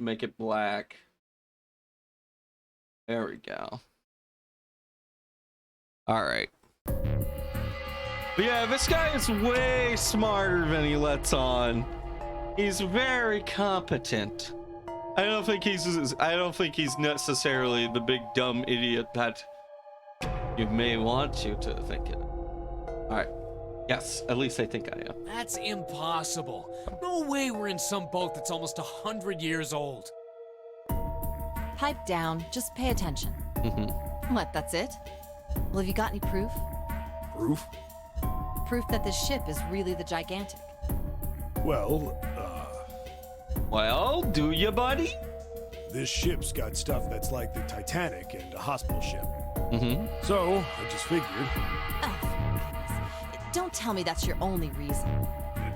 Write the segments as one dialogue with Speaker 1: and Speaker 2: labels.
Speaker 1: make it black. There we go. All right. But yeah, this guy is way smarter than he lets on. He's very competent. I don't think he's necessarily the big dumb idiot that you may want you to think it. All right. Yes, at least I think I am.
Speaker 2: That's impossible. No way we're in some boat that's almost 100 years old.
Speaker 3: Pipe down, just pay attention. What, that's it? Well, have you got any proof?
Speaker 4: Proof?
Speaker 3: Proof that this ship is really the Gigantic.
Speaker 4: Well,
Speaker 1: Well, do you, buddy?
Speaker 4: this ship's got stuff that's like the Titanic and a hospital ship.
Speaker 1: Mm-hmm.
Speaker 4: So, I just figured...
Speaker 3: Oh, for goodness. Don't tell me that's your only reason.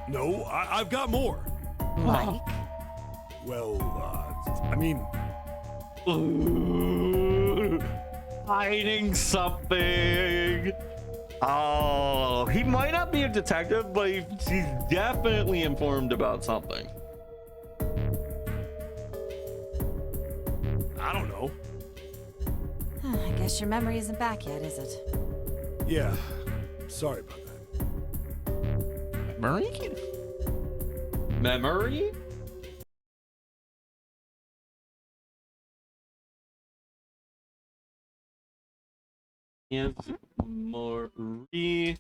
Speaker 4: No, I've got more.
Speaker 3: Like?
Speaker 4: Well, I mean...
Speaker 1: Ooh, hiding something. Oh, he might not be a detective, but he's definitely informed about something.
Speaker 4: I don't know.
Speaker 3: I guess your memory isn't back yet, is it?
Speaker 4: Yeah, sorry about that.
Speaker 1: Memory? Memory? Yes, more reissues.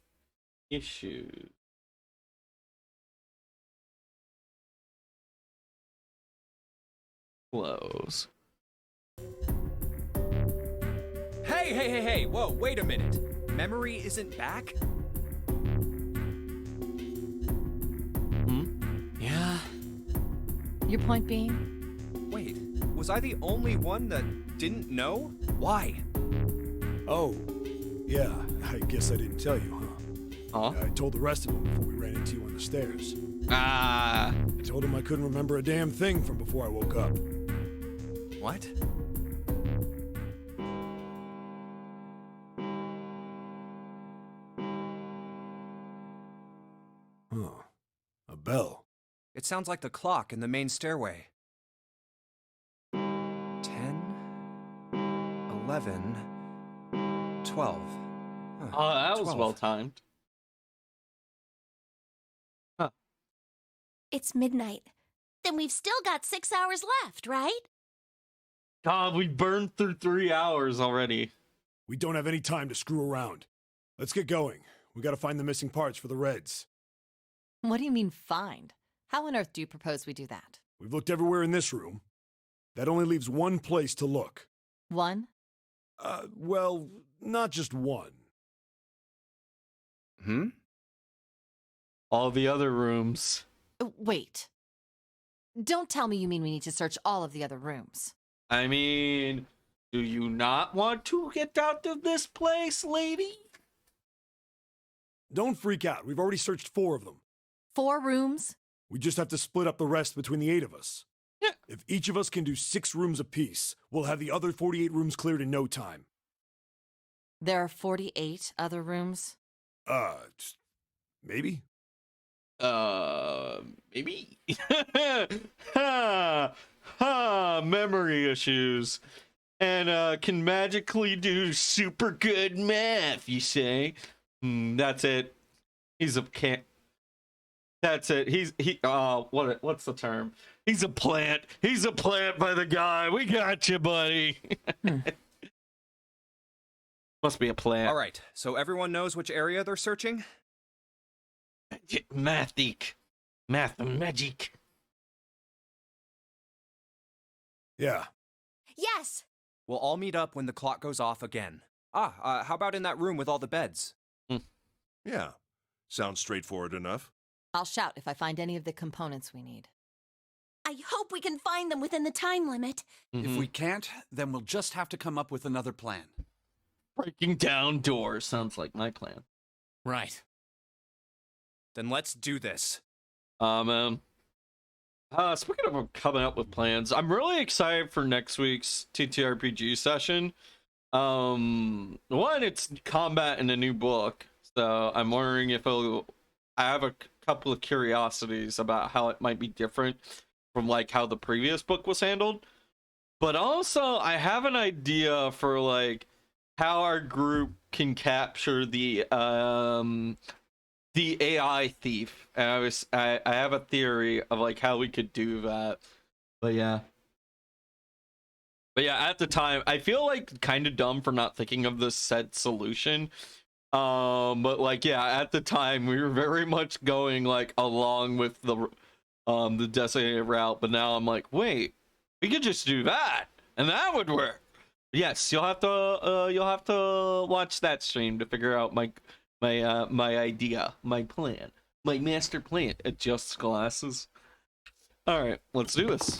Speaker 1: Close.
Speaker 5: Hey, whoa, wait a minute. Memory isn't back?
Speaker 2: Yeah.
Speaker 3: Your point being?
Speaker 5: Wait, was I the only one that didn't know? Why?
Speaker 4: Oh, yeah, I guess I didn't tell you, huh?
Speaker 1: Huh?
Speaker 4: I told the rest of them before we ran into you on the stairs.
Speaker 1: Ah.
Speaker 4: I told them I couldn't remember a damn thing from before I woke up.
Speaker 5: What?
Speaker 4: Huh. A bell.
Speaker 5: It sounds like the clock in the main stairway. 10, 11, 12. Huh,
Speaker 1: Oh, that was
Speaker 5: 12.
Speaker 1: well timed.
Speaker 6: It's midnight. Then we've still got 6 hours left, right?
Speaker 1: God, we burned through 3 hours already.
Speaker 4: We don't have any time to screw around. Let's get going. We gotta find the missing parts for the Reds.
Speaker 3: What do you mean, find? How on earth do you propose we do that?
Speaker 4: We've looked everywhere in this room. That only leaves one place to look.
Speaker 3: One?
Speaker 4: Well, not just one.
Speaker 1: All the other rooms.
Speaker 3: Wait. Don't tell me you mean we need to search all of the other rooms.
Speaker 1: I mean, do you not want to get out of this place, lady?
Speaker 4: Don't freak out. We've already searched 4 of them.
Speaker 3: 4 rooms?
Speaker 4: We just have to split up the rest between the 8 of us.
Speaker 1: Yeah.
Speaker 4: If each of us can do 6 rooms apiece, we'll have the other 48 rooms cleared in no time.
Speaker 3: There are 48 other rooms?
Speaker 4: Maybe?
Speaker 1: Maybe. Memory issues. And can magically do super good math, you say? That's it. He's a can't. That's it. What's the term? He's a plant. He's a plant by the guy. We got you, buddy. Must be a plant.
Speaker 5: All right, so everyone knows which area they're searching?
Speaker 1: Mathic. Math magic.
Speaker 4: Yeah.
Speaker 6: Yes.
Speaker 5: We'll all meet up when the clock goes off again. How about in that room with all the beds?
Speaker 7: Yeah, sounds straightforward enough.
Speaker 3: I'll shout if I find any of the components we need.
Speaker 6: I hope we can find them within the time limit.
Speaker 8: If we can't, then we'll just have to come up with another plan.
Speaker 1: Breaking down doors sounds like my plan.
Speaker 2: Right.
Speaker 5: Then let's do this.
Speaker 1: Speaking of coming up with plans, I'm really excited for next week's TTRPG session. One, it's combat in a new book, so I'm wondering if I have a couple of curiosities about how it might be different from like how the previous book was handled. But also, I have an idea for like how our group can capture the AI thief. And I have a theory of like how we could do that. But yeah, at the time, I feel like kind of dumb for not thinking of this said solution. But like, yeah, at the time we were very much going like along with the designated route. But now I'm like, wait, we could just do that, and that would work. Yes, you'll have to watch that stream to figure out my idea, my plan, my master plan. Adjust glasses. All right, let's do this.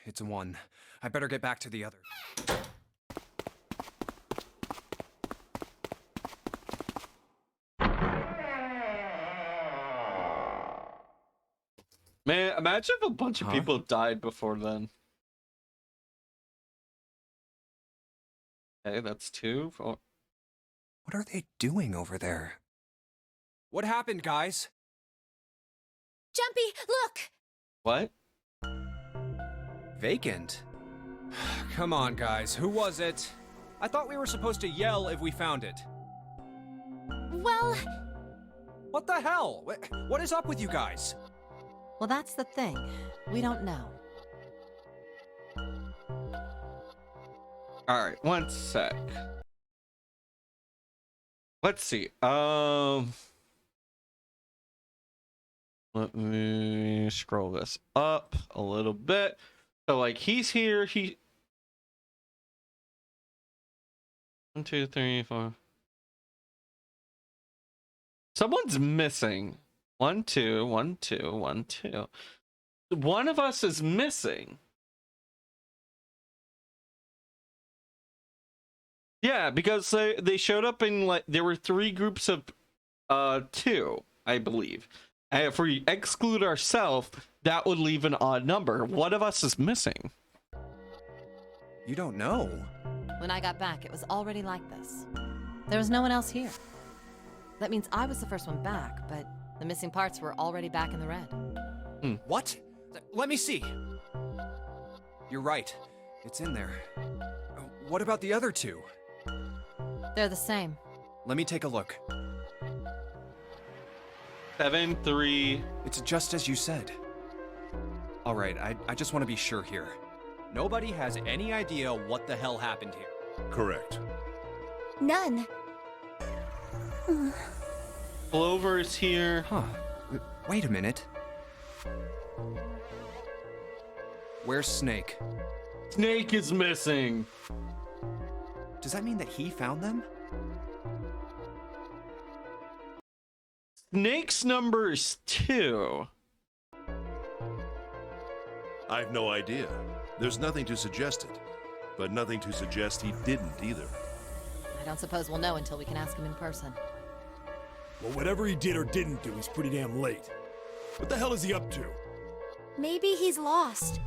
Speaker 5: It's a 1. I better get back to the other.
Speaker 1: Man, imagine if a bunch of people died before then. Okay, that's 2. 4.
Speaker 5: What are they doing over there? What happened, guys?
Speaker 6: Jumpy, look!
Speaker 1: What?
Speaker 5: Vacant? Come on, guys. Who was it? I thought we were supposed to yell if we found it.
Speaker 6: Well,
Speaker 5: What the hell? What is up with you guys?
Speaker 3: Well, that's the thing. We don't know.
Speaker 1: All right, one sec. Let's see. Let me scroll this up a little bit. So like he's here, 1, 2, 3, 4. Someone's missing. 1, 2, 1, 2, 1, 2. One of us is missing. Yeah, because they showed up in like there were 3 groups of 2, I believe. And if we exclude ourselves, that would leave an odd number. One of us is missing.
Speaker 5: You don't know.
Speaker 3: When I got back, it was already like this. There was no one else here. That means I was the first one back, but the missing parts were already back in the red.
Speaker 5: What? Let me see. You're right. It's in there. What about the other 2?
Speaker 3: They're the same.
Speaker 5: Let me take a look.
Speaker 1: 7, 3.
Speaker 5: It's just as you said. All right, I just want to be sure here. Nobody has any idea what the hell happened here.
Speaker 7: Correct.
Speaker 6: none.
Speaker 1: Clover is here.
Speaker 5: Huh. Wait a minute. Where's Snake?
Speaker 1: Snake is missing.
Speaker 5: Does that mean that he found them?
Speaker 1: Snake's number is 2.
Speaker 7: I've no idea. There's nothing to suggest it, but nothing to suggest he didn't either.
Speaker 3: I don't suppose we'll know until we can ask him in person.
Speaker 4: Well, whatever he did or didn't do, he's pretty damn late. What the hell is he up to?
Speaker 6: Maybe he's lost.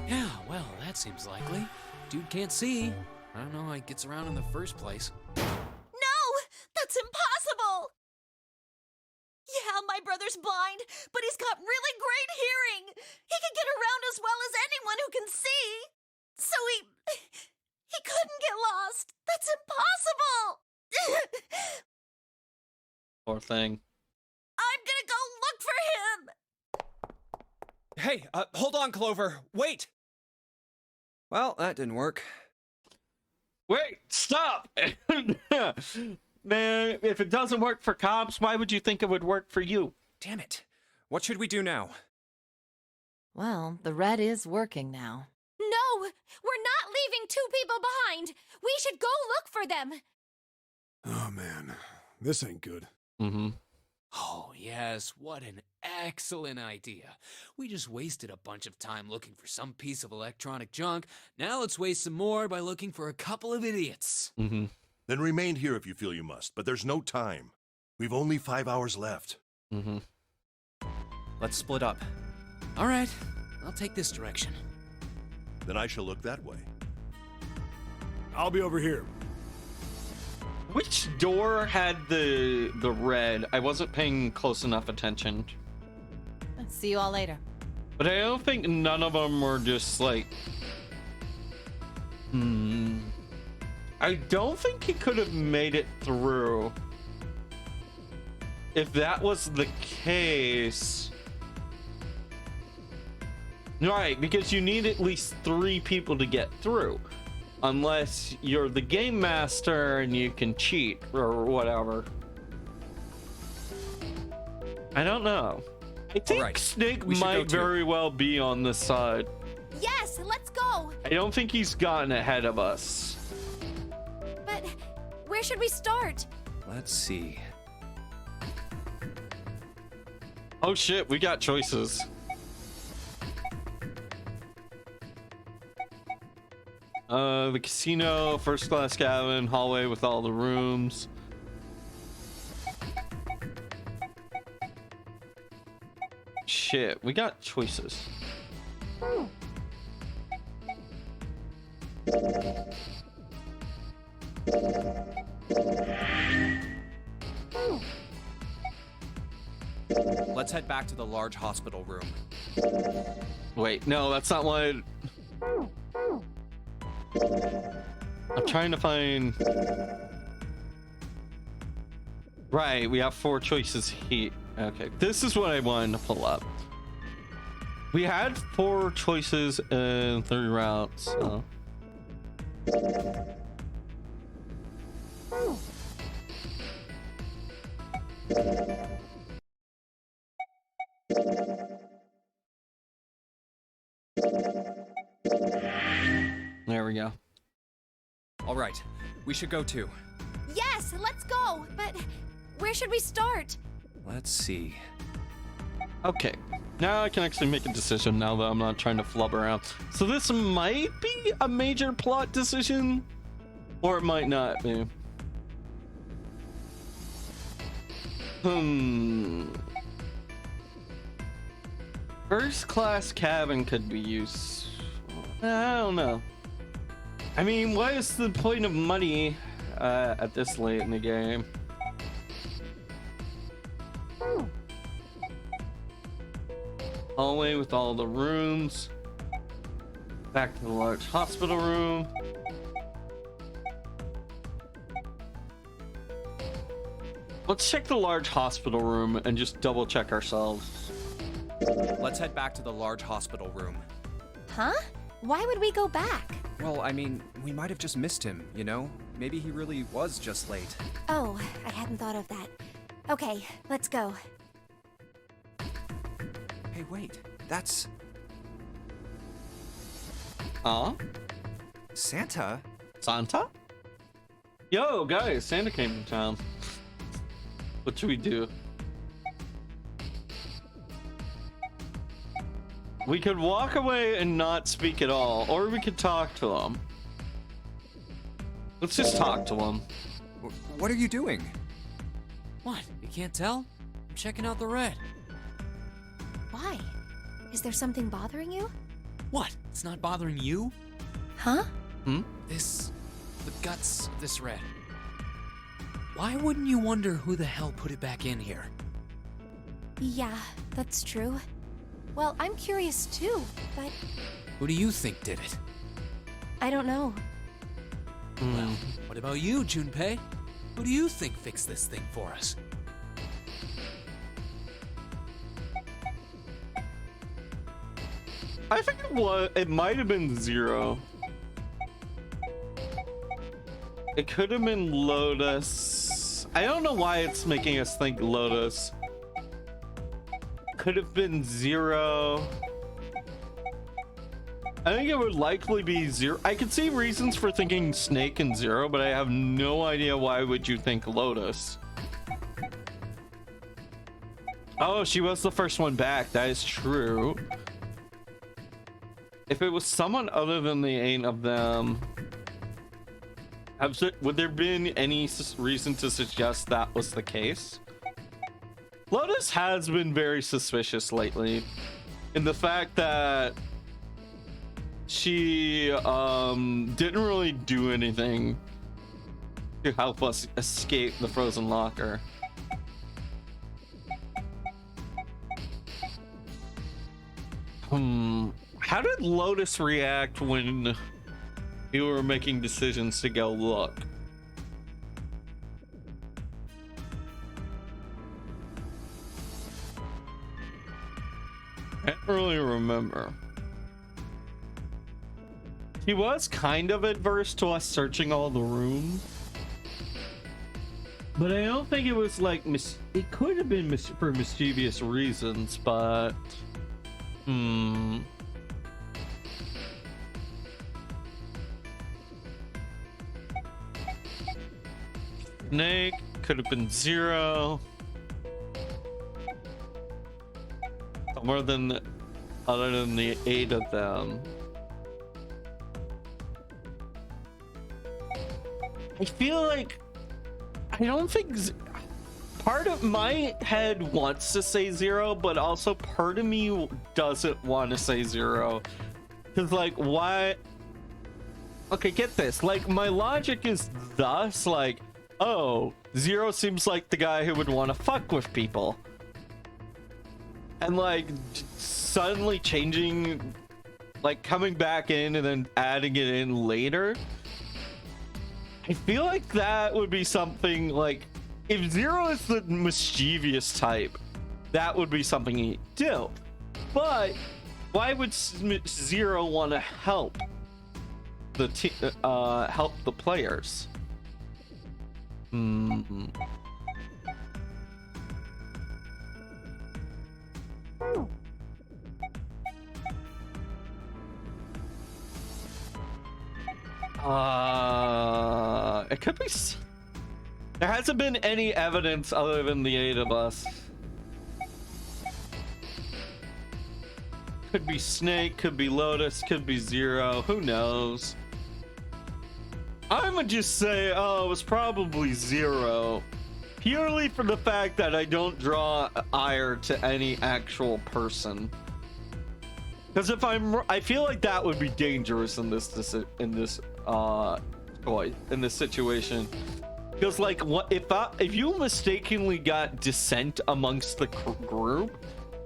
Speaker 2: Yeah, well, that seems likely. Dude can't see. I don't know how he gets around in the first place.
Speaker 6: No! That's impossible! Yeah, my brother's blind, but he's got really great hearing. He can get around as well as anyone who can see. So he couldn't get lost. That's impossible!
Speaker 1: Poor thing.
Speaker 6: I'm gonna go look for him!
Speaker 5: Hey, hold on, Clover. Wait! Well, that didn't work.
Speaker 1: Wait, stop! Man, if it doesn't work for cops, why would you think it would work for you?
Speaker 5: Damn it. What should we do now?
Speaker 3: Well, the red is working now.
Speaker 6: No! We're not leaving 2 people behind! We should go look for them!
Speaker 4: Oh, man. This ain't good.
Speaker 1: Mm-hmm.
Speaker 2: Oh, yes, what an excellent idea. We just wasted a bunch of time looking for some piece of electronic junk. Now let's waste some more by looking for a couple of idiots.
Speaker 1: Mm-hmm.
Speaker 7: Then remain here if you feel you must, but there's no time. We've only 5 hours left.
Speaker 1: Mm-hmm.
Speaker 5: Let's split up.
Speaker 2: All right, I'll take this direction.
Speaker 7: Then I shall look that way.
Speaker 4: I'll be over here.
Speaker 1: Which door had the red? I wasn't paying close enough attention.
Speaker 3: See you all later.
Speaker 1: But I don't think none of them were just like... I don't think he could have made it through. If that was the case... Right, because you need at least 3 people to get through. Unless you're the game master and you can cheat or whatever. I don't know. I think
Speaker 5: Alright,
Speaker 1: Snake
Speaker 5: we should go
Speaker 1: might
Speaker 5: too.
Speaker 1: very well be on this side.
Speaker 6: Yes, let's go.
Speaker 1: I don't think he's gotten ahead of us.
Speaker 6: But where should we start?
Speaker 5: Let's see.
Speaker 1: Oh shit, we got choices. The casino, first class cabin, hallway with all the rooms. Shit, we got choices.
Speaker 5: Let's head back to the large hospital room.
Speaker 1: Wait, no, that's not what I'm trying to find. Right, we have 4 choices here. Okay, this is what I wanted to pull up. We had 4 choices and 3 routes. So. There we go.
Speaker 5: All right, we should go too.
Speaker 6: Yes, let's go. But where should we start?
Speaker 5: Let's see.
Speaker 1: Okay, now I can actually make a decision now that I'm not trying to flub around. So this might be a major plot decision, or it might not be. First class cabin could be used. I don't know. I mean, what is the point of money at this late in the game? Hallway with all the rooms. Back to the large hospital room. Let's check the large hospital room and just double check ourselves.
Speaker 5: Let's head back to the large hospital room.
Speaker 6: Huh? Why would we go back?
Speaker 5: Well, I mean, we might have just missed him, you know? Maybe he really was just late.
Speaker 6: Oh, I hadn't thought of that. Okay, let's go.
Speaker 5: Hey, wait. That's Santa?
Speaker 1: Santa? Yo, guys, Santa came to town. What should we do? We could walk away and not speak at all, or we could talk to them. Let's just talk to them.
Speaker 5: What are you doing?
Speaker 2: What? You can't tell? I'm checking out the red.
Speaker 6: Why? Is there something bothering you?
Speaker 2: What? It's not bothering you?
Speaker 6: Huh?
Speaker 2: The guts of this red. Why wouldn't you wonder who the hell put it back in here?
Speaker 6: Yeah, that's true. Well, I'm curious too, but
Speaker 2: Who do you think did it?
Speaker 6: I don't know.
Speaker 2: Well, what about you, Junpei? Who do you think fixed this thing for us?
Speaker 1: I think it might have been Zero. It could have been Lotus. I don't know why it's making us think Lotus. Could have been Zero. I think it would likely be Zero. I could see reasons for thinking Snake and Zero, but I have no idea why would you think Lotus. Oh, she was the first one back. That is true. If it was someone other than the 8 of them, would there been any reason to suggest that was the case? Lotus has been very suspicious lately in the fact that she didn't really do anything to help us escape the frozen locker. How did Lotus react when you were making decisions to go look? I don't really remember. He was kind of adverse to us searching all the rooms, but I don't think it was like it could have been for mischievous reasons, but Snake could have been 0. More than other than the 8 of them. I feel like I don't think part of my head wants to say 0, but also part of me doesn't want to say 0. Because like, why? Okay, get this. Like, my logic is thus like, oh, 0 seems like the guy who would want to fuck with people. And like suddenly changing, like coming back in and then adding it in later. I feel like that would be something like, if 0 is the mischievous type, that would be something he'd do. But why would 0 want to help the help the players? It could be. There hasn't been any evidence other than the 8 of us. Could be Snake, could be Lotus, could be 0. Who knows? I'm gonna just say, oh, it was probably 0. Purely for the fact that I don't draw ire to any actual person. Because if I feel like that would be dangerous in this situation. Because like, what if you mistakenly got dissent amongst the group,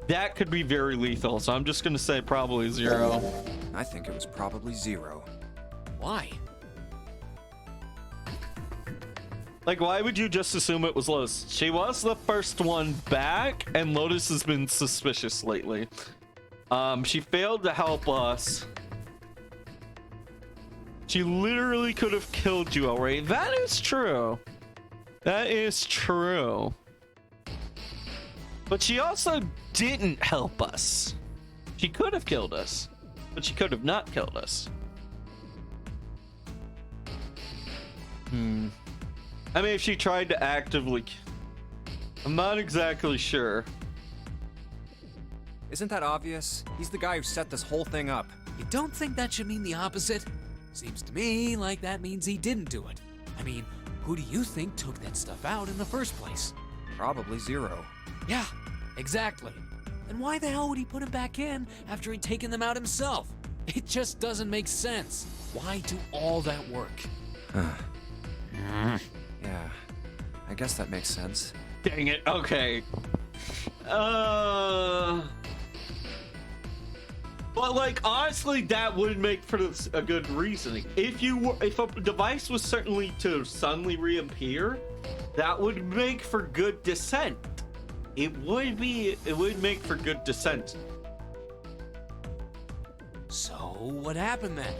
Speaker 1: that could be very lethal. So I'm just gonna say probably 0.
Speaker 5: I think it was probably 0.
Speaker 2: Why?
Speaker 1: Like, why would you just assume it was Lotus? She was the first one back, and Lotus has been suspicious lately. She failed to help us. She literally could have killed you already. That is true. That is true. But she also didn't help us. She could have killed us, but she could have not killed us. I mean, if she tried to actively... I'm not exactly sure.
Speaker 5: Isn't that obvious? He's the guy who set this whole thing up.
Speaker 2: You don't think that should mean the opposite? Seems to me like that means he didn't do it. I mean, who do you think took that stuff out in the first place?
Speaker 5: Probably 0.
Speaker 2: Yeah, exactly. And why the hell would he put him back in after he'd taken them out himself? It just doesn't make sense. Why do all that work?
Speaker 5: Yeah, I guess that makes sense.
Speaker 1: Dang it. Okay. But like, honestly, that would make for a good reasoning. If a device was certainly to suddenly reappear, that would make for good dissent. It would make for good dissent.
Speaker 2: So what happened then?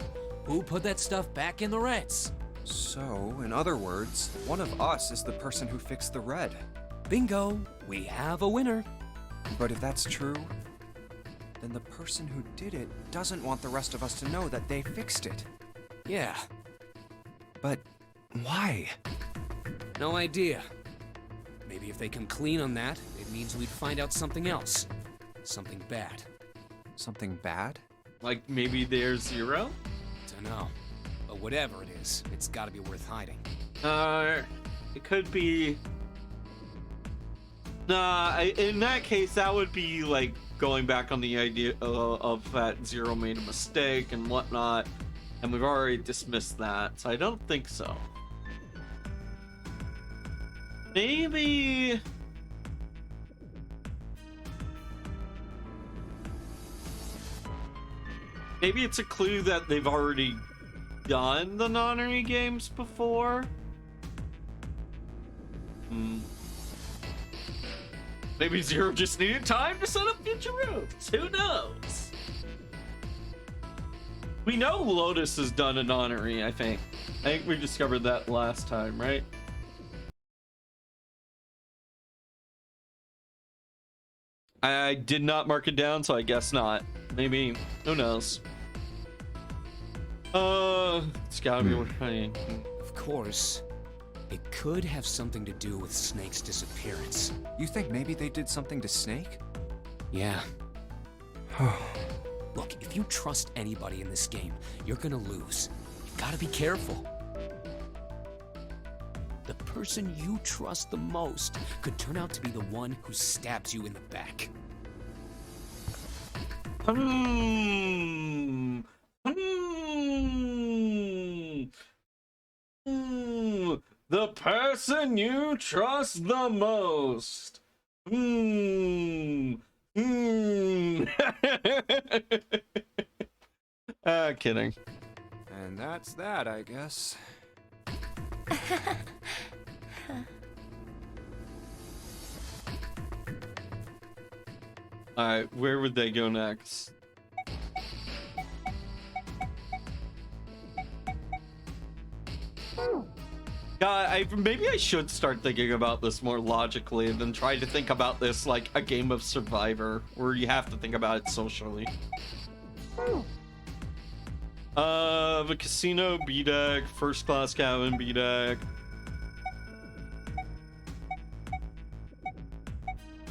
Speaker 2: Who put that stuff back in the Reds?
Speaker 5: So, in other words, one of us is the person who fixed the red.
Speaker 2: Bingo, we have a winner.
Speaker 5: But if that's true, then the person who did it doesn't want the rest of us to know that they fixed it.
Speaker 2: Yeah,
Speaker 5: But why?
Speaker 2: no idea. Maybe if they come clean on that, it means we'd find out something else. Something bad.
Speaker 5: Something bad?
Speaker 1: Like maybe there's 0?
Speaker 2: Dunno. But whatever it is, it's gotta be worth hiding.
Speaker 1: It could be. Nah, in that case, that would be like going back on the idea of that 0 made a mistake and whatnot, and we've already dismissed that, so I don't think so. Maybe. Maybe it's a clue that they've already done the Nonary games before. Maybe Zero just needed time to set up future routes. Who knows? We know Lotus has done a Nonary, I think. I think we discovered that last time, right? I did not mark it down, so I guess not. Maybe. Who knows? It's gotta be worth finding.
Speaker 2: Of course, it could have something to do with Snake's disappearance.
Speaker 5: You think maybe they did something to Snake?
Speaker 2: Yeah. Look, if you trust anybody in this game, you're gonna lose. You gotta be careful. The person you trust the most could turn out to be the one who stabs you in the back.
Speaker 1: The person you trust the most. Kidding.
Speaker 5: And that's that, I guess.
Speaker 1: Alright, where would they go next? God, maybe I should start thinking about this more logically than try to think about this like a game of Survivor, where you have to think about it socially. The casino B deck, first class cabin B deck.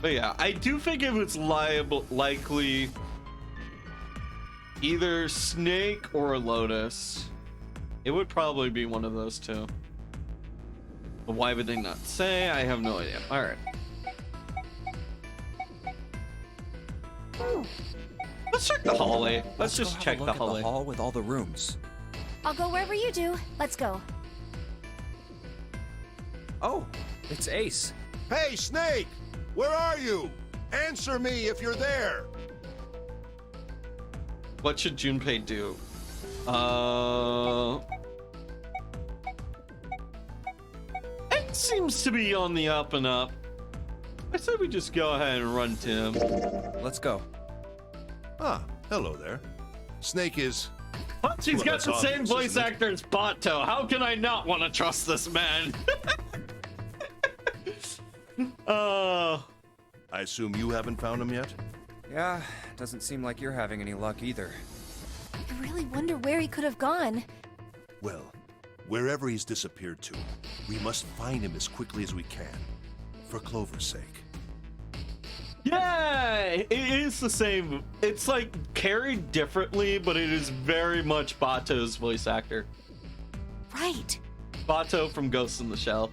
Speaker 1: But yeah, I do think it was likely either Snake or Lotus. It would probably be one of those two. But why would they not say? I have no idea. All right. Let's check the hallway. Let's just
Speaker 5: go have
Speaker 1: check
Speaker 5: a
Speaker 1: the
Speaker 5: look at
Speaker 1: hallway.
Speaker 5: hall with all the rooms.
Speaker 6: I'll go wherever you do. Let's go.
Speaker 5: Oh, it's Ace.
Speaker 7: Hey, Snake! Where are you? Answer me if you're there!
Speaker 1: What should Junpei do? It seems to be on the up and up. I said we just go ahead and run to him.
Speaker 5: Let's go.
Speaker 7: Ah, hello there. Snake is...
Speaker 1: He's
Speaker 7: Well,
Speaker 1: got
Speaker 7: that's
Speaker 1: the same
Speaker 7: obvious,
Speaker 1: voice
Speaker 7: isn't it?
Speaker 1: actor as Bato. How can I not want to trust this man?
Speaker 7: I assume you haven't found him yet?
Speaker 5: Yeah, doesn't seem like you're having any luck either.
Speaker 6: I really wonder where he could have gone.
Speaker 7: Well, wherever he's disappeared to, we must find him as quickly as we can. For Clover's sake.
Speaker 1: Yeah, it is the same. It's like carried differently, but it is very much Bato's voice actor.
Speaker 6: Right.
Speaker 1: Bato from Ghost in the Shell.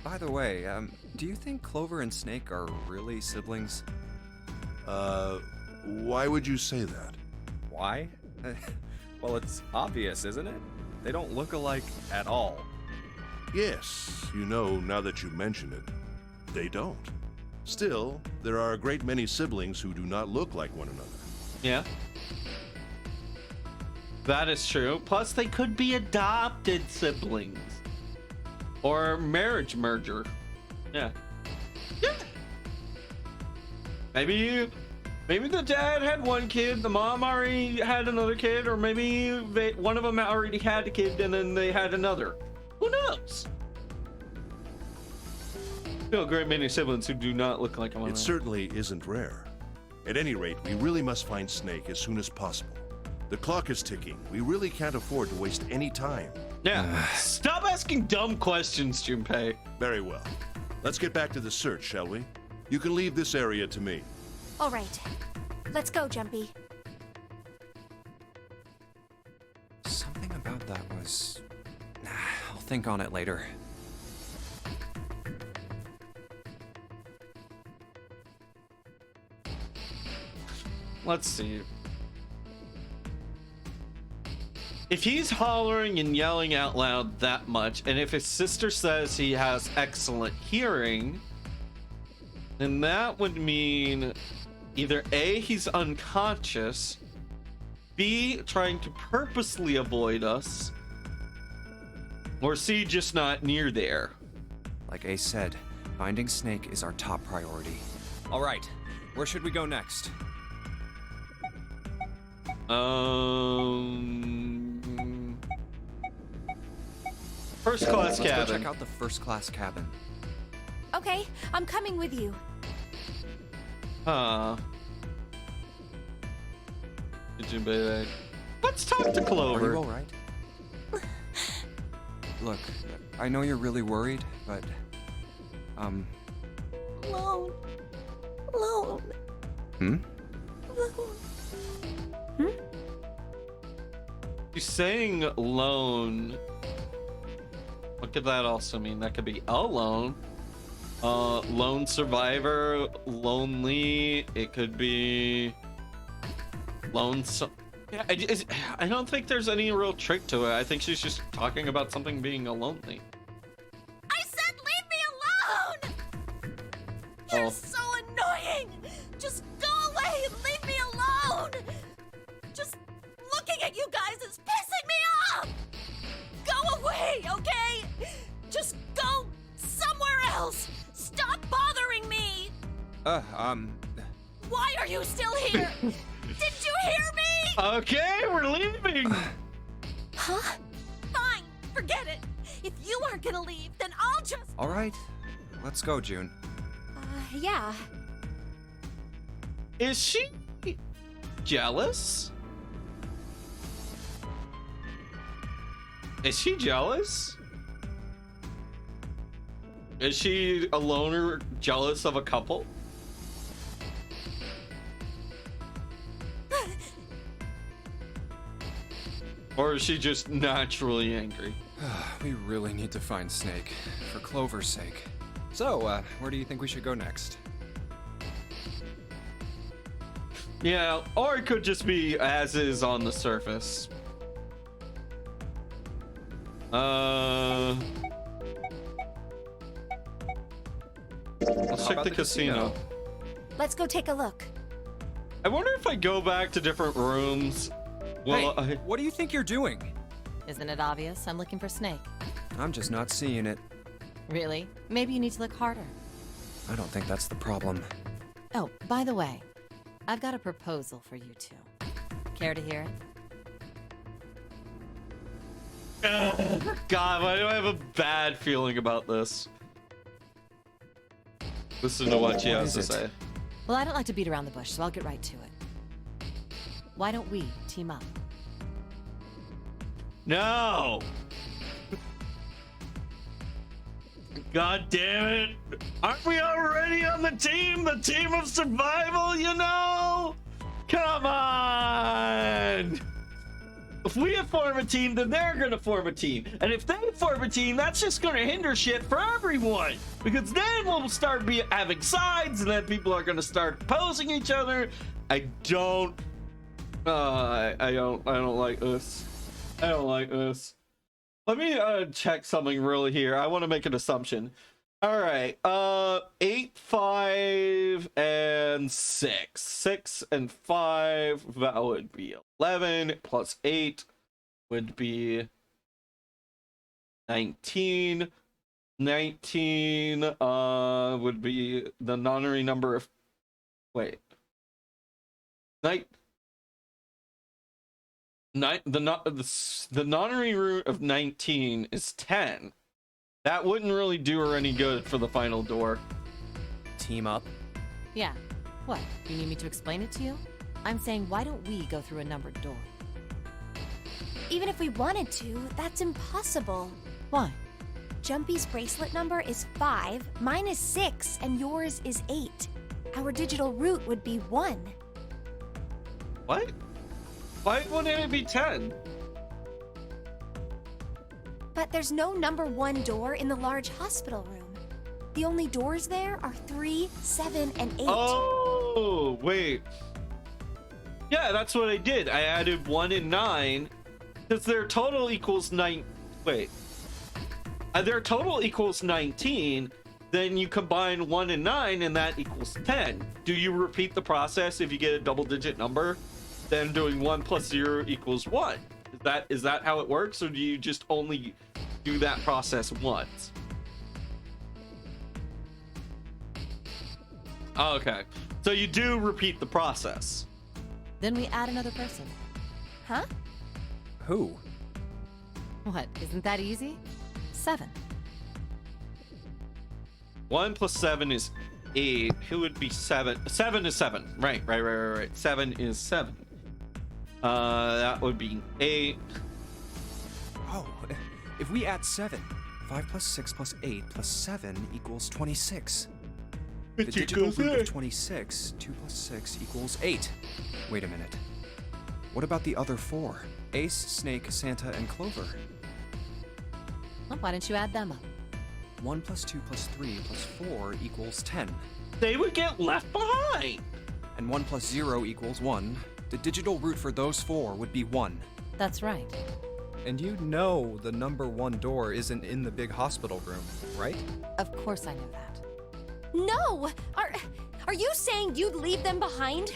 Speaker 5: By the way, do you think Clover and Snake are really siblings?
Speaker 7: Why would you say that?
Speaker 5: Why? Well, it's obvious, isn't it? They don't look alike at all.
Speaker 7: Yes, you know, now that you mention it, they don't. Still, there are a great many siblings who do not look like one another.
Speaker 1: Yeah. That is true. Plus, they could be adopted siblings. Or marriage merger. Yeah. Yeah. Maybe the dad had one kid, the mom already had another kid, or maybe one of them already had a kid and then they had another. Who knows? Still a great many siblings who do not look like one
Speaker 7: It
Speaker 1: another.
Speaker 7: certainly isn't rare. At any rate, we really must find Snake as soon as possible. The clock is ticking. We really can't afford to waste any time.
Speaker 1: Yeah. Stop asking dumb questions, Junpei.
Speaker 7: Very well. Let's get back to the search, shall we? You can leave this area to me.
Speaker 6: All right. Let's go, Jumpy.
Speaker 5: Something about that was... I'll think on it later.
Speaker 1: Let's see. if he's hollering and yelling out loud that much, and if his sister says he has excellent hearing, then that would mean either A, he's unconscious, B, trying to purposely avoid us, or C, just not near there.
Speaker 5: Like Ace said, finding Snake is our top priority. All right, where should we go next?
Speaker 1: First class
Speaker 5: Let's go
Speaker 1: cabin.
Speaker 5: check out the first class cabin.
Speaker 6: Okay, I'm coming with you.
Speaker 1: Huh. Did you baby? Let's talk to
Speaker 5: Are you
Speaker 1: Clover.
Speaker 5: all right? Look, I know you're really worried, but
Speaker 6: Lone. Lone.
Speaker 5: Hmm?
Speaker 6: Lone.
Speaker 1: She's saying alone. What could that also mean? That could be alone. Lone survivor, lonely. It could be lonesome. Yeah, I don't think there's any real trick to it. I think she's just talking about something being a lonely.
Speaker 6: I said leave me alone! You're so annoying! Just go away and leave me alone! Just looking at you guys is pissing me off! Go away, okay? Just go somewhere else! Stop bothering me! Why are you still here? Did you hear me?
Speaker 1: Okay, we're leaving.
Speaker 6: Huh? Fine, forget it. If you aren't gonna leave, then I'll just...
Speaker 5: all right, let's go, June.
Speaker 6: Yeah.
Speaker 1: Is she jealous? Is she jealous? Is she a loner jealous of a couple? Or is she just naturally angry?
Speaker 5: We really need to find Snake, for Clover's sake. So, where do you think we should go next?
Speaker 1: Yeah, or it could just be as is on the surface. Let's check
Speaker 5: about
Speaker 1: the
Speaker 5: the
Speaker 1: casino.
Speaker 6: Let's go take a look.
Speaker 1: I wonder if I go back to different rooms. Well,
Speaker 5: Hey, what do you think you're doing?
Speaker 3: Isn't it obvious? I'm looking for Snake.
Speaker 5: I'm just not seeing it.
Speaker 3: Really? Maybe you need to look harder.
Speaker 5: I don't think that's the problem.
Speaker 3: Oh, by the way, I've got a proposal for you two. Care to hear it?
Speaker 1: God, why do I have a bad feeling about this? Listen to what she
Speaker 5: What
Speaker 1: has to
Speaker 5: is it?
Speaker 1: say.
Speaker 3: Well, I don't like to beat around the bush, so I'll get right to it. Why don't we team up?
Speaker 1: No! God damn it! Aren't we already on the team? The team of survival, you know? Come on! If we form a team, then they're gonna form a team. And if they form a team, that's just gonna hinder shit for everyone. Because then we'll start having sides, and then people are gonna start opposing each other. I don't like this. I don't like this. Let me check something really here. I want to make an assumption. All right. 8, 5, and 6. 6 and 5, that would be 11 plus 8 would be 19. 19 would be the nonary number of the nonary root of 19 is 10. That wouldn't really do her any good for the final door.
Speaker 5: Team up?
Speaker 3: Yeah. What? You need me to explain it to you? I'm saying, why don't we go through a numbered door?
Speaker 9: Even if we wanted to, that's impossible.
Speaker 3: Why?
Speaker 9: Jumpy's bracelet number is 5, mine is 6, and yours is 8. Our digital root would be 1.
Speaker 1: What? Why wouldn't it be 10?
Speaker 9: But there's no number 1 door in the large hospital room. The only doors there are 3, 7, and 8.
Speaker 1: Oh, wait. Yeah, that's what I did. I added 1 and 9, Because their total equals 9. Wait. Their total equals 19. Then you combine 1 and 9, and that equals 10. Do you repeat the process if you get a double-digit number? Then doing 1 plus 0 equals 1. Is that how it works, or do you just only do that process once? Okay, so you do repeat the process.
Speaker 3: Then we add another person.
Speaker 9: Huh?
Speaker 5: Who?
Speaker 3: What, isn't that easy? 7.
Speaker 1: 1 plus 7 is 8. Who would be 7? 7 is 7. Right. 7 is 7. That would be 8.
Speaker 5: Oh, if we add 7, 5 plus 6 plus 8 plus 7 equals 26. The digital root of 26, 2 plus 6 equals 8. Wait a minute. What about the other 4? Ace, Snake, Santa, and Clover.
Speaker 3: Well, why don't you add them up?
Speaker 5: 1 plus 2 plus 3 plus 4 equals 10.
Speaker 1: They would get left behind.
Speaker 5: And 1 plus 0 equals 1. The digital root for those 4 would be 1.
Speaker 3: That's right.
Speaker 5: And you know the number 1 door isn't in the big hospital room, right?
Speaker 3: Of course I knew that.
Speaker 9: No! Are you saying you'd leave them behind?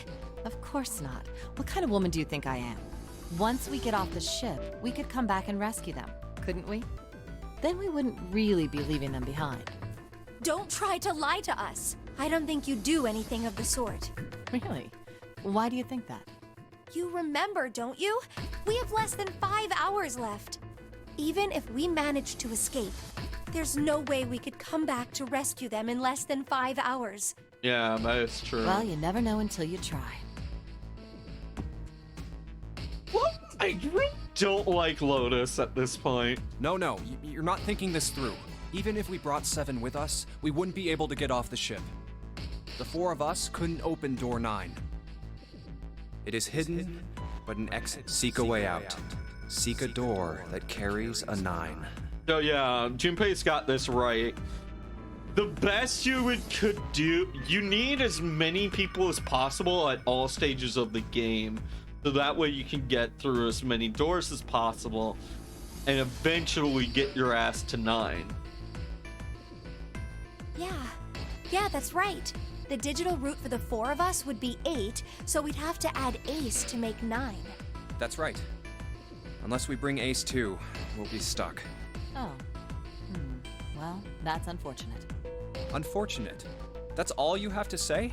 Speaker 3: Of course not. What kind of woman do you think I am? Once we get off the ship, we could come back and rescue them, couldn't we? Then we wouldn't really be leaving them behind.
Speaker 9: Don't try to lie to us. I don't think you do anything of the sort.
Speaker 3: Really? Why do you think that?
Speaker 9: You remember, don't you? We have less than 5 hours left. Even if we manage to escape, there's no way we could come back to rescue them in less than 5 hours.
Speaker 1: Yeah, that is true.
Speaker 3: Well, you never know until you try.
Speaker 1: What? I really don't like Lotus at this point.
Speaker 5: No, you're not thinking this through. Even if we brought 7 with us, we wouldn't be able to get off the ship. The 4 of us couldn't open door 9. It is hidden, but an exit. Seek a way out. Seek a door that carries a 9.
Speaker 1: So yeah, Junpei's got this right. The best you could do, you need as many people as possible at all stages of the game. So that way you can get through as many doors as possible and eventually get your ass to 9.
Speaker 9: Yeah, that's right. The digital root for the 4 of us would be 8, so we'd have to add Ace to make 9.
Speaker 5: That's right. Unless we bring Ace too, we'll be stuck.
Speaker 3: Oh. Well, that's unfortunate.
Speaker 5: Unfortunate. That's all you have to say?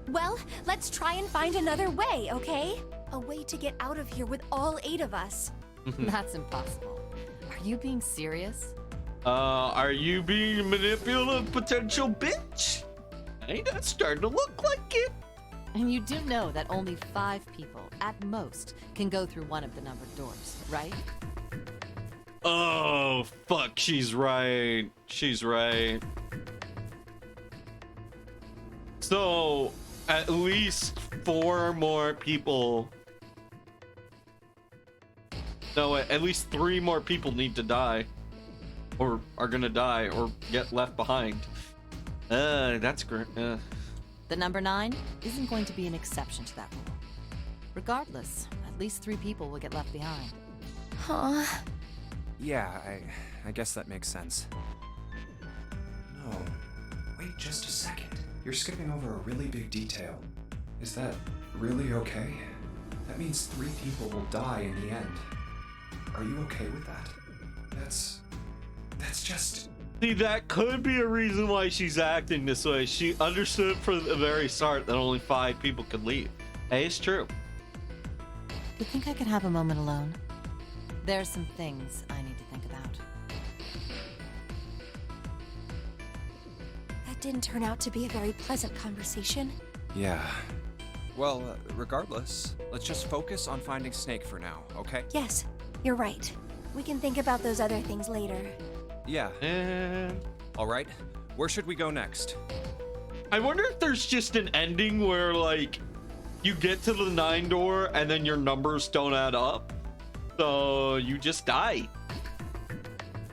Speaker 9: Well, let's try and find another way, okay? A way to get out of here with all 8 of us.
Speaker 3: That's impossible. Are you being serious?
Speaker 1: Are you being a manipulative potential bitch? Hey, that's starting to look like it.
Speaker 3: And you do know that only 5 people, at most, can go through one of the numbered doors, right?
Speaker 1: Oh, fuck, she's right. She's right. So, at least 4 more people. No, at least 3 more people need to die. Or are gonna die, or get left behind. That's great.
Speaker 3: The number 9 isn't going to be an exception to that rule. Regardless, at least 3 people will get left behind.
Speaker 9: Huh?
Speaker 5: Yeah, I guess that makes sense. No. Wait just a second. You're skipping over a really big detail. Is that really okay? That means 3 people will die in the end. Are you okay with that? That's just...
Speaker 1: See, that could be a reason why she's acting this way. She understood from the very start that only 5 people could leave. Hey, it's true.
Speaker 3: You think I could have a moment alone? There are some things I need to think about.
Speaker 9: That didn't turn out to be a very pleasant conversation.
Speaker 5: Yeah. Well, regardless, let's just focus on finding Snake for now, okay?
Speaker 9: Yes, you're right. We can think about those other things later.
Speaker 5: Yeah.
Speaker 1: And
Speaker 5: All right. Where should we go next?
Speaker 1: I wonder if there's just an ending where, like, you get to the 9 door and then your numbers don't add up. So you just die.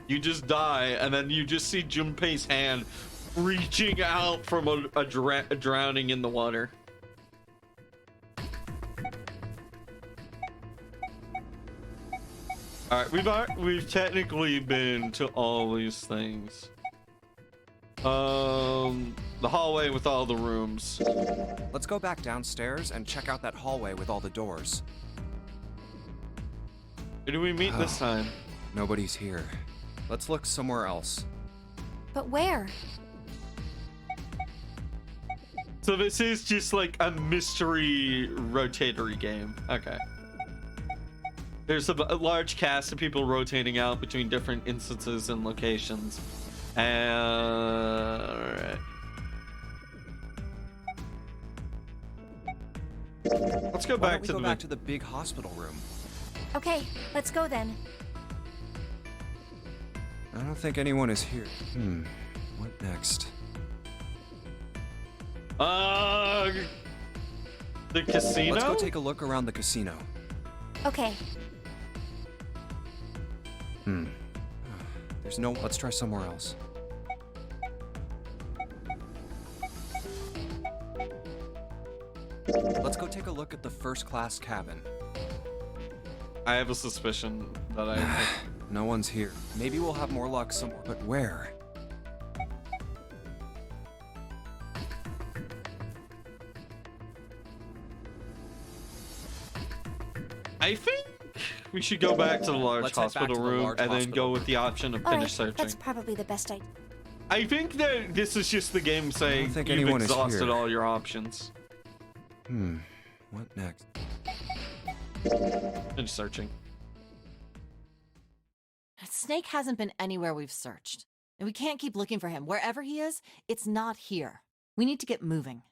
Speaker 1: You just die, and then you just see Junpei's hand reaching out from a drowning in the water. All right, we've technically been to all these things. The hallway with all the rooms.
Speaker 5: Let's go back downstairs and check out that hallway with all the doors.
Speaker 1: Who do we meet this time?
Speaker 5: Nobody's here. Let's look somewhere else.
Speaker 9: But where?
Speaker 1: So this is just like a mystery rotatory game. Okay. There's a large cast of people rotating out between different instances and locations. Alright. Let's go
Speaker 5: Why
Speaker 1: back
Speaker 5: don't we
Speaker 1: to
Speaker 5: go
Speaker 1: the
Speaker 5: back to the big hospital room?
Speaker 9: Okay, let's go then.
Speaker 5: I don't think anyone is here. What next?
Speaker 1: The casino?
Speaker 5: Let's go take a look around the casino.
Speaker 9: Okay.
Speaker 5: There's no... Let's try somewhere else. Let's go take a look at the first class cabin.
Speaker 1: I have a suspicion that I...
Speaker 5: No one's here. Maybe we'll have more luck somewhere, but where?
Speaker 1: I think we should go back to the large
Speaker 5: Let's head back
Speaker 1: hospital
Speaker 5: to the
Speaker 1: room
Speaker 5: large
Speaker 1: and then
Speaker 5: hospital
Speaker 1: go with the option of
Speaker 9: All
Speaker 1: finish
Speaker 9: right,
Speaker 1: searching.
Speaker 9: that's probably the best idea.
Speaker 1: I think that this is just the game saying
Speaker 5: think
Speaker 1: you've
Speaker 5: anyone is
Speaker 1: exhausted
Speaker 5: here.
Speaker 1: all your options.
Speaker 5: What next?
Speaker 1: Finish searching.
Speaker 3: Snake hasn't been anywhere we've searched. And we can't keep looking for him. Wherever he is, it's not here. We need to get moving.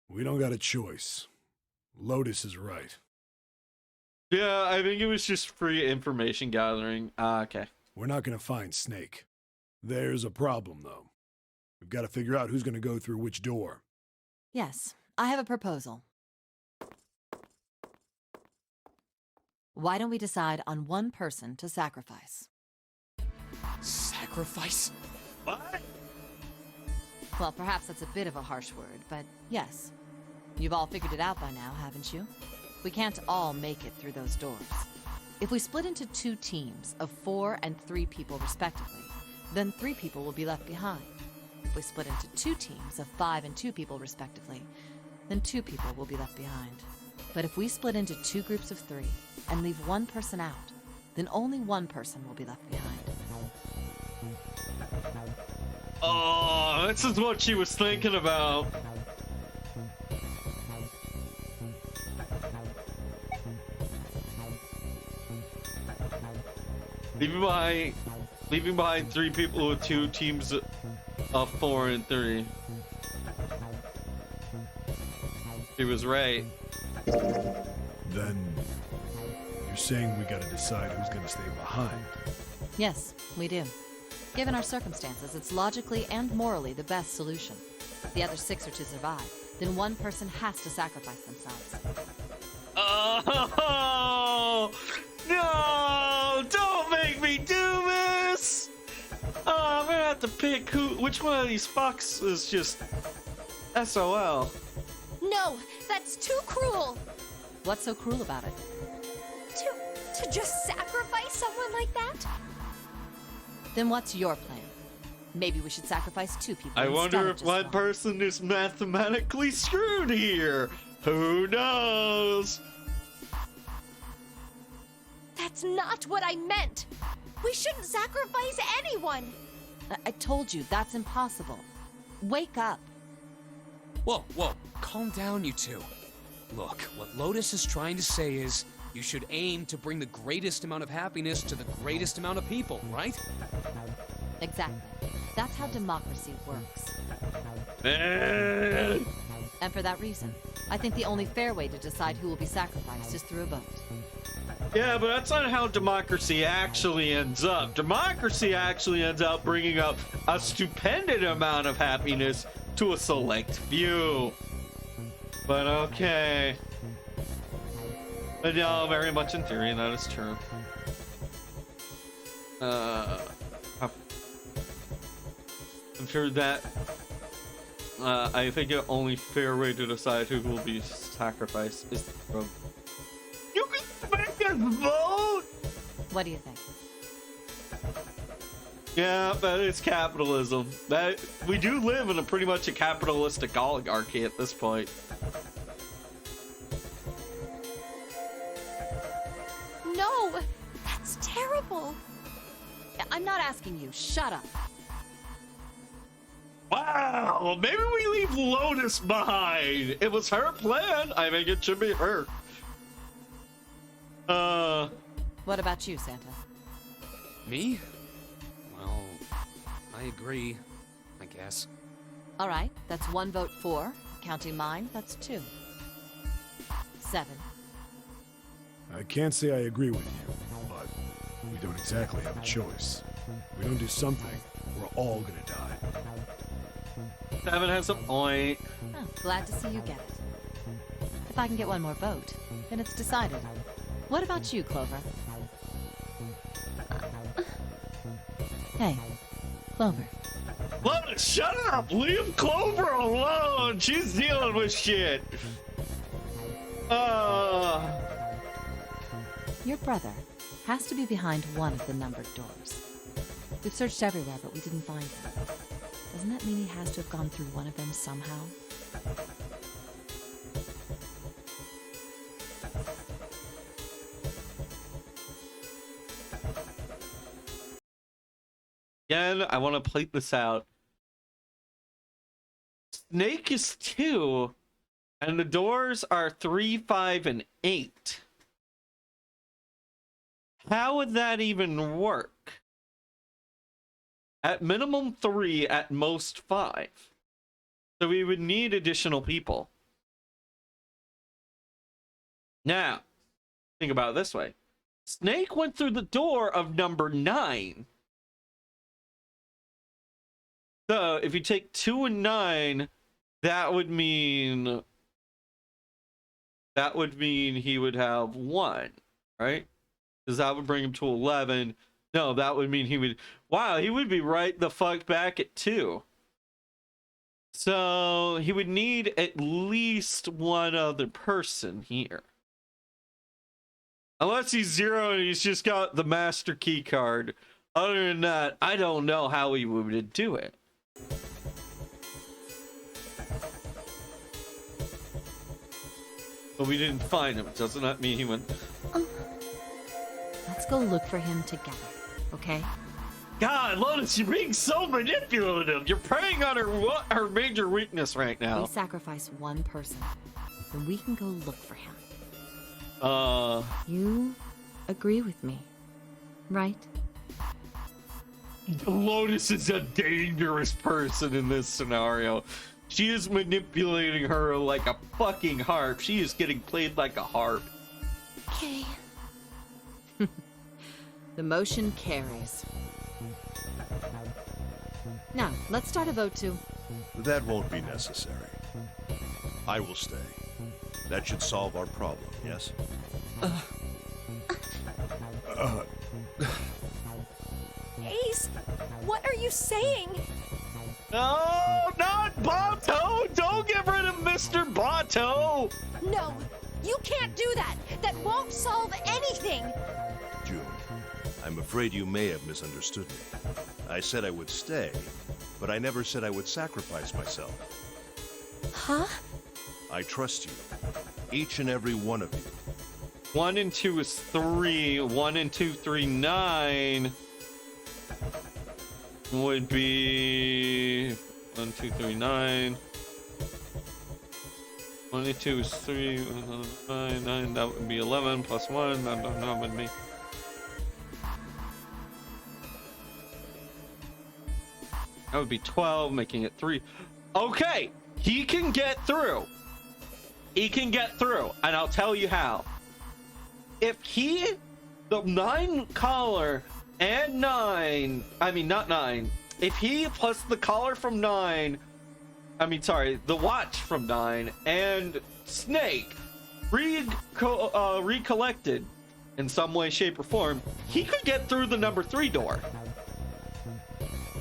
Speaker 4: We don't got a choice. Lotus is right.
Speaker 1: Yeah, I think it was just free information gathering. Okay.
Speaker 4: We're not gonna find Snake. There's a problem, though. We've got to figure out who's gonna go through which door.
Speaker 3: Yes, I have a proposal. Why don't we decide on one person to sacrifice?
Speaker 2: Sacrifice?
Speaker 1: What?
Speaker 3: Well, perhaps that's a bit of a harsh word, but yes. You've all figured it out by now, haven't you? We can't all make it through those doors. If we split into 2 teams of 4 and 3 people respectively, then 3 people will be left behind. If we split into 2 teams of 5 and 2 people respectively, then 2 people will be left behind. But if we split into 2 groups of 3 and leave 1 person out, then only 1 person will be left behind.
Speaker 1: Oh, this is what she was thinking about. Leaving behind 3 people with 2 teams of 4 and 3. He was right.
Speaker 4: Then you're saying we gotta decide who's gonna stay behind.
Speaker 3: Yes, we do. Given our circumstances, it's logically and morally the best solution. If the other 6 are to survive, then 1 person has to sacrifice themselves.
Speaker 1: Oh no! Don't make me do this! Oh, I'm gonna have to pick which one of these fucks is just SOL.
Speaker 9: No, that's too cruel.
Speaker 3: What's so cruel about it?
Speaker 9: To just sacrifice someone like that?
Speaker 3: Then what's your plan? Maybe we should sacrifice 2 people.
Speaker 1: I
Speaker 3: instead
Speaker 1: wonder
Speaker 3: of
Speaker 1: if
Speaker 3: just
Speaker 1: one
Speaker 3: 1.
Speaker 1: person is mathematically screwed here. Who knows?
Speaker 9: That's not what I meant. We shouldn't sacrifice anyone.
Speaker 3: I told you, that's impossible. Wake up.
Speaker 2: Whoa, whoa, calm down, you two. Look, what Lotus is trying to say is, you should aim to bring the greatest amount of happiness to the greatest amount of people, right?
Speaker 3: Exactly. That's how democracy works.
Speaker 1: Eh.
Speaker 3: And for that reason, I think the only fair way to decide who will be sacrificed is through a vote.
Speaker 1: Yeah, but that's not how democracy actually ends up. Democracy actually ends up bringing up a stupendous amount of happiness to a select few. But okay. But no, very much in theory, that is true. I'm sure that I think the only fair way to decide who will be sacrificed is from. You can make us vote.
Speaker 3: What do you think?
Speaker 1: Yeah, but it's capitalism. That we do live in a pretty much a capitalistic oligarchy at this point.
Speaker 9: No! That's terrible!
Speaker 3: I'm not asking you. Shut up.
Speaker 1: Wow, maybe we leave Lotus behind. It was her plan. I think it should be her.
Speaker 3: What about you, Santa?
Speaker 2: Me? Well, I agree, I guess.
Speaker 3: All right, that's 1 vote for. Counting mine, that's 2. 7.
Speaker 4: I can't say I agree with you, but we don't exactly have a choice. If we don't do something, we're all gonna die.
Speaker 1: 7 has a point.
Speaker 3: Oh, glad to see you get it. If I can get one more vote, then it's decided. What about you, Clover? Hey, Clover.
Speaker 1: Lotus, shut up! Leave Clover alone! She's dealing with shit!
Speaker 3: Your brother has to be behind one of the numbered doors. We've searched everywhere, but we didn't find him. Doesn't that mean he has to have gone through one of them somehow?
Speaker 1: Again, I want to plate this out. Snake is 2, and the doors are 3, 5, and 8. How would that even work? At minimum 3, at most 5. So we would need additional people. Now, think about it this way. Snake went through the door of number 9. So if you take 2 and 9, that would mean he would have 1, right? Because that would bring him to 11. No, that would mean he would. Wow, he would be right the fuck back at 2. So he would need at least one other person here. Unless he's 0 and he's just got the master key card. Other than that, I don't know how he would do it. But we didn't find him. Doesn't that mean he went?
Speaker 3: Let's go look for him together, okay?
Speaker 1: God, Lotus, you're being so manipulative. You're preying on her major weakness right
Speaker 3: We
Speaker 1: now.
Speaker 3: sacrifice one person, then we can go look for him. You agree with me, right?
Speaker 1: Lotus is a dangerous person in this scenario. She is manipulating her like a fucking harp. She is getting played like a harp.
Speaker 9: Okay.
Speaker 3: The motion carries. Now, let's start a vote too.
Speaker 7: That won't be necessary. I will stay. That should solve our problem, yes?
Speaker 9: Ace, what are you saying?
Speaker 1: No, not Bato! Don't get rid of Mr. Bato!
Speaker 9: No, you can't do that. That won't solve anything.
Speaker 7: June, I'm afraid you may have misunderstood me. I said I would stay, but I never said I would sacrifice myself.
Speaker 9: Huh?
Speaker 7: I trust you. Each and every one of you.
Speaker 1: 1 and 2 is 3. 1 and 2, 3, 9 would be 1, 2, 3, 9. 1 and 2 is 3. 9, 9. That would be 11 plus 1. That would be. That would be 12, making it 3. Okay, he can get through. He can get through, and I'll tell you how. If the 9 collar and 9, I mean not 9, if he plus the collar from 9, the watch from 9 and Snake recollected in some way, shape, or form, he could get through the number 3 door.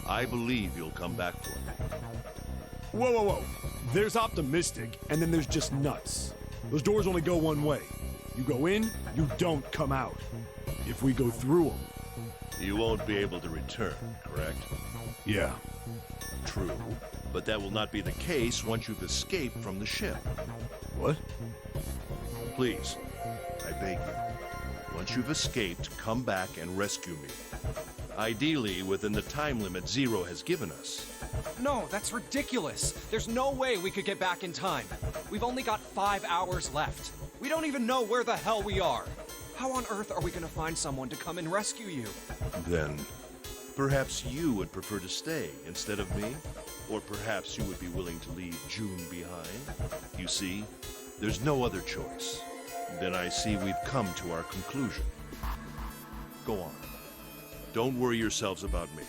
Speaker 7: I believe you'll come back for me.
Speaker 4: Whoa, whoa, whoa. There's optimistic, and then there's just nuts. Those doors only go one way. You go in, you don't come out. If we go through them,
Speaker 7: You won't be able to return, correct?
Speaker 4: yeah.
Speaker 7: True. But that will not be the case once you've escaped from the ship.
Speaker 4: What?
Speaker 7: Please, I beg you. Once you've escaped, come back and rescue me. Ideally, within the time limit Zero has given us.
Speaker 5: No, that's ridiculous. There's no way we could get back in time. We've only got 5 hours left. We don't even know where the hell we are. How on earth are we gonna find someone to come and rescue you?
Speaker 7: Then, perhaps you would prefer to stay instead of me? Or perhaps you would be willing to leave June behind? You see, there's no other choice. Then I see we've come to our conclusion. Go on. Don't worry yourselves about me.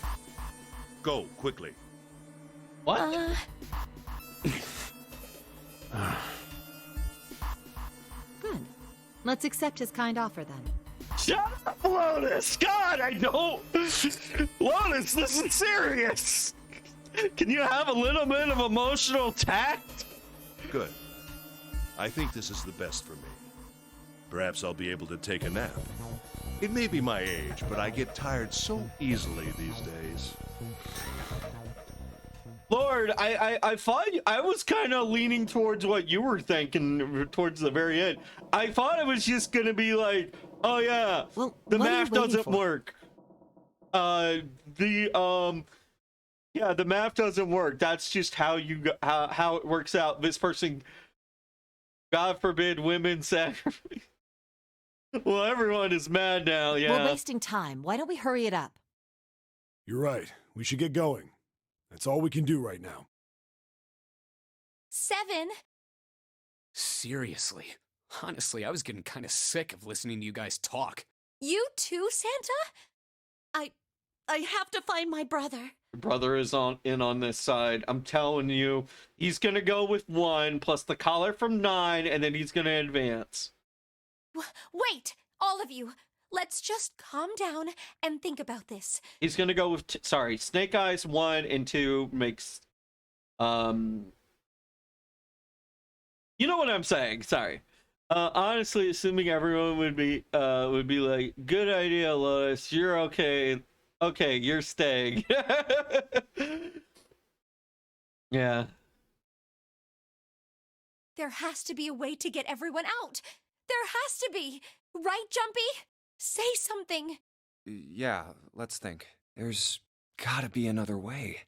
Speaker 7: Go, quickly.
Speaker 1: What?
Speaker 3: Good. Let's accept his kind offer then.
Speaker 1: Shut up, Lotus! God, I don't. Lotus, this is serious. Can you have a little bit of emotional tact?
Speaker 7: Good. I think this is the best for me. Perhaps I'll be able to take a nap. It may be my age, but I get tired so easily these days.
Speaker 1: Lord, I thought I was kind of leaning towards what you were thinking towards the very end. I thought it was just gonna be like, oh yeah,
Speaker 3: Well,
Speaker 1: the
Speaker 3: what are you
Speaker 1: math
Speaker 3: waiting
Speaker 1: doesn't
Speaker 3: for?
Speaker 1: work. Yeah, the math doesn't work. That's just how how it works out. This person, God forbid, women sacrifice. Well, everyone is mad now.
Speaker 3: We're
Speaker 1: Yeah.
Speaker 3: wasting time. Why don't we hurry it up?
Speaker 4: You're right. We should get going. That's all we can do right now.
Speaker 9: 7.
Speaker 2: Seriously. Honestly, I was getting kind of sick of listening to you guys talk.
Speaker 9: You too, Santa?
Speaker 6: I have to find my brother.
Speaker 1: Your brother is on this side. I'm telling you, he's gonna go with 1 plus the collar from 9, and then he's gonna advance.
Speaker 9: Wait, all of you. Let's just calm down and think about this.
Speaker 1: He's gonna go with Snake Eyes 1 and 2 makes you know what I'm saying. Sorry. Honestly, assuming everyone would be like, good idea, Lois. You're okay. Okay, you're staying. Yeah.
Speaker 9: There has to be a way to get everyone out. There has to be. Right, Jumpy? Say something.
Speaker 5: Yeah, let's think. There's gotta be another way.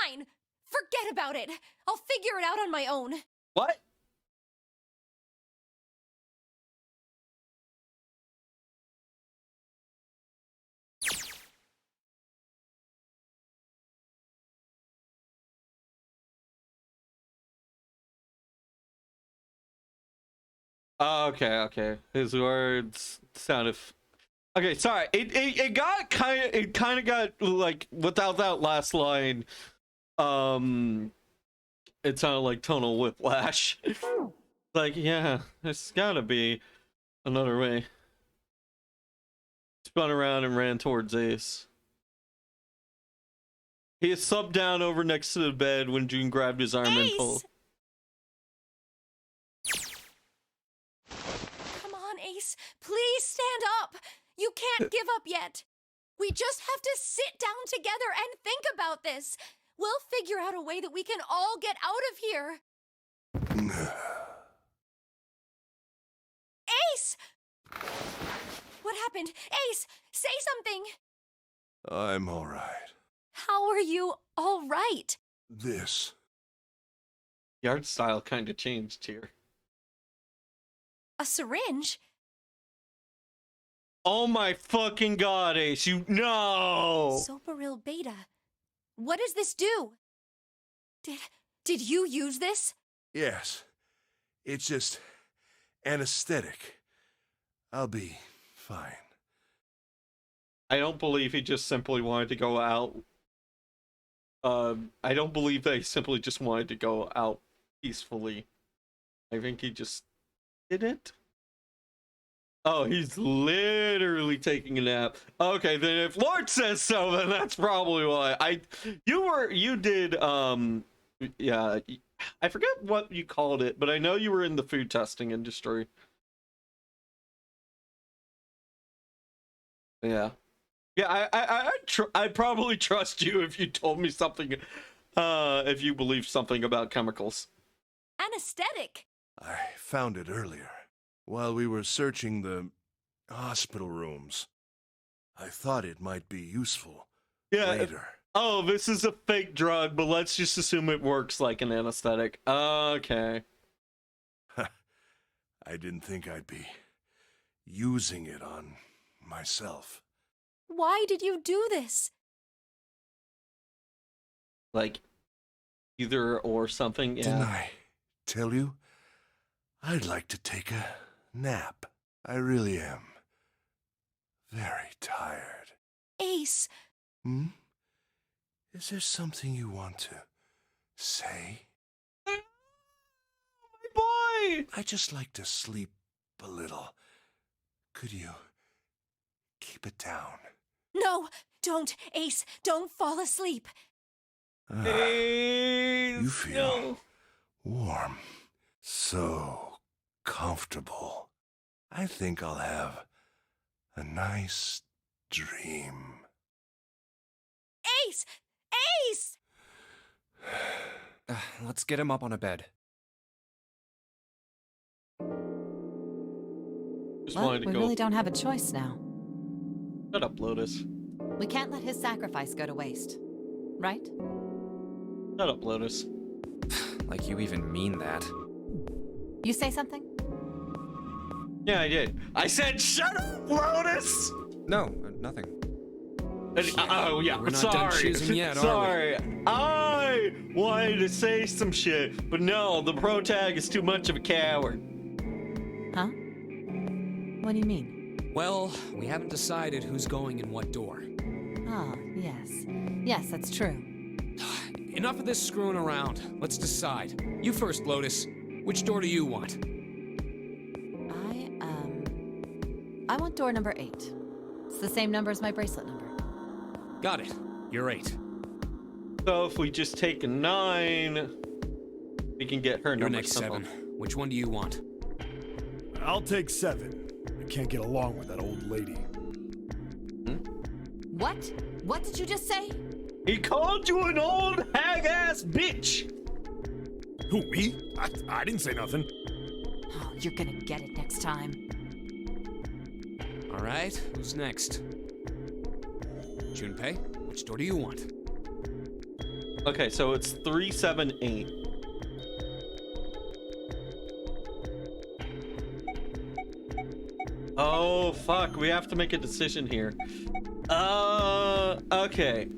Speaker 9: Fine. Forget about it. I'll figure it out on my own.
Speaker 1: What? Okay. His words sounded. Okay, sorry. It got kind of got like without that last line. It sounded like tonal whiplash. Like, yeah, there's gotta be another way. Spun around and ran towards Ace. He is subbed down over next to the bed when June grabbed his arm and pulled.
Speaker 9: Come on, Ace. Please stand up. You can't give up yet. We just have to sit down together and think about this. We'll figure out a way that we can all get out of here. Ace! What happened? Ace, say something.
Speaker 7: I'm all right.
Speaker 9: How are you all right?
Speaker 7: This.
Speaker 1: The art style kind of changed here.
Speaker 9: A syringe?
Speaker 1: Oh my fucking god, Ace, you no!
Speaker 9: Soparil Beta. What does this do? Did you use this?
Speaker 7: Yes. It's just anesthetic. I'll be fine.
Speaker 1: I don't believe he just simply wanted to go out. I don't believe they simply just wanted to go out peacefully. I think he just didn't. Oh, he's literally taking a nap. Okay, then if Lord says so, then that's probably why. You did, yeah, I forget what you called it, but I know you were in the food testing industry. Yeah. Yeah, I'd probably trust you if you told me something, if you believed something about chemicals.
Speaker 6: Anesthetic.
Speaker 7: I found it earlier, while we were searching the hospital rooms. I thought it might be useful
Speaker 1: Yeah.
Speaker 7: later.
Speaker 1: Oh, this is a fake drug, but let's just assume it works like an anesthetic. Okay.
Speaker 7: I didn't think I'd be using it on myself.
Speaker 9: Why did you do this?
Speaker 1: Like, either or something,
Speaker 7: Didn't
Speaker 1: yeah.
Speaker 7: I tell you? I'd like to take a nap. I really am. Very tired.
Speaker 9: Ace,
Speaker 7: Hmm? Is there something you want to say?
Speaker 1: My boy!
Speaker 7: I just like to sleep a little. Could you keep it down?
Speaker 9: no, don't, Ace, don't fall asleep.
Speaker 1: Hey,
Speaker 7: You feel warm. So comfortable. I think I'll have a nice dream.
Speaker 9: Ace! Ace!
Speaker 5: Let's get him up on a bed.
Speaker 1: Just
Speaker 3: Well,
Speaker 1: wanted to
Speaker 3: we
Speaker 1: go.
Speaker 3: really don't have a choice now.
Speaker 1: Shut up, Lotus.
Speaker 3: We can't let his sacrifice go to waste. Right?
Speaker 1: Shut up, Lotus.
Speaker 5: Like you even mean that.
Speaker 3: You say something?
Speaker 1: Yeah, I did. I said, shut up, Lotus!
Speaker 5: No, nothing.
Speaker 1: Oh, yeah,
Speaker 2: We're not
Speaker 1: sorry.
Speaker 2: done choosing yet, are we?
Speaker 1: Sorry. I wanted to say some shit, but no, the pro tag is too much of a coward.
Speaker 3: Huh? What do you mean?
Speaker 2: Well, we haven't decided who's going in what door.
Speaker 3: Ah, yes. Yes, that's true.
Speaker 2: Enough of this screwing around. Let's decide. You first, Lotus. Which door do you want?
Speaker 3: I want door number 8. It's the same number as my bracelet number.
Speaker 2: Got it. You're 8.
Speaker 1: So if we just take a 9, we can get her
Speaker 2: You're
Speaker 1: number.
Speaker 2: next
Speaker 1: simple.
Speaker 2: 7. Which one do you want?
Speaker 4: I'll take 7. I can't get along with that old lady.
Speaker 3: What? What did you just say?
Speaker 1: He called you an old hag-ass bitch!
Speaker 4: Who, me? I didn't say nothing.
Speaker 3: Oh, you're gonna get it next time.
Speaker 2: All right, who's next? Junpei, which door do you want?
Speaker 1: Okay, so it's 3, 7, 8. Oh, fuck. We have to make a decision here. Okay.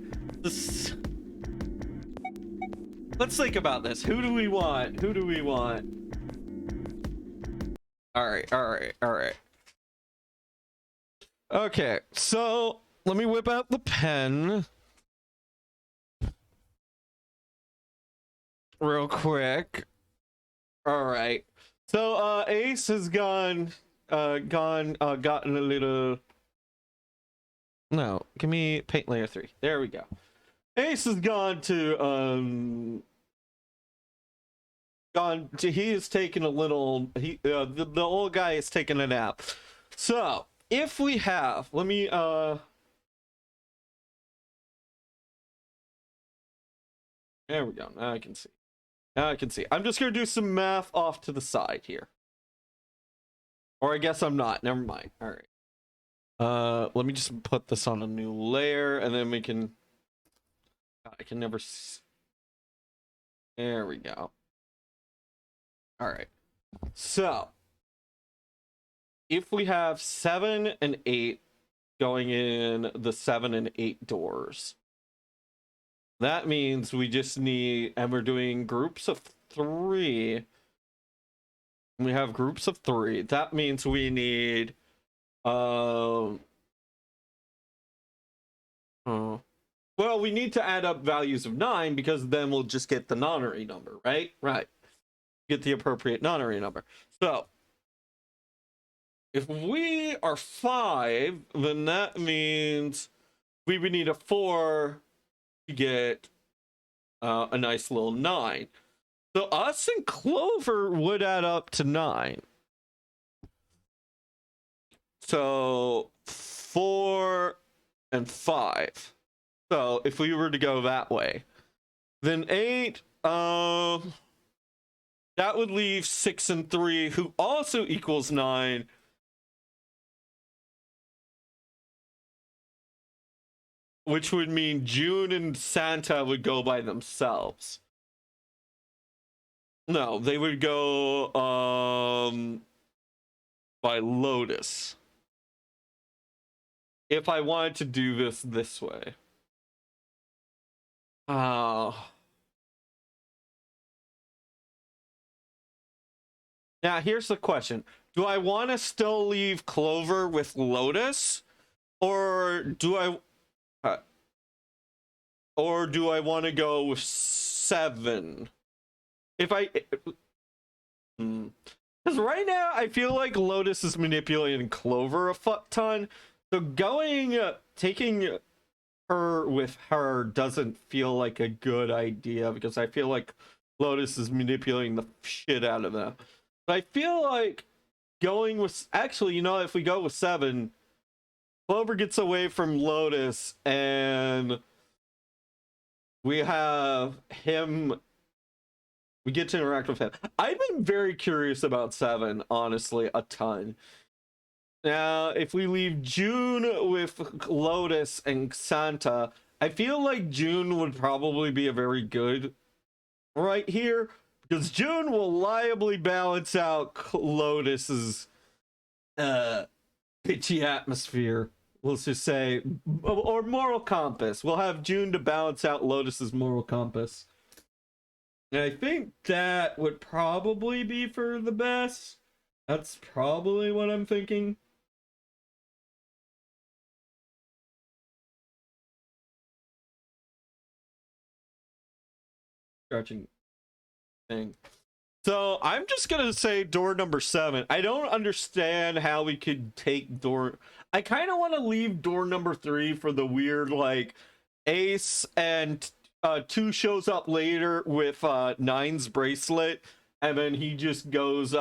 Speaker 1: Let's think about this. Who do we want? Who do we want? Alright. Okay, so let me whip out the pen. Real quick. Alright. So, Ace has gotten a little... No, give me paint layer 3. There we go. Ace has gone to, he has taken a little, the old guy is taking a nap. So, if we have, let me, there we go. Now I can see. I'm just gonna do some math off to the side here. Or I guess I'm not. Never mind. All right. Let me just put this on a new layer, and then we can. I can never. There we go. All right. So, if we have 7 and 8 going in the 7 and 8 doors, that means we just need, and we're doing groups of 3. We have groups of 3. That means we need, well, we need to add up values of 9 because then we'll just get the nonary number, right? Right. Get the appropriate nonary number. So, if we are 5, then that means we would need a 4 to get a nice little 9. So us and Clover would add up to 9. So 4 4, and 5. So if we were to go that way, then 8, that would leave 6 and 3, who also equals 9. Which would mean June and Santa would go by themselves. No, they would go by Lotus. If I wanted to do this way. Now here's the question. Do I want to still leave Clover with Lotus? Or do I want to go with 7? If I... Because right now, I feel like Lotus is manipulating Clover a fuck ton. So taking her with her doesn't feel like a good idea, because I feel like Lotus is manipulating the shit out of them. But I feel like going with... Actually, you know, if we go with 7, Clover gets away from Lotus, and we have him... We get to interact with him. I've been very curious about 7, honestly, a ton. Now, if we leave June with Lotus and Santa, I feel like June would probably be a very good right here, because June will liably balance out Lotus's bitchy atmosphere. Let's just say, or moral compass. We'll have June to balance out Lotus's moral compass. And I think that would probably be for the best. That's probably what I'm thinking. Scratching thing. So I'm just gonna say door number 7. I don't understand how we could take door... I kind of want to leave door number 3 for the weird, like, Ace and 2 shows up later with 9's bracelet, and then he just goes he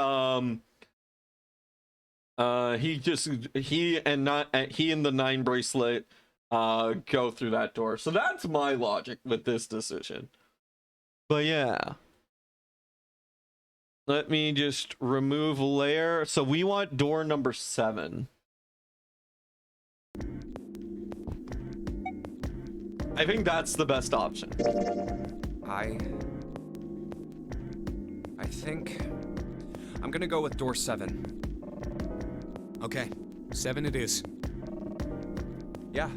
Speaker 1: and the 9 bracelet go through that door. So that's my logic with this decision. But yeah, let me just remove layer. So we want door number 7. I think that's the best option.
Speaker 5: I think I'm gonna go with door 7.
Speaker 2: Okay, 7 it is.
Speaker 5: Yeah.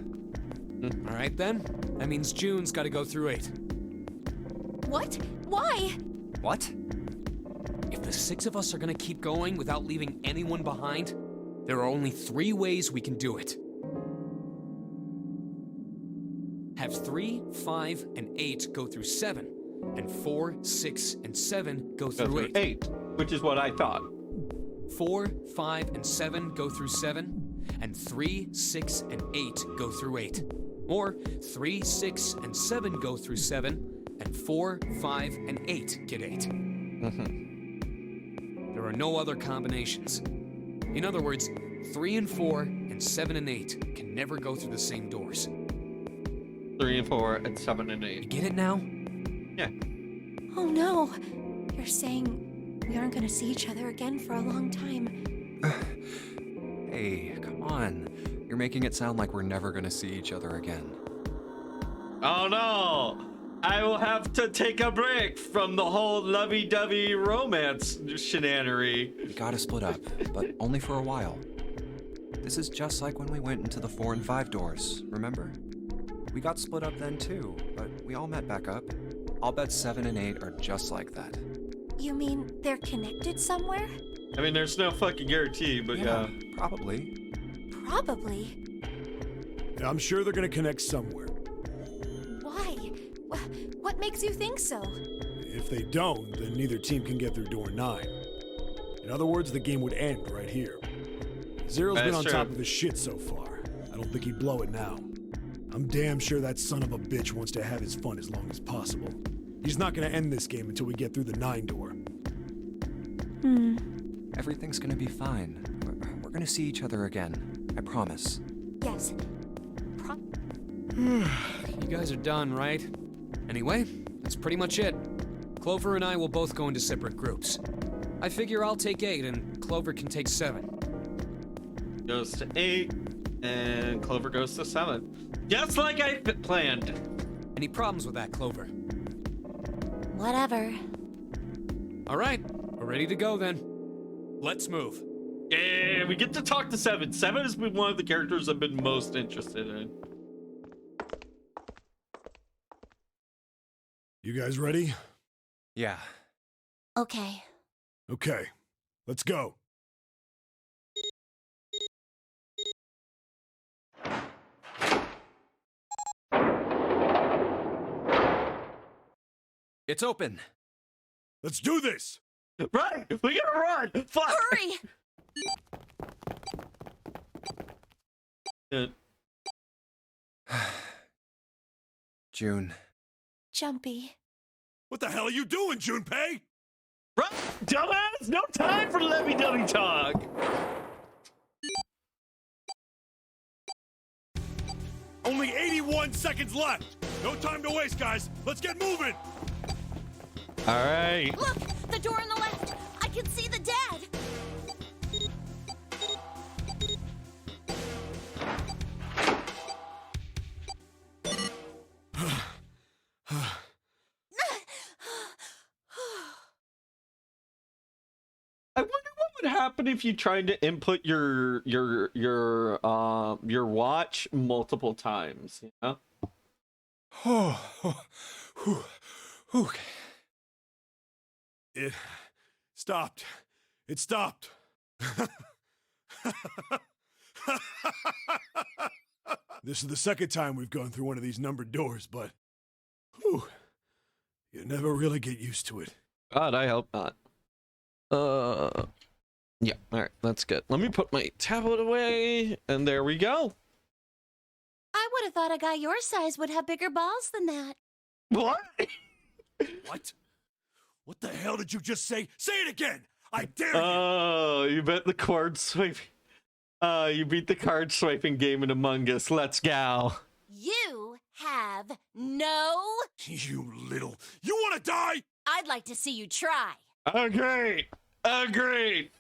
Speaker 2: All right then. That means June's got to go through 8.
Speaker 9: What? Why?
Speaker 5: What?
Speaker 2: If the 6 of us are gonna keep going without leaving anyone behind, there are only 3 ways we can do it. Have 3, 5, and 8 go through 7, and 4, 6, and 7 go through 8.
Speaker 1: Which is what I thought.
Speaker 2: 4, 5, and 7 go through 7, and 3, 6, and 8 go through 8. Or 3, 6, and 7 go through 7, and 4, 5, and 8 get 8. There are no other combinations. In other words, 3 and 4 and 7 and 8 can never go through the same doors.
Speaker 1: 3 and 4 and 7 and 8.
Speaker 2: You get it now?
Speaker 1: Yeah.
Speaker 9: Oh no. You're saying we aren't gonna see each other again for a long time.
Speaker 5: Hey, come on. You're making it sound like we're never gonna see each other again.
Speaker 1: Oh no! I will have to take a break from the whole lovey-dovey romance shenanery.
Speaker 5: We gotta split up, but only for a while. This is just like when we went into the 4 and 5 doors, remember? We got split up then too, but we all met back up. I'll bet 7 and 8 are just like that.
Speaker 9: You mean they're connected somewhere?
Speaker 1: I mean, there's no fucking guarantee, but yeah.
Speaker 5: Probably.
Speaker 9: Probably.
Speaker 4: Yeah, I'm sure they're gonna connect somewhere.
Speaker 9: Why? What makes you think so?
Speaker 4: If they don't, then neither team can get through door 9. In other words, the game would end right here. Zero's been on top of his shit so far. I don't think he'd blow it now. I'm damn sure that son of a bitch wants to have his fun as long as possible. He's not gonna end this game until we get through the 9 door.
Speaker 5: Everything's gonna be fine. We're gonna see each other again. I promise.
Speaker 9: Yes.
Speaker 2: You guys are done, right? Anyway, that's pretty much it. Clover and I will both go into separate groups. I figure I'll take 8 and Clover can take 7.
Speaker 1: Goes to 8, and Clover goes to 7. Just like I planned.
Speaker 2: Any problems with that, Clover?
Speaker 9: Whatever.
Speaker 2: All right, we're ready to go then. Let's move.
Speaker 1: Yeah, we get to talk to 7. 7 has been one of the characters I've been most interested in.
Speaker 4: You guys ready?
Speaker 5: Yeah.
Speaker 6: Okay.
Speaker 4: Okay, let's go.
Speaker 5: It's open.
Speaker 4: Let's do this!
Speaker 1: Right, we gotta run. Fuck.
Speaker 6: Hurry!
Speaker 1: Good.
Speaker 5: June.
Speaker 9: Jumpy.
Speaker 4: What the hell are you doing, Junpei?
Speaker 1: Run, dumbass! No time for lovey-dovey talk.
Speaker 4: Only 81 seconds left. No time to waste, guys. Let's get moving.
Speaker 1: All right.
Speaker 6: Look! The door on the left! I can see the dad!
Speaker 1: I wonder what would happen if you tried to input your watch multiple times, you know?
Speaker 4: It stopped. It stopped. This is the second time we've gone through one of these numbered doors, but whew, you never really get used to it.
Speaker 1: God, I hope not. Yeah, all right, that's good. Let me put my tablet away, and there we go.
Speaker 6: I would have thought a guy your size would have bigger balls than that.
Speaker 1: What?
Speaker 4: What? What the hell did you just say? Say it again! I dare you!
Speaker 1: Oh, you bet the card swiping. You beat the card swiping game in Among Us. Let's go.
Speaker 6: You have no...
Speaker 4: You little... You want to die?
Speaker 6: I'd like to see you try.
Speaker 1: Agreed. Agreed.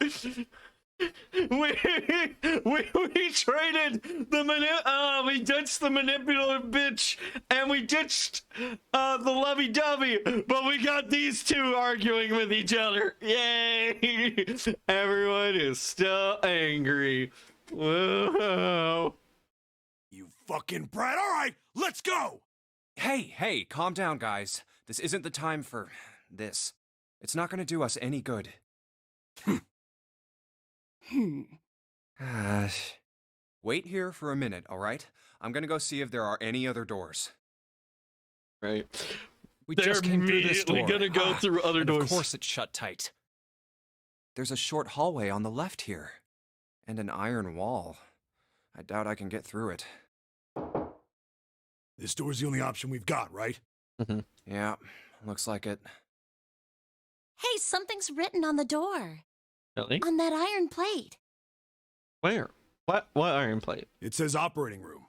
Speaker 1: We traded the we ditched the manipulative bitch and we ditched the lovey-dovey, but we got these two arguing with each other. Yay! Everyone is still angry. Whoa.
Speaker 4: You fucking brat. All right, let's go!
Speaker 5: Hey, calm down, guys. This isn't the time for this. It's not gonna do us any good. Wait here for a minute, all right? I'm gonna go see if there are any other doors.
Speaker 1: Right.
Speaker 2: We
Speaker 1: They're
Speaker 2: just came through this
Speaker 1: immediately
Speaker 2: door.
Speaker 1: gonna go through other
Speaker 2: And
Speaker 1: doors.
Speaker 2: Of course it's shut tight.
Speaker 5: There's a short hallway on the left here. And an iron wall. I doubt I can get through it.
Speaker 4: This door's the only option we've got, right?
Speaker 5: Yeah, looks like it.
Speaker 6: Hey, something's written on the door.
Speaker 1: Really?
Speaker 6: On that iron plate.
Speaker 1: Where? What iron plate?
Speaker 4: It says operating room.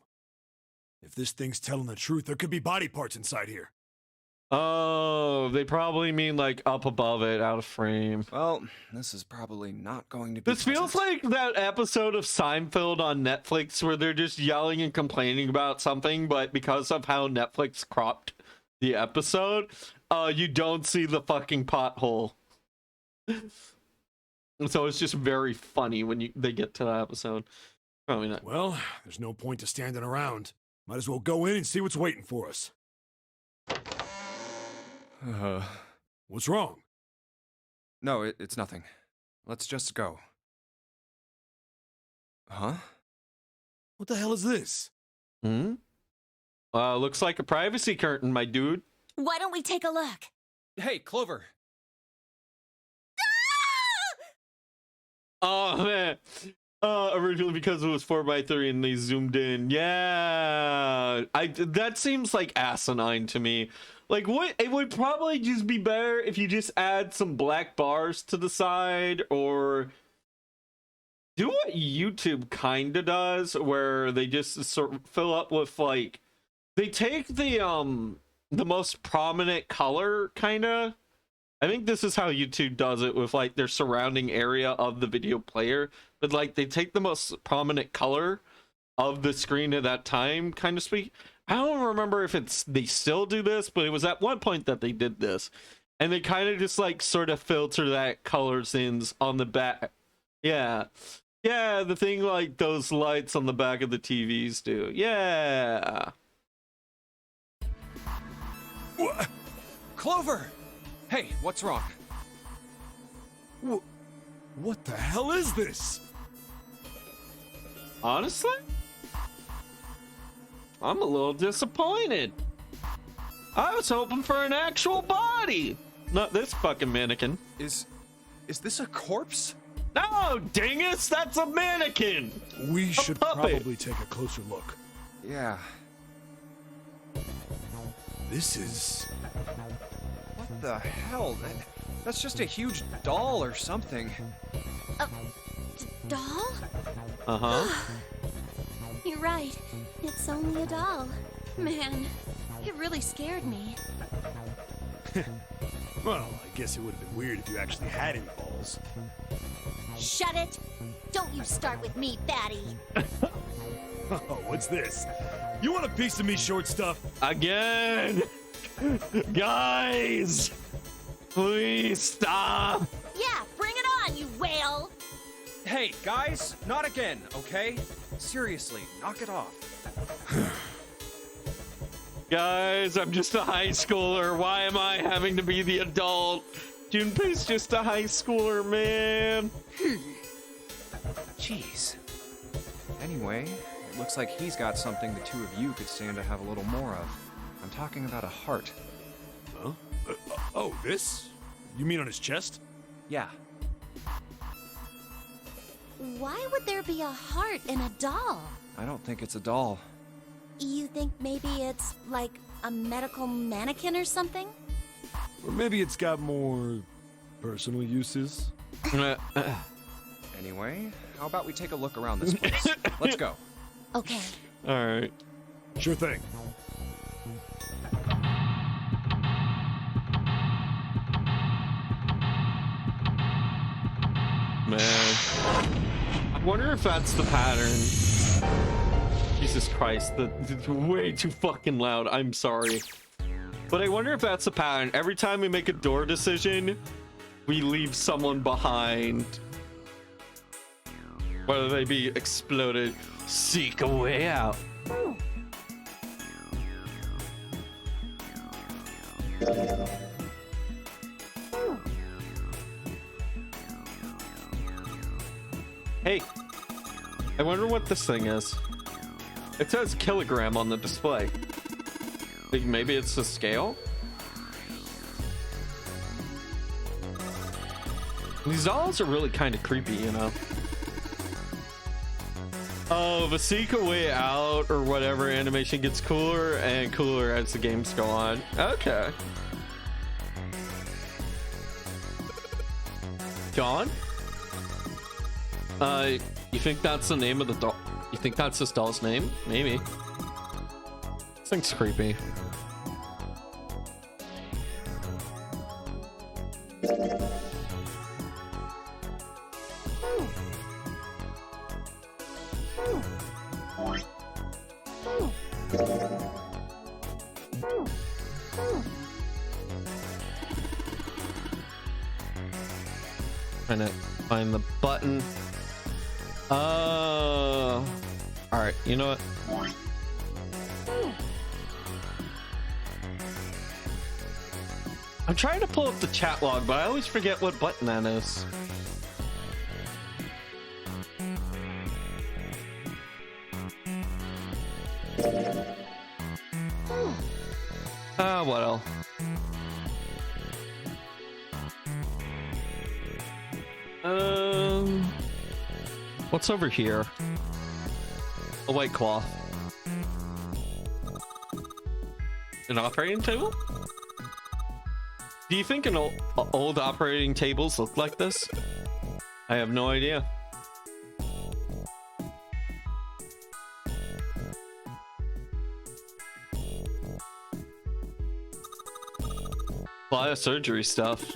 Speaker 4: If this thing's telling the truth, there could be body parts inside here.
Speaker 1: Oh, they probably mean like up above it, out of frame.
Speaker 5: Well, this is probably not going to be
Speaker 1: This feels like that episode of Seinfeld on Netflix where they're just yelling and complaining about something, but because of how Netflix cropped the episode, you don't see the fucking pothole. So it's just very funny when they get to that episode. Probably not.
Speaker 4: Well, there's no point to standing around. Might as well go in and see what's waiting for us. What's wrong?
Speaker 5: No, it's nothing. Let's just go. Huh?
Speaker 4: What the hell is this?
Speaker 1: Looks like a privacy curtain, my dude.
Speaker 6: Why don't we take a look?
Speaker 5: Hey, Clover!
Speaker 1: Oh, man. Originally because it was 4x3 and they zoomed in. Yeah. That seems like asinine to me. Like, what? It would probably just be better if you just add some black bars to the side, or do what YouTube kind of does, where they just sort of fill up with like, they take the most prominent color kind of. I think this is how YouTube does it with like their surrounding area of the video player, but like they take the most prominent color of the screen at that time, kind of speak. I don't remember if they still do this, but it was at one point that they did this, and they kind of just like sort of filter that colors in on the back. Yeah, the thing like those lights on the back of the TVs do. Yeah.
Speaker 5: Clover! Hey, what's wrong?
Speaker 4: What the hell is this?
Speaker 1: Honestly, I'm a little disappointed. I was hoping for an actual body, not this fucking mannequin.
Speaker 5: Is this a corpse?
Speaker 1: No, dingus, that's a mannequin.
Speaker 4: We should
Speaker 1: puppet.
Speaker 4: probably take a closer look.
Speaker 5: Yeah.
Speaker 4: This is...
Speaker 5: What the hell? That's just a huge doll or something.
Speaker 6: Doll?
Speaker 1: Uh-huh.
Speaker 6: You're right. It's only a doll. Man, it really scared me.
Speaker 4: Well, I guess it would have been weird if you actually had any balls.
Speaker 6: Shut it! Don't you start with me, fatty.
Speaker 4: Oh, what's this? You want a piece of me, short stuff?
Speaker 1: Again! Guys! Please stop!
Speaker 6: Yeah, bring it on, you whale!
Speaker 5: Hey, guys, not again, okay? Seriously, knock it off.
Speaker 1: Guys, I'm just a high schooler. Why am I having to be the adult? Junpei's just a high schooler, man.
Speaker 5: Jeez. Anyway, it looks like he's got something the two of you could stand to have a little more of. I'm talking about a heart.
Speaker 4: Huh? Oh, this? You mean on his chest?
Speaker 5: Yeah.
Speaker 6: Why would there be a heart in a doll?
Speaker 5: I don't think it's a doll.
Speaker 6: You think maybe it's like a medical mannequin or something?
Speaker 4: Or maybe it's got more personal uses?
Speaker 5: Anyway, how about we take a look around this place? Let's go.
Speaker 6: Okay.
Speaker 1: All right.
Speaker 4: Sure thing.
Speaker 1: Man. I wonder if that's the pattern. Jesus Christ, that's way too fucking loud. I'm sorry. But I wonder if that's the pattern. Every time we make a door decision, we leave someone behind. Whether they be exploded. Seek a way out. Hey, I wonder what this thing is. It says kilogram on the display. Think maybe it's the scale? These dolls are really kind of creepy, you know? Oh, the Seek a Way Out or whatever animation gets cooler and cooler as the games go on. Okay. John? You think that's the name of the doll? You think that's this doll's name? Maybe. This thing's creepy. Trying to find the button. All right, you know what? I'm trying to pull up the chat log, but I always forget what button that is. What else? What's over here? A white cloth. An operating table? Do you think old operating tables look like this? I have no idea. lot of surgery stuff.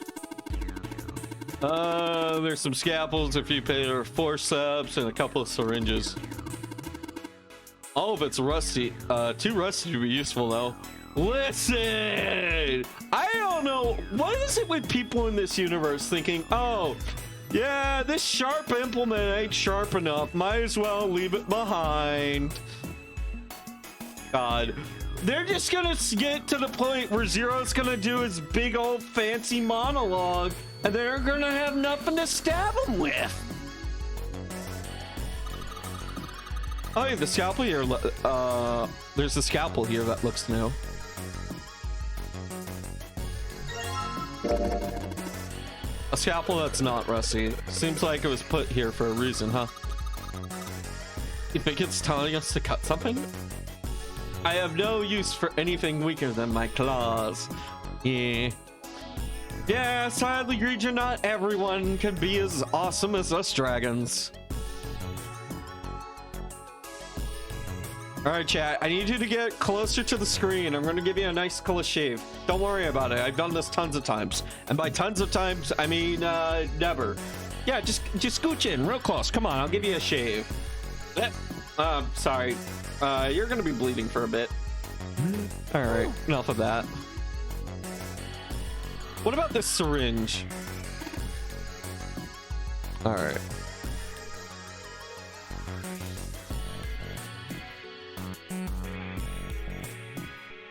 Speaker 1: There's some scalpels, a few pair of forceps, and a couple of syringes. All of it's rusty. Too rusty to be useful though. Listen, I don't know what is it with people in this universe thinking, oh yeah, this sharp implement ain't sharp enough, might as well leave it behind. God, they're just gonna get to the point where Zero's gonna do his big old fancy monologue and they're gonna have nothing to stab him with. Oh yeah, the scalpel here, there's a scalpel here that looks new. A scalpel that's not rusty. Seems like it was put here for a reason, huh? You think it's telling us to cut something? I have no use for anything weaker than my claws. Yeah. Yeah, sadly, Greager, not everyone can be as awesome as us dragons. All right, chat, I need you to get closer to the screen. I'm going to give you a nice close shave. Don't worry about it. I've done this tons of times. And by tons of times, I mean never. Yeah, just scooch in real close. Come on, I'll give you a shave. Sorry. You're going to be bleeding for a bit. All right, enough of that. What about this syringe? All right.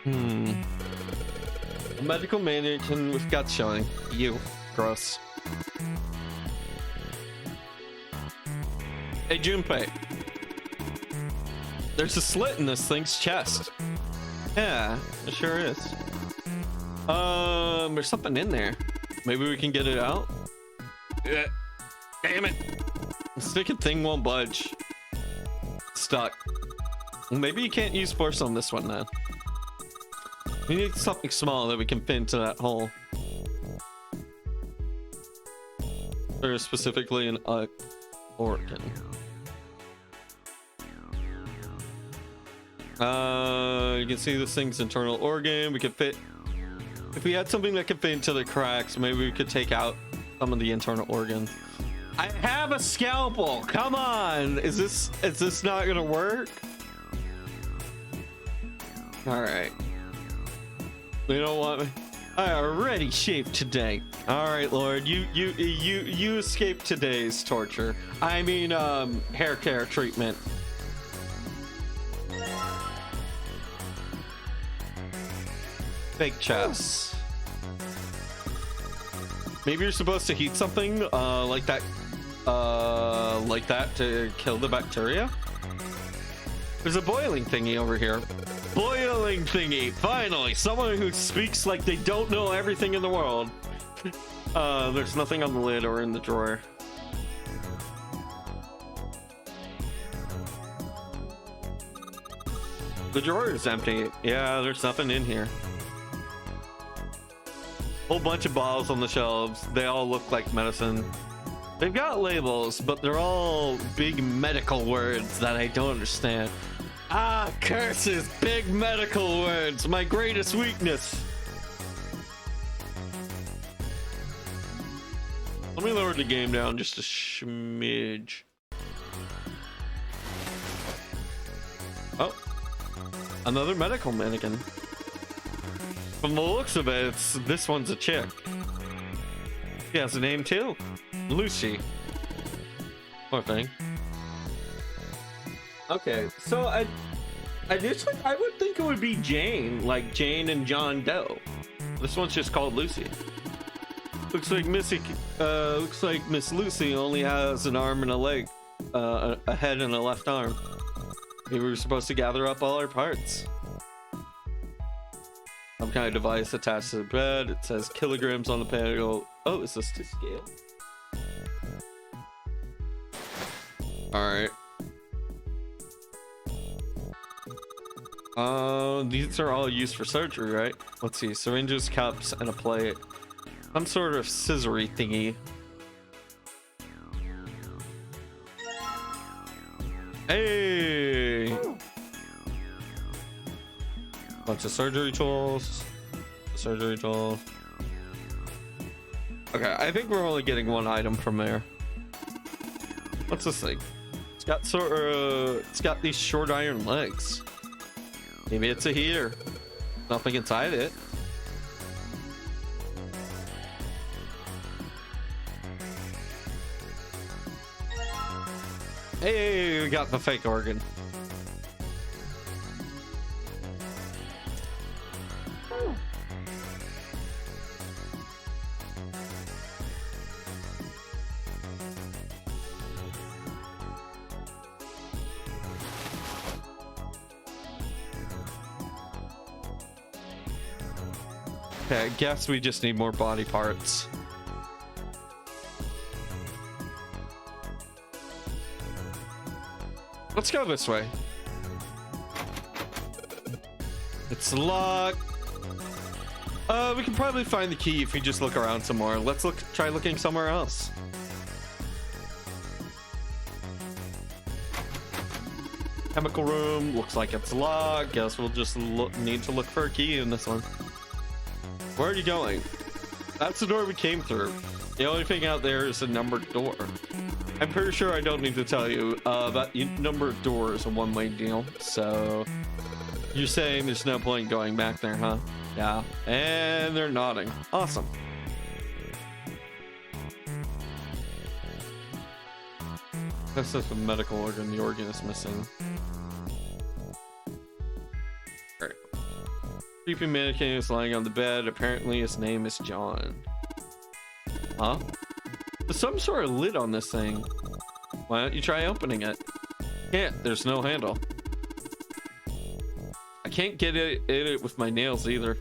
Speaker 1: A medical mannequin with guts showing. You. Gross. Hey, Junpei. There's a slit in this thing's chest. Yeah, it sure is. There's something in there. Maybe we can get it out? Yeah. Damn it. The sticking thing won't budge. Stuck. Maybe you can't use force on this one then. We need something small that we can fit into that hole. Or specifically an organ. You can see this thing's internal organ. We could fit. If we had something that could fit into the cracks, maybe we could take out some of the internal organ. I have a scalpel. Come on. Is this not gonna work? All right. You know what? I already shaved today. All right, Lord, you escaped today's torture. I mean, hair care treatment. Fake chest. Maybe you're supposed to heat something like that to kill the bacteria. There's a boiling thingy over here. Boiling thingy. Finally, someone who speaks like they don't know everything in the world. There's nothing on the lid or in the drawer. The drawer is empty. Yeah, there's nothing in here. Whole bunch of bottles on the shelves. They all look like medicine. They've got labels, but they're all big medical words that I don't understand. Ah, curses! Big medical words! My greatest weakness! Let me lower the game down just a smidge. Oh. Another medical mannequin. From the looks of it, this one's a chick. She has a name too. Lucy. Poor thing. Okay, so I would think it would be Jane, like Jane and John Doe. This one's just called Lucy. Looks like Miss Lucy only has an arm and a leg, a head and a left arm. Maybe we're supposed to gather up all our parts. Some kind of device attached to the bed. It says kilograms on the panel. Oh, is this to scale? All right. These are all used for surgery, right? Let's see, syringes, cups, and a plate. Some sort of scissory thingy. Hey! Bunch of surgery tools. Surgery tool. Okay, I think we're only getting one item from there. What's this thing? It's got it's got these short iron legs. Maybe it's a heater. Nothing inside it. Hey, we got the fake organ. Okay, I guess we just need more body parts. Let's go this way. It's locked. We can probably find the key if we just look around some more. Let's try looking somewhere else. Chemical room, looks like it's locked. Guess we'll just need to look for a key in this one. Where are you going? That's the door we came through. The only thing out there is a numbered door. I'm pretty sure I don't need to tell you that numbered door is a one-way deal. So you're saying there's no point going back there, huh? Yeah. And they're nodding. Awesome. This is a medical organ. The organ is missing. Alright. Creepy mannequin is lying on the bed. Apparently his name is John. Huh? There's some sort of lid on this thing. Why don't you try opening it? Can't. There's no handle. I can't get it with my nails either.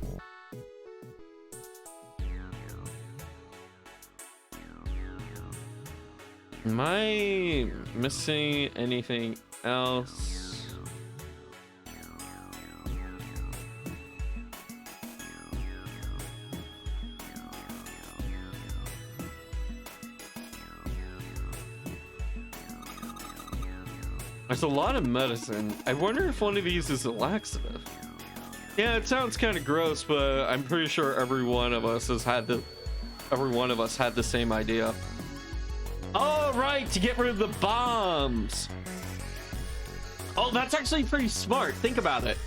Speaker 1: Am I missing anything else? There's a lot of medicine. I wonder if one of these is a laxative. Yeah, it sounds kind of gross, but I'm pretty sure every one of us had the same idea. All right, to get rid of the bombs. Oh, that's actually pretty smart. Think about it.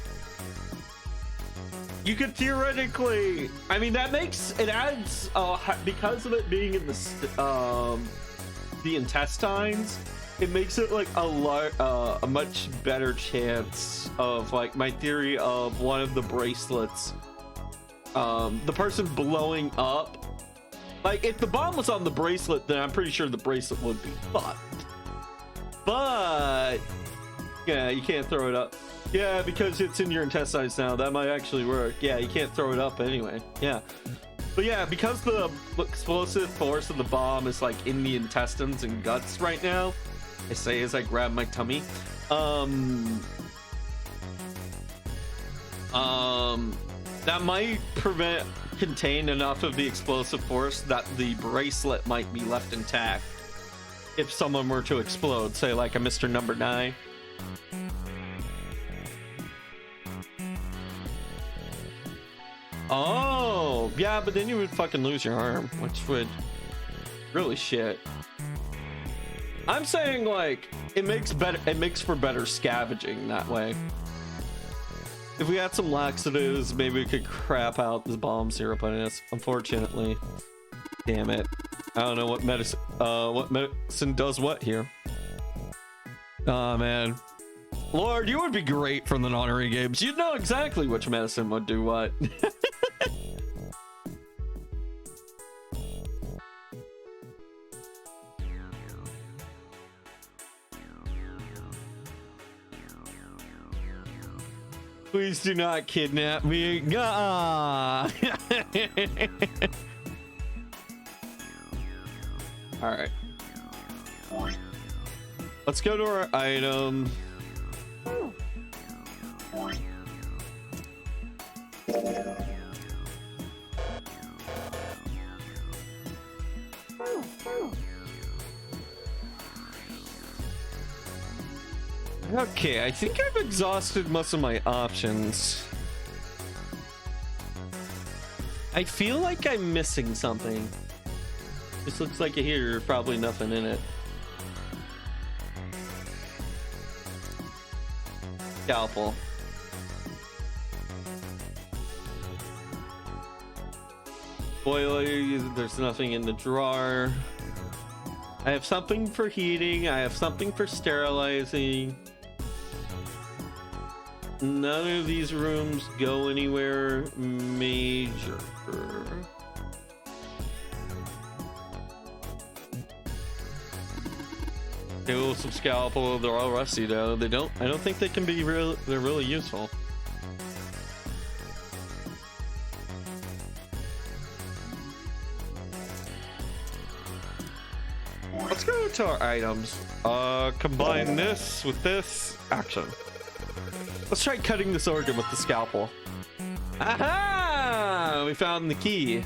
Speaker 1: You could theoretically, I mean, that makes it adds because of it being in the intestines. It makes it like a much better chance of like my theory of one of the bracelets, the person blowing up. Like if the bomb was on the bracelet, then I'm pretty sure the bracelet would be fucked. But yeah, you can't throw it up. Yeah, because it's in your intestines now. That might actually work. Yeah, you can't throw it up anyway. Yeah. But yeah, because the explosive force of the bomb is like in the intestines and guts right now, I say as I grab my tummy. That might contain enough of the explosive force that the bracelet might be left intact if someone were to explode, say like a Mr. Number 9. Oh, yeah, but then you would fucking lose your arm, which would really shit. I'm saying like it makes for better scavenging that way. If we had some laxatives, maybe we could crap out the bomb syrup on this. Unfortunately, damn it, I don't know what medicine does what here. Oh man, Lord, you would be great from the Nonary games. You'd know exactly which medicine would do what. Please do not kidnap me. Ah. All right. Let's go to our item. Okay, I think I've exhausted most of my options. I feel like I'm missing something. This looks like a heater, probably nothing in it. Scalpel. Boiler, there's nothing in the drawer. I have something for heating, I have something for sterilizing. None of these rooms go anywhere major. Okay, some scalpel, they're all rusty though. I don't think they can be they're really useful. Let's go to our items. Combine this with this. Action. Let's try cutting this organ with the scalpel. Aha! We found the key.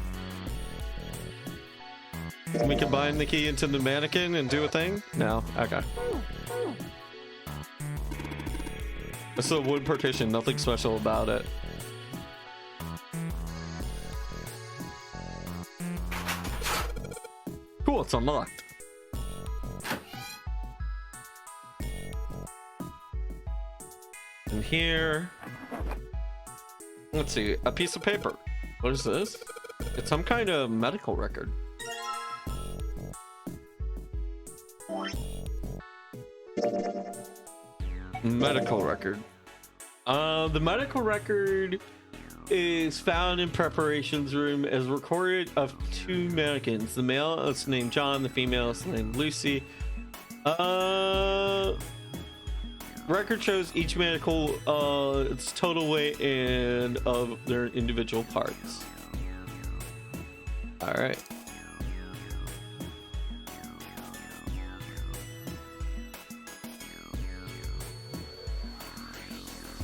Speaker 1: Can we combine the key into the mannequin and do a thing? No. Okay. It's a wood partition. Nothing special about it. Cool. It's unlocked. And here, let's see, a piece of paper. What is this? It's some kind of medical record. Medical record. The medical record is found in preparations room as recorded of 2 mannequins. The male is named John, the female is named Lucy. Record shows each mannequin its total weight and of their individual parts. All right.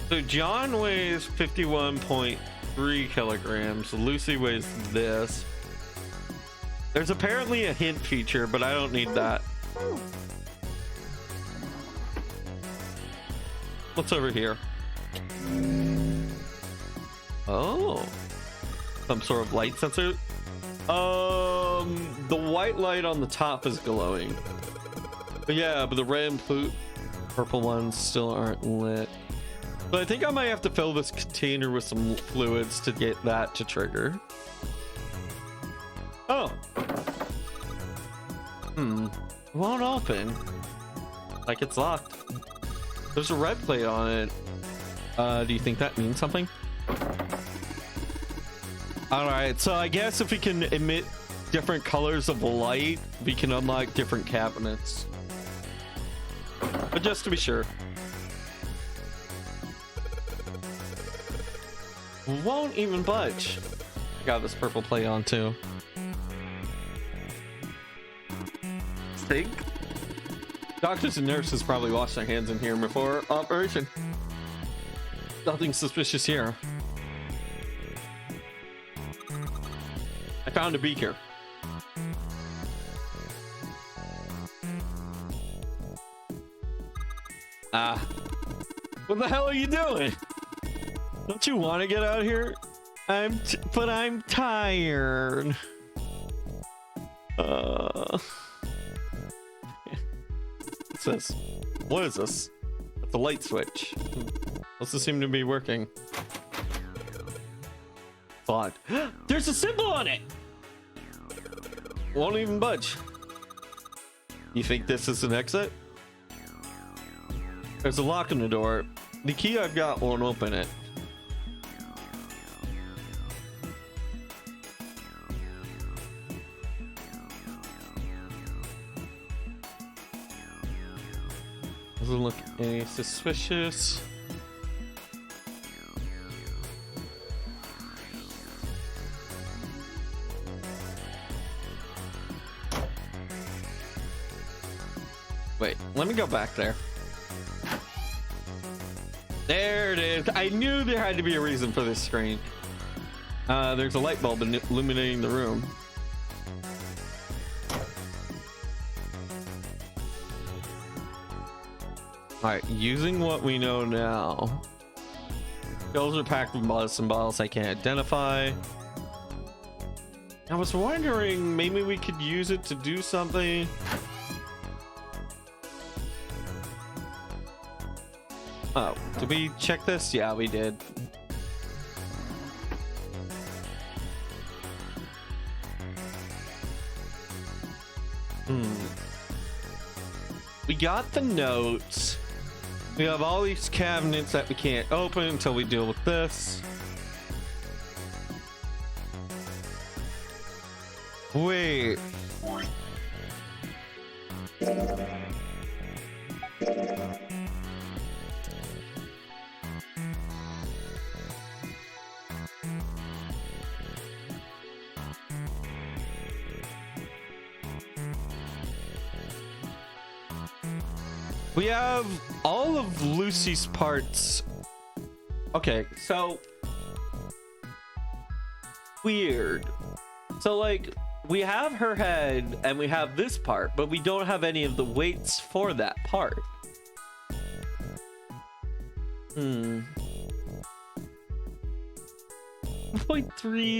Speaker 1: So John weighs 51.3 kilograms. Lucy weighs this. There's apparently a hint feature, but I don't need that. What's over here? Oh, some sort of light sensor. The white light on the top is glowing. But yeah, but the red and purple ones still aren't lit. But I think I might have to fill this container with some fluids to get that to trigger. Oh. It won't open. Like it's locked. There's a red plate on it. Do you think that means something? All right, so I guess if we can emit different colors of light, we can unlock different cabinets. But just to be sure. Won't even budge. Got this purple plate on too. Think. Doctors and nurses probably wash their hands in here before operation. Nothing suspicious here. I found a beaker. What the hell are you doing? Don't you want to get out of here? But I'm tired. What's this? What is this? It's a light switch. Doesn't seem to be working. It's odd. There's a symbol on it! Won't even budge. You think this is an exit? There's a lock on the door. The key I've got won't open it. Doesn't look any suspicious. Wait, let me go back there. There it is. I knew there had to be a reason for this screen. There's a light bulb illuminating the room. Alright, using what we know now. Shelves are packed with medicine bottles I can't identify. I was wondering maybe we could use it to do something. Oh, did we check this? Yeah, we did. We got the notes. We have all these cabinets that we can't open until we deal with this. Wait. We have all of Lucy's parts. Okay, so weird. So like we have her head and we have this part, but we don't have any of the weights for that part. 1.3,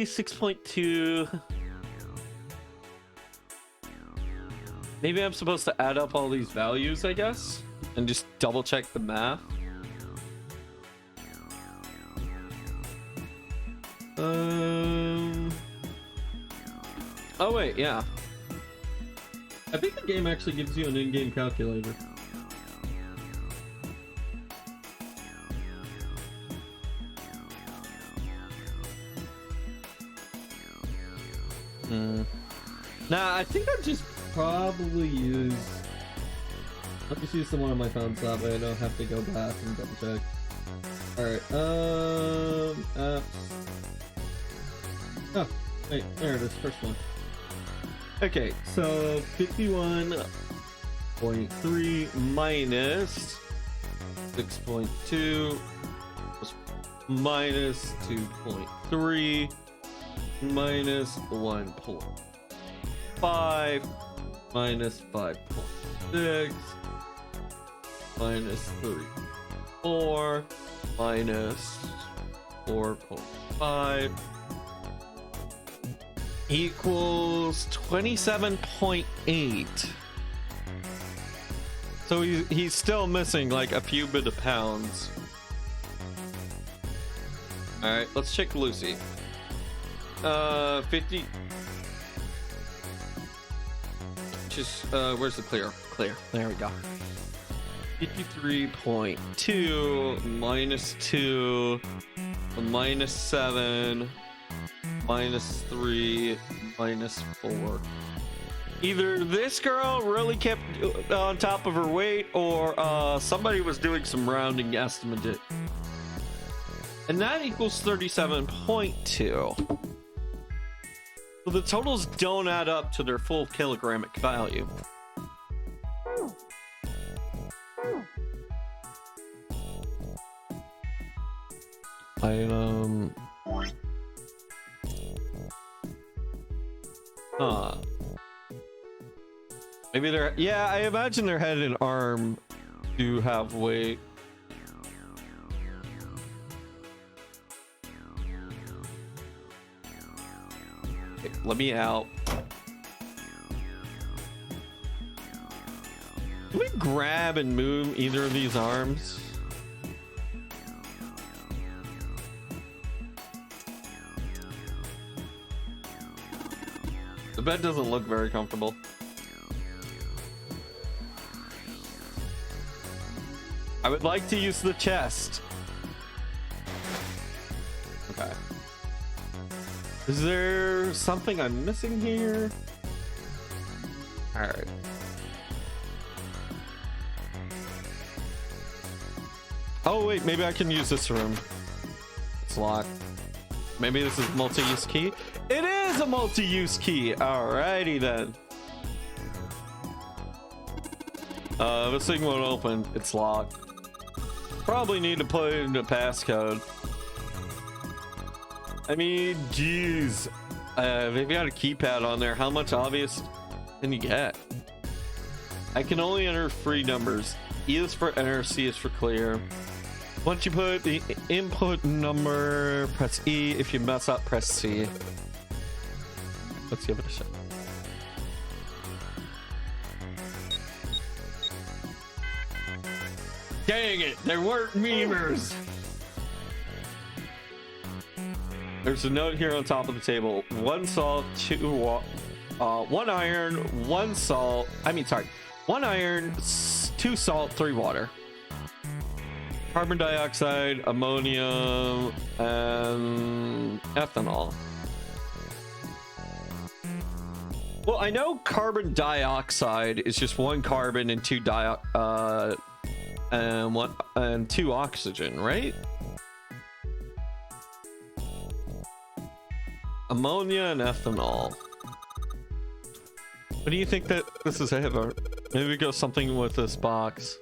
Speaker 1: 6.2. Maybe I'm supposed to add up all these values, I guess, and just double check the math. Oh wait, yeah. I think the game actually gives you an in-game calculator. Nah, I think I'll just probably use... I'll just use the one on my phone so that way I don't have to go back and double check. Alright, apps. Oh, wait, there it is, first one. Okay, so 51.3 minus 6.2 minus 2.3 minus 1.5 minus 5.6 minus 3.4 minus 4.5 equals 27.8. So he's still missing like a few bit of pounds. All right, let's check Lucy. 50. Just where's the clear? Clear. There we go. 53.2 minus 2 minus 7 minus 3 minus 4. Either this girl really kept on top of her weight, or somebody was doing some rounding estimate. And that equals 37.2. So the totals don't add up to their full kilogramic value. Item. Maybe they're, yeah, I imagine their head and arm do have weight. Okay, let me out. Can we grab and move either of these arms? The bed doesn't look very comfortable. I would like to use the chest. Okay. Is there something I'm missing here? All right. Oh wait, maybe I can use this room. It's locked. Maybe this is multi-use key. It is a multi-use key. Alrighty then. This thing won't open. It's locked. Probably need to put in the passcode. I mean, geez. They've got a keypad on there. How much obvious can you get? I can only enter 3 numbers. E is for enter, C is for clear. Once you put the input number, press E. If you mess up, press C. Let's give it a shot. Dang it, there weren't memers. There's a note here on top of the table. 1 salt, 1 iron, 1 salt. 1 iron, 2 salt, 3 water. Carbon dioxide, ammonium, and ethanol. Well, I know carbon dioxide is just 1 carbon and 2 and 2 oxygen, right? Ammonia and ethanol. What do you think that this is a hit? Or maybe we go something with this box.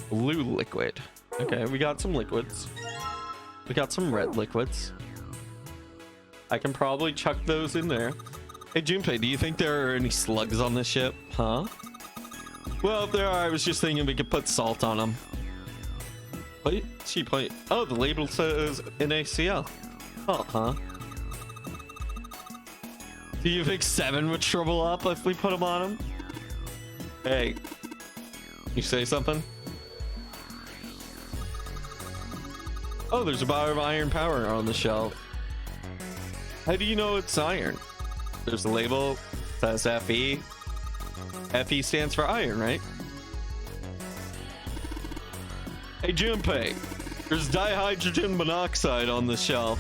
Speaker 1: Blue liquid. Okay, we got some liquids. We got some red liquids. I can probably chuck those in there. Hey, Junpei, do you think there are any slugs on this ship? Huh? Well, if there are, I was just thinking we could put salt on them. Wait, cheap plate. Oh, the label says NaCl. Oh, huh? Do you think 7 would shrivel up if we put them on him? Hey, you say something? Oh, there's a bar of iron power on the shelf. How do you know it's iron? There's a label that says Fe. Fe stands for iron, right? Hey, Junpei, there's dihydrogen monoxide on the shelf.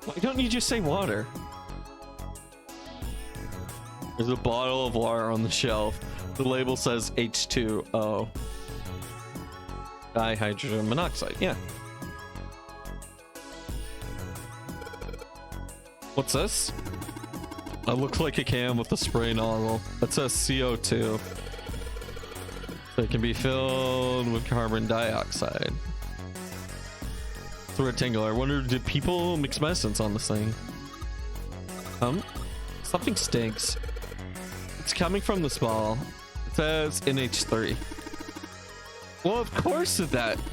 Speaker 1: Why don't you just say water? There's a bottle of water on the shelf. The label says H2O. Dihydrogen monoxide, yeah. What's this? It looks like a can with a spray nozzle. It says CO2. So it can be filled with carbon dioxide. It's rectangular. I wonder, did people mix medicines on this thing? Something stinks. It's coming from this ball. It says NH3. Well, of course it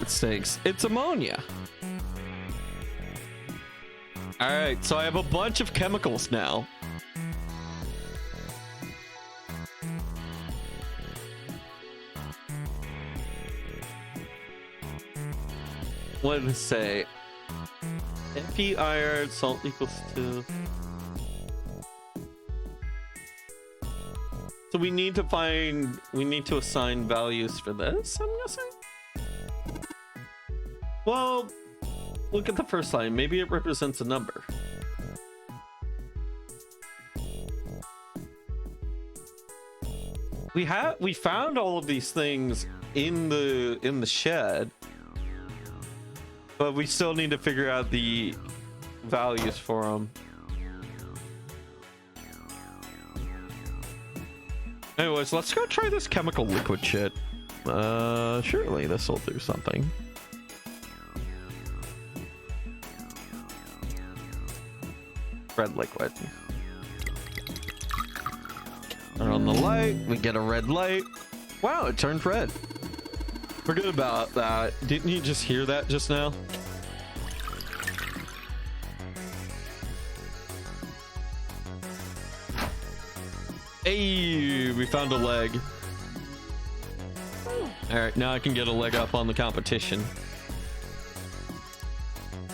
Speaker 1: stinks. It's ammonia. All right, so I have a bunch of chemicals now. What did it say? Fe iron, salt equals 2. So we need to assign values for this, I'm guessing? Well, look at the first line. Maybe it represents a number. We found all of these things in the shed, but we still need to figure out the values for them. Anyways, let's go try this chemical liquid shit. Surely this will do something. Red liquid. Turn on the light, we get a red light. Wow, it turned red. Forget about that. Didn't you just hear that just now? Hey, we found a leg. All right, now I can get a leg up on the competition.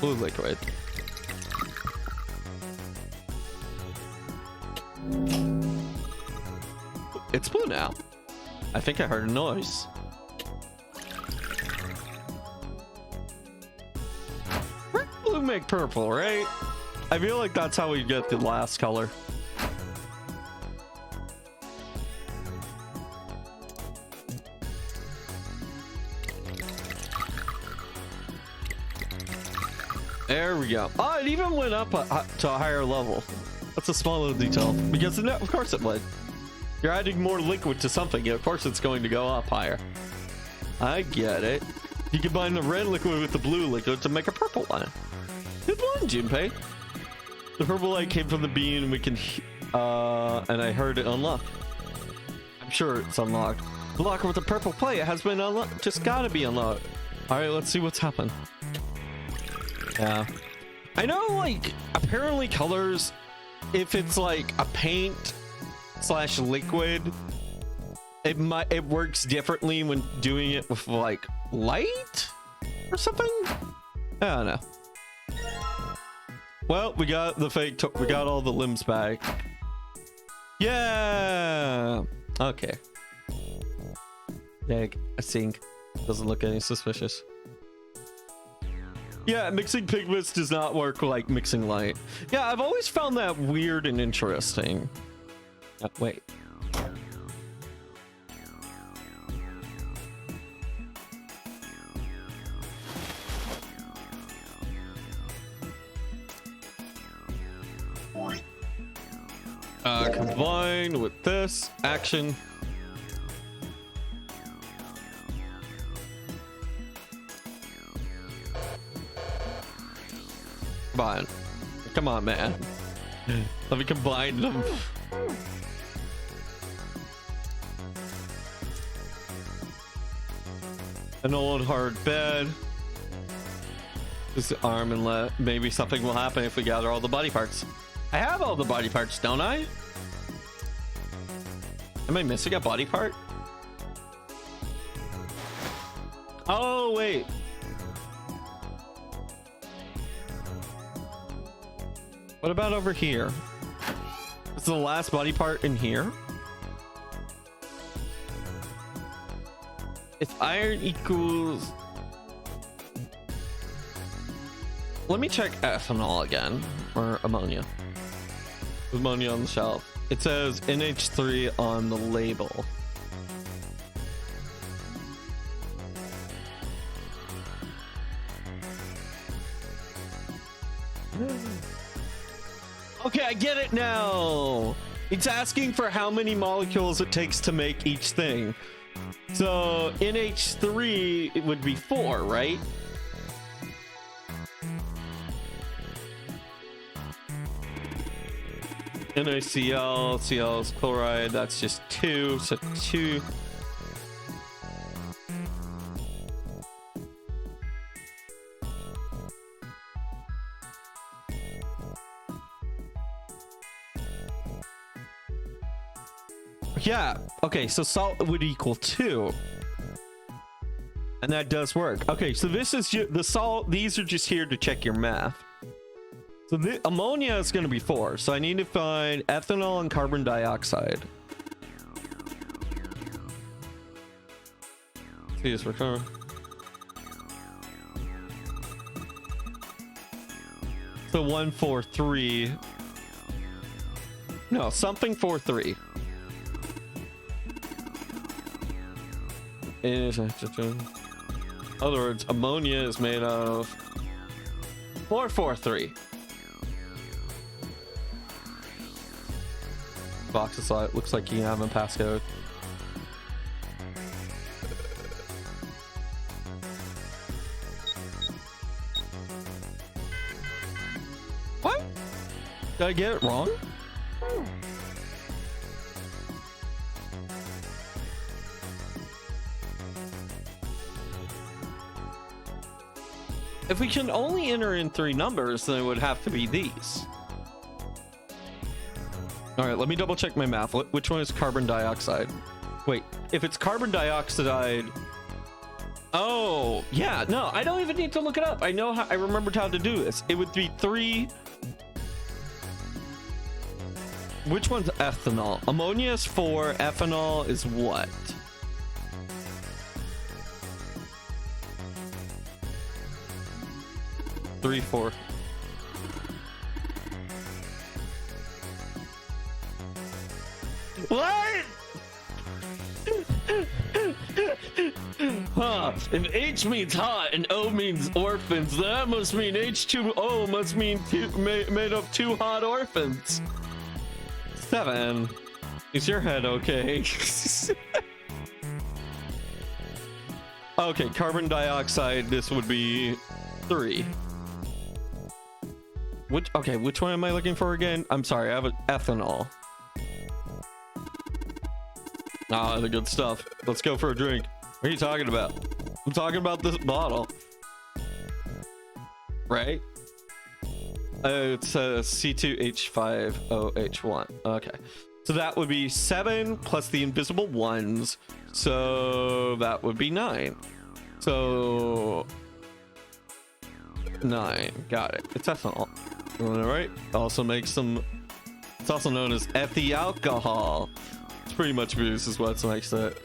Speaker 1: Blue liquid. It's blue now. I think I heard a noise. Red, blue make purple, right? I feel like that's how we get the last color. There we go. Oh, it even went up to a higher level. That's a small little detail. Because of course it would. You're adding more liquid to something. Of course it's going to go up higher. I get it. You combine the red liquid with the blue liquid to make a purple one. Good one, Junpei. The purple light came from the bean and we can... and I heard it unlock. I'm sure it's unlocked. The locker with the purple plate has been unlocked. Just gotta be unlocked. Alright, let's see what's happened. Yeah. I know, like, apparently colors, if it's like a paint / liquid, it works differently when doing it with like light or something. I don't know. Well, we got the fake. We got all the limbs back. Yeah. Okay. Dag, I think doesn't look any suspicious. Yeah, mixing pigments does not work like mixing light. Yeah, I've always found that weird and interesting. Wait. Combined with this action. Come on, man. Let me combine them. An old hard bed. This arm and leg. Maybe something will happen if we gather all the body parts. I have all the body parts, don't I? Am I missing a body part? Oh, wait. What about over here? Is the last body part in here? If iron equals... Let me check ethanol again, or ammonia. Ammonia on the shelf. It says NH3 on the label. Okay, I get it now. It's asking for how many molecules it takes to make each thing. So NH3, it would be 4, right? NaCl, Cl is chloride, that's just 2, so 2. Yeah, okay, so salt would equal 2. And that does work. Okay, so this is the salt, these are just here to check your math. So the ammonia is going to be 4. So I need to find ethanol and carbon dioxide. See this recover. So 1, 4, 3. No, something 4, 3. In other words, ammonia is made of 4, 4, 3. Box of slide looks like you have a passcode. What? Did I get it wrong? If we can only enter in 3 numbers, then it would have to be these. All right, let me double check my math. Which one is carbon dioxide? Wait, if it's carbon dioxide... Oh, yeah, no, I don't even need to look it up. I know how, I remembered how to do this. It would be 3... Which one's ethanol? Ammonia is 4, ethanol is what? Three, 4. What? Huh. If H means hot and O means orphans, that must mean H2O must mean made of 2 hot orphans. 7. Is your head okay? Okay, carbon dioxide, this would be 3. Which one am I looking for again? I'm sorry, I have ethanol. Ah, the good stuff. Let's go for a drink. What are you talking about? I'm talking about this bottle. right? It's C2H5OH1. Okay. So that would be 7 plus the invisible ones. So that would be 9. So 9. Got it. It's ethanol. All right. Also makes some. It's also known as ethyl alcohol. It's pretty much booze is what makes it.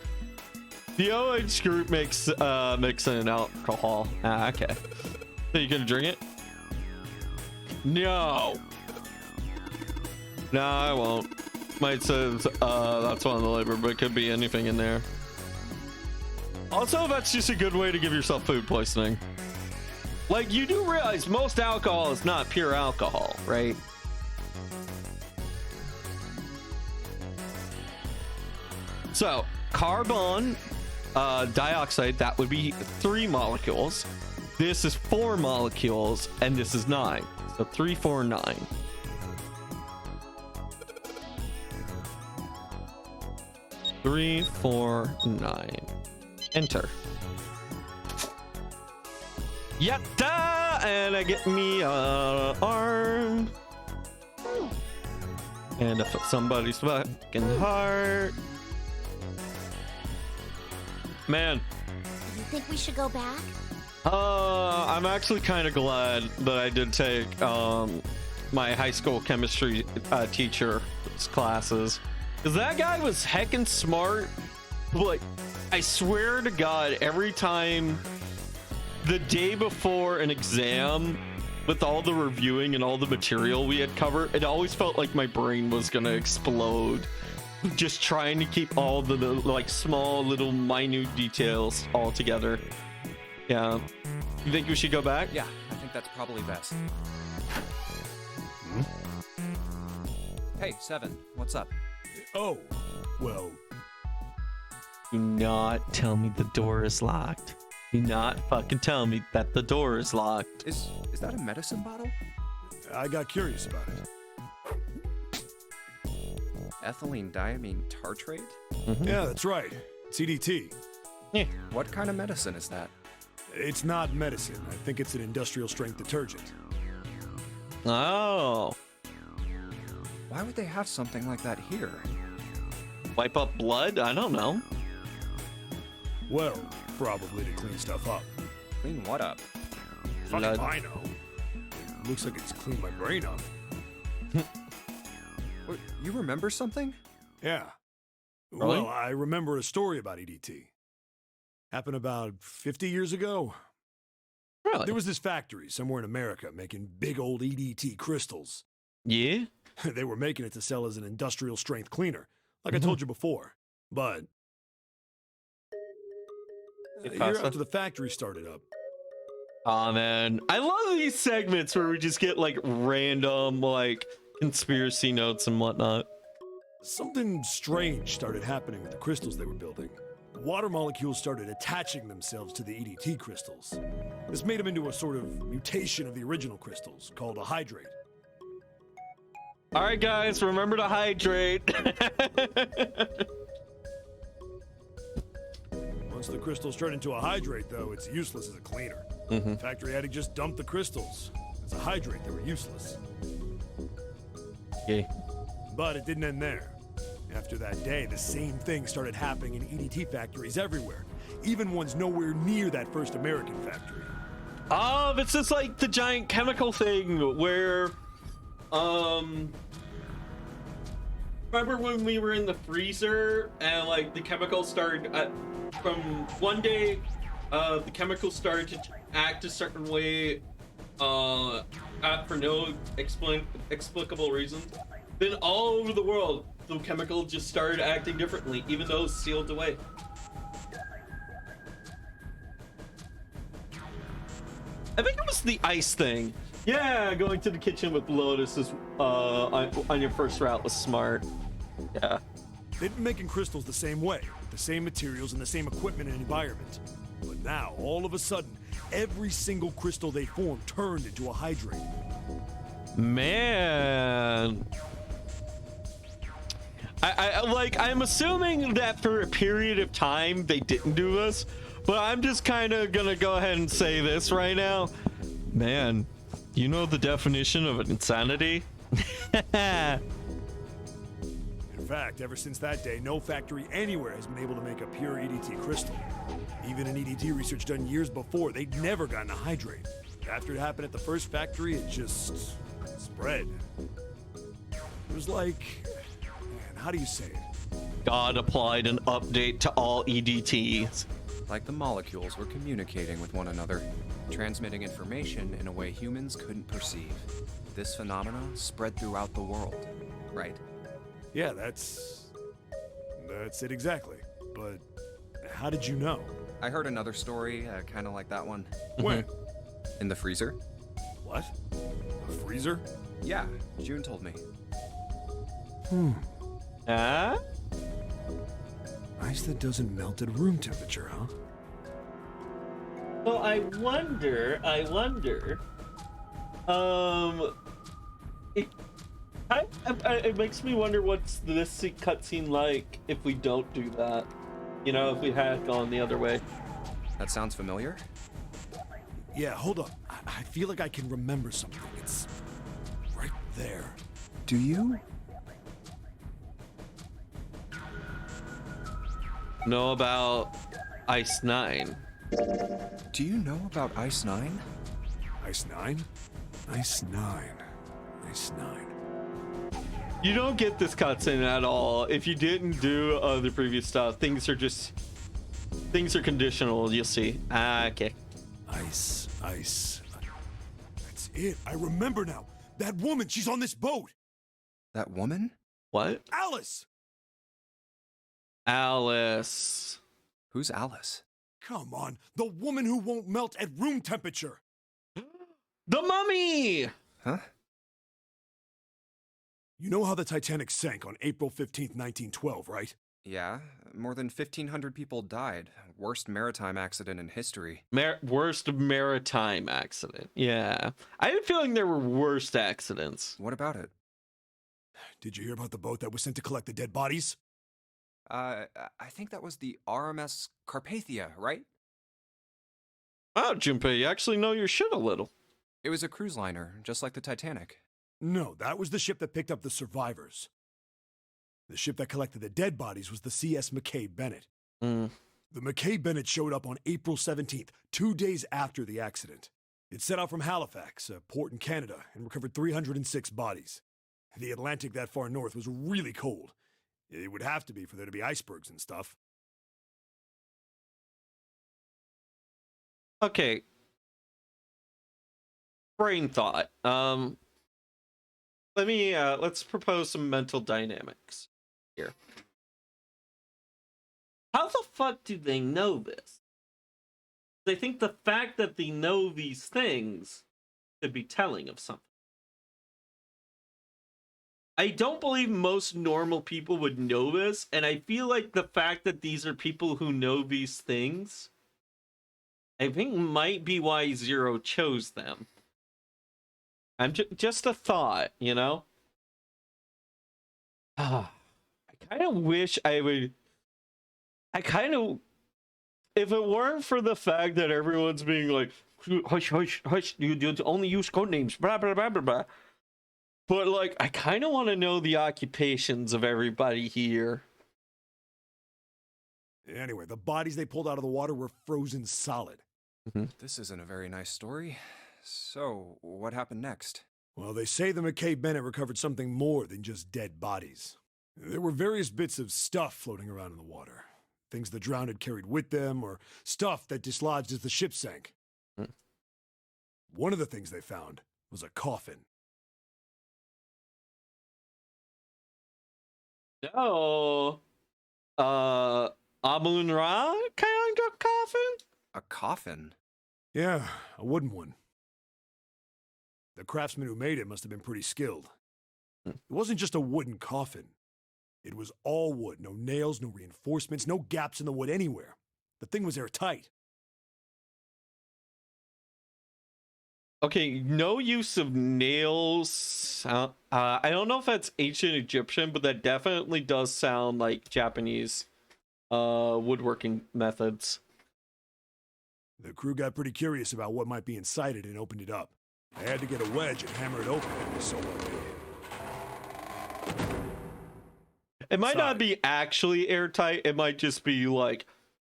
Speaker 1: The OH group makes an alcohol. Ah, okay. So you gonna drink it? No. No, I won't. Might says that's on the label, but it could be anything in there. Also, that's just a good way to give yourself food poisoning. Like, you do realize most alcohol is not pure alcohol, right? So, carbon dioxide, that would be 3 molecules. This is 4 molecules, and this is 9. So 3, 4, 9. 3, 4, 9. Enter. Yatta! And I get me an arm. And if somebody's fucking heart. Man.
Speaker 6: You think we should go back?
Speaker 1: I'm actually kind of glad that I did take my high school chemistry teacher's classes. Because that guy was heckin' smart. But I swear to God, every time the day before an exam, with all the reviewing and all the material we had covered, it always felt like my brain was gonna explode. Just trying to keep all the like small little minute details all together. Yeah. You think we should go back?
Speaker 5: Yeah, I think that's probably best. Hey, 7, what's up?
Speaker 4: Oh, well,
Speaker 1: Do not tell me the door is locked. Do not fucking tell me that the door is locked.
Speaker 5: Is that a medicine bottle?
Speaker 4: I got curious about it.
Speaker 5: Ethylene diamine tartrate?
Speaker 4: Yeah, that's right. CDT.
Speaker 1: Yeah.
Speaker 5: What kind of medicine is that?
Speaker 4: It's not medicine. I think it's an industrial strength detergent.
Speaker 1: Oh.
Speaker 5: Why would they have something like that here?
Speaker 1: Wipe up blood? I don't know.
Speaker 4: Well, probably to clean stuff up.
Speaker 5: Clean what up?
Speaker 4: Fuck
Speaker 1: Blood.
Speaker 4: if I know. It looks like it's cleaned my brain up.
Speaker 5: What, you remember something?
Speaker 4: Yeah.
Speaker 1: Really?
Speaker 4: Well, I remember a story about EDT. Happened about 50 years ago.
Speaker 1: Really?
Speaker 4: There was this factory somewhere in America making big old EDT crystals.
Speaker 1: Yeah?
Speaker 4: They were making it to sell as an industrial strength cleaner, like I told you before. But a year after the factory started up,
Speaker 1: Oh man, I love these segments where we just get like random like conspiracy notes and whatnot.
Speaker 4: something strange started happening with the crystals they were building. Water molecules started attaching themselves to the EDT crystals. This made them into a sort of mutation of the original crystals, called a hydrate.
Speaker 1: All right, guys, remember to hydrate.
Speaker 4: Once the crystals turn into a hydrate, though, it's useless as a cleaner. Factory had to just dump the crystals. As a hydrate, they were useless.
Speaker 1: Okay.
Speaker 4: But it didn't end there. After that day, the same thing started happening in EDT factories everywhere, even ones nowhere near that first American factory.
Speaker 1: Oh, it's just like the giant chemical thing where, remember when we were in the freezer and like the chemicals started, from one day, the chemicals started to act a certain way, for no explicable reason. Then all over the world, the chemical just started acting differently, even though it's sealed away. I think it was the ice thing. Yeah, going to the kitchen with Lotus is on your first route was smart. Yeah.
Speaker 4: They'd been making crystals the same way, with the same materials and the same equipment and environment. But now, all of a sudden, every single crystal they formed turned into a hydrate.
Speaker 1: Man. I'm assuming that for a period of time they didn't do this, but I'm just kind of gonna go ahead and say this right now. Man, You know the definition of insanity?
Speaker 4: In fact, ever since that day, no factory anywhere has been able to make a pure EDT crystal. Even in EDT research done years before, they'd never gotten a hydrate. After it happened at the first factory, it just spread. It was like, man, how do you say it?
Speaker 1: God applied an update to all EDTs.
Speaker 5: Like the molecules were communicating with one another, transmitting information in a way humans couldn't perceive. This phenomena spread throughout the world, right?
Speaker 4: Yeah, that's it exactly. But how did you know?
Speaker 5: I heard another story, kind of like that one.
Speaker 4: When?
Speaker 5: In the freezer?
Speaker 4: What? A freezer?
Speaker 5: Yeah, June told me.
Speaker 1: Huh?
Speaker 4: Ice that doesn't melt at room temperature, huh?
Speaker 1: Well, I wonder. It makes me wonder what's this cutscene like if we don't do that. You know, if we had gone the other way.
Speaker 5: That sounds familiar?
Speaker 4: Yeah, hold up. I feel like I can remember something. It's right there.
Speaker 5: Do you?
Speaker 1: Know about Ice 9?
Speaker 5: Do you know about Ice 9?
Speaker 4: Ice 9? Ice 9. Ice 9.
Speaker 1: You don't get this cutscene at all. If you didn't do the previous stuff, things are conditional, you'll see. Okay.
Speaker 4: Ice. That's it. I remember now. That woman, she's on this boat.
Speaker 5: That woman?
Speaker 1: What?
Speaker 4: Alice!
Speaker 1: Alice.
Speaker 5: Who's Alice?
Speaker 4: Come on. The woman who won't melt at room temperature.
Speaker 1: The Mummy!
Speaker 5: Huh?
Speaker 4: You know how the Titanic sank on April 15th, 1912, right?
Speaker 5: Yeah, more than 1,500 people died. Worst maritime accident in history.
Speaker 1: Worst maritime accident. Yeah. I had a feeling there were worse accidents.
Speaker 5: What about it?
Speaker 4: Did you hear about the boat that was sent to collect the dead bodies?
Speaker 5: I think that was the RMS Carpathia, right?
Speaker 1: Wow, Junpei, you actually know your shit a little.
Speaker 5: It was a cruise liner, just like the Titanic.
Speaker 4: No, that was the ship that picked up the survivors. The ship that collected the dead bodies was the CS McKay Bennett. The McKay Bennett showed up on April 17th, 2 days after the accident. It set out from Halifax, a port in Canada, and recovered 306 bodies. The Atlantic that far north was really cold. It would have to be for there to be icebergs and stuff.
Speaker 1: Okay. Brain thought. Let's propose some mental dynamics here. How the fuck do they know this? They think the fact that they know these things could be telling of something. I don't believe most normal people would know this, and I feel like the fact that these are people who know these things, I think might be why Zero chose them. I'm just a thought, you know? I kind of wish I would... If it weren't for the fact that everyone's being like, hush, hush, hush, you only use code names, blah, blah, blah, blah, blah. But, like, I kind of want to know the occupations of everybody here.
Speaker 4: Anyway, the bodies they pulled out of the water were frozen solid.
Speaker 5: This isn't a very nice story. So, what happened next?
Speaker 4: Well, they say the McKay Bennett recovered something more than just dead bodies. There were various bits of stuff floating around in the water. Things the drowned had carried with them, or stuff that dislodged as the ship sank. One of the things they found was a coffin.
Speaker 1: Oh, Amun-Ra kind of coffin?
Speaker 5: A coffin?
Speaker 4: Yeah, a wooden one. The craftsman who made it must have been pretty skilled. It wasn't just a wooden coffin. It was all wood, no nails, no reinforcements, no gaps in the wood anywhere. The thing was airtight.
Speaker 1: Okay, no use of nails. I don't know if that's ancient Egyptian, but that definitely does sound like Japanese woodworking methods.
Speaker 4: The crew got pretty curious about what might be inside it and opened it up. I had to get a wedge and hammer it open every so often.
Speaker 1: It might not be actually airtight. It might just be like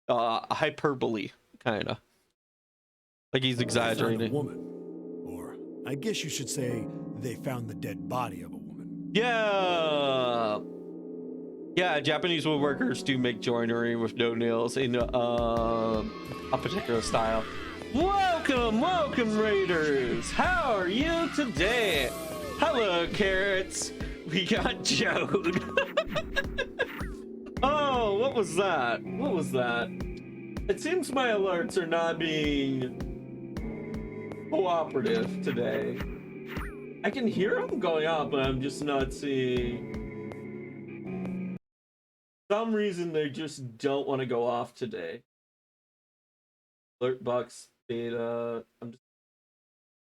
Speaker 1: hyperbole, kind of. Like he's exaggerating.
Speaker 4: A woman. Or I guess you should say they found the dead body of a woman.
Speaker 1: Yeah. Yeah, Japanese woodworkers do make joinery with no nails in a particular style. Welcome, Raiders. How are you today? Hello, Carrots. We got Jode. Oh, what was that? What was that? It seems my alerts are not being cooperative today. I can hear them going off, but I'm just not seeing. For some reason, they just don't want to go off today. Alert box beta. I'm just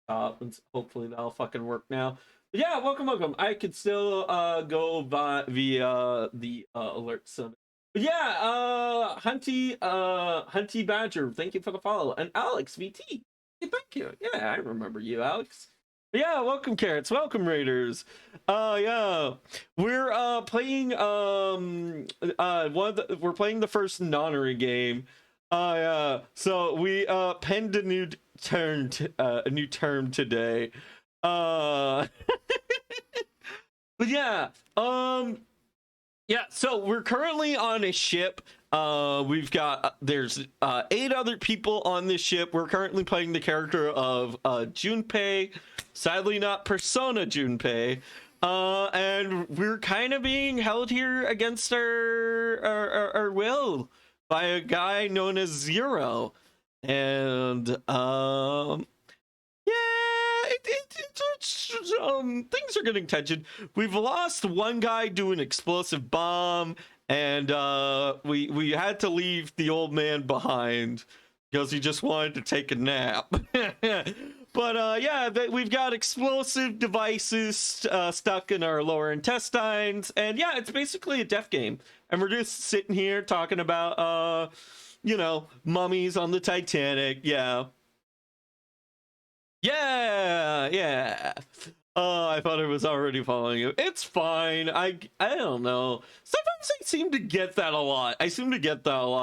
Speaker 1: stop, and hopefully that'll fucking work now. But yeah, welcome. I could still go via the alert summit. But yeah, Hunty Badger, thank you for the follow, and Alex VT, thank you. Yeah, I remember you, Alex. But yeah, welcome, Carrots. Welcome, Raiders. Yeah, we're playing we're playing the first Nonary game. So we penned a new term today. But yeah, yeah, so we're currently on a ship. We've got there's 8 other people on this ship. We're currently playing the character of Junpei, sadly not Persona Junpei. And we're kind of being held here against our will by a guy known as Zero. And things are getting tension. We've lost one guy doing explosive bomb, and we had to leave the old man behind because he just wanted to take a nap. But yeah, we've got explosive devices stuck in our lower intestines, and yeah, it's basically a death game. And we're just sitting here talking about you know, mummies on the Titanic. Yeah. I thought I was already following you. It's fine. I don't know. Sometimes I seem to get that a lot.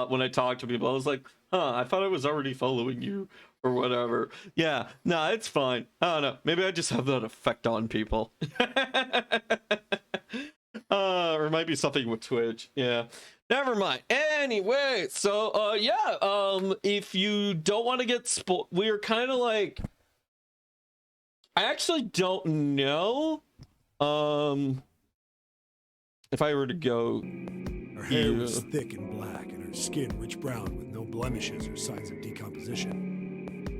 Speaker 1: When I talk to people. I was like, I thought I was already following you or whatever. Yeah, no, it's fine. I don't know. Maybe I just have that effect on people. Or it might be something with Twitch. Yeah. Never mind. Anyway, so yeah, if you don't want to get spoiled, we're kind of like, I actually don't know if I were to go.
Speaker 4: Her hair was thick and black, and her skin rich brown with no blemishes or signs of decomposition.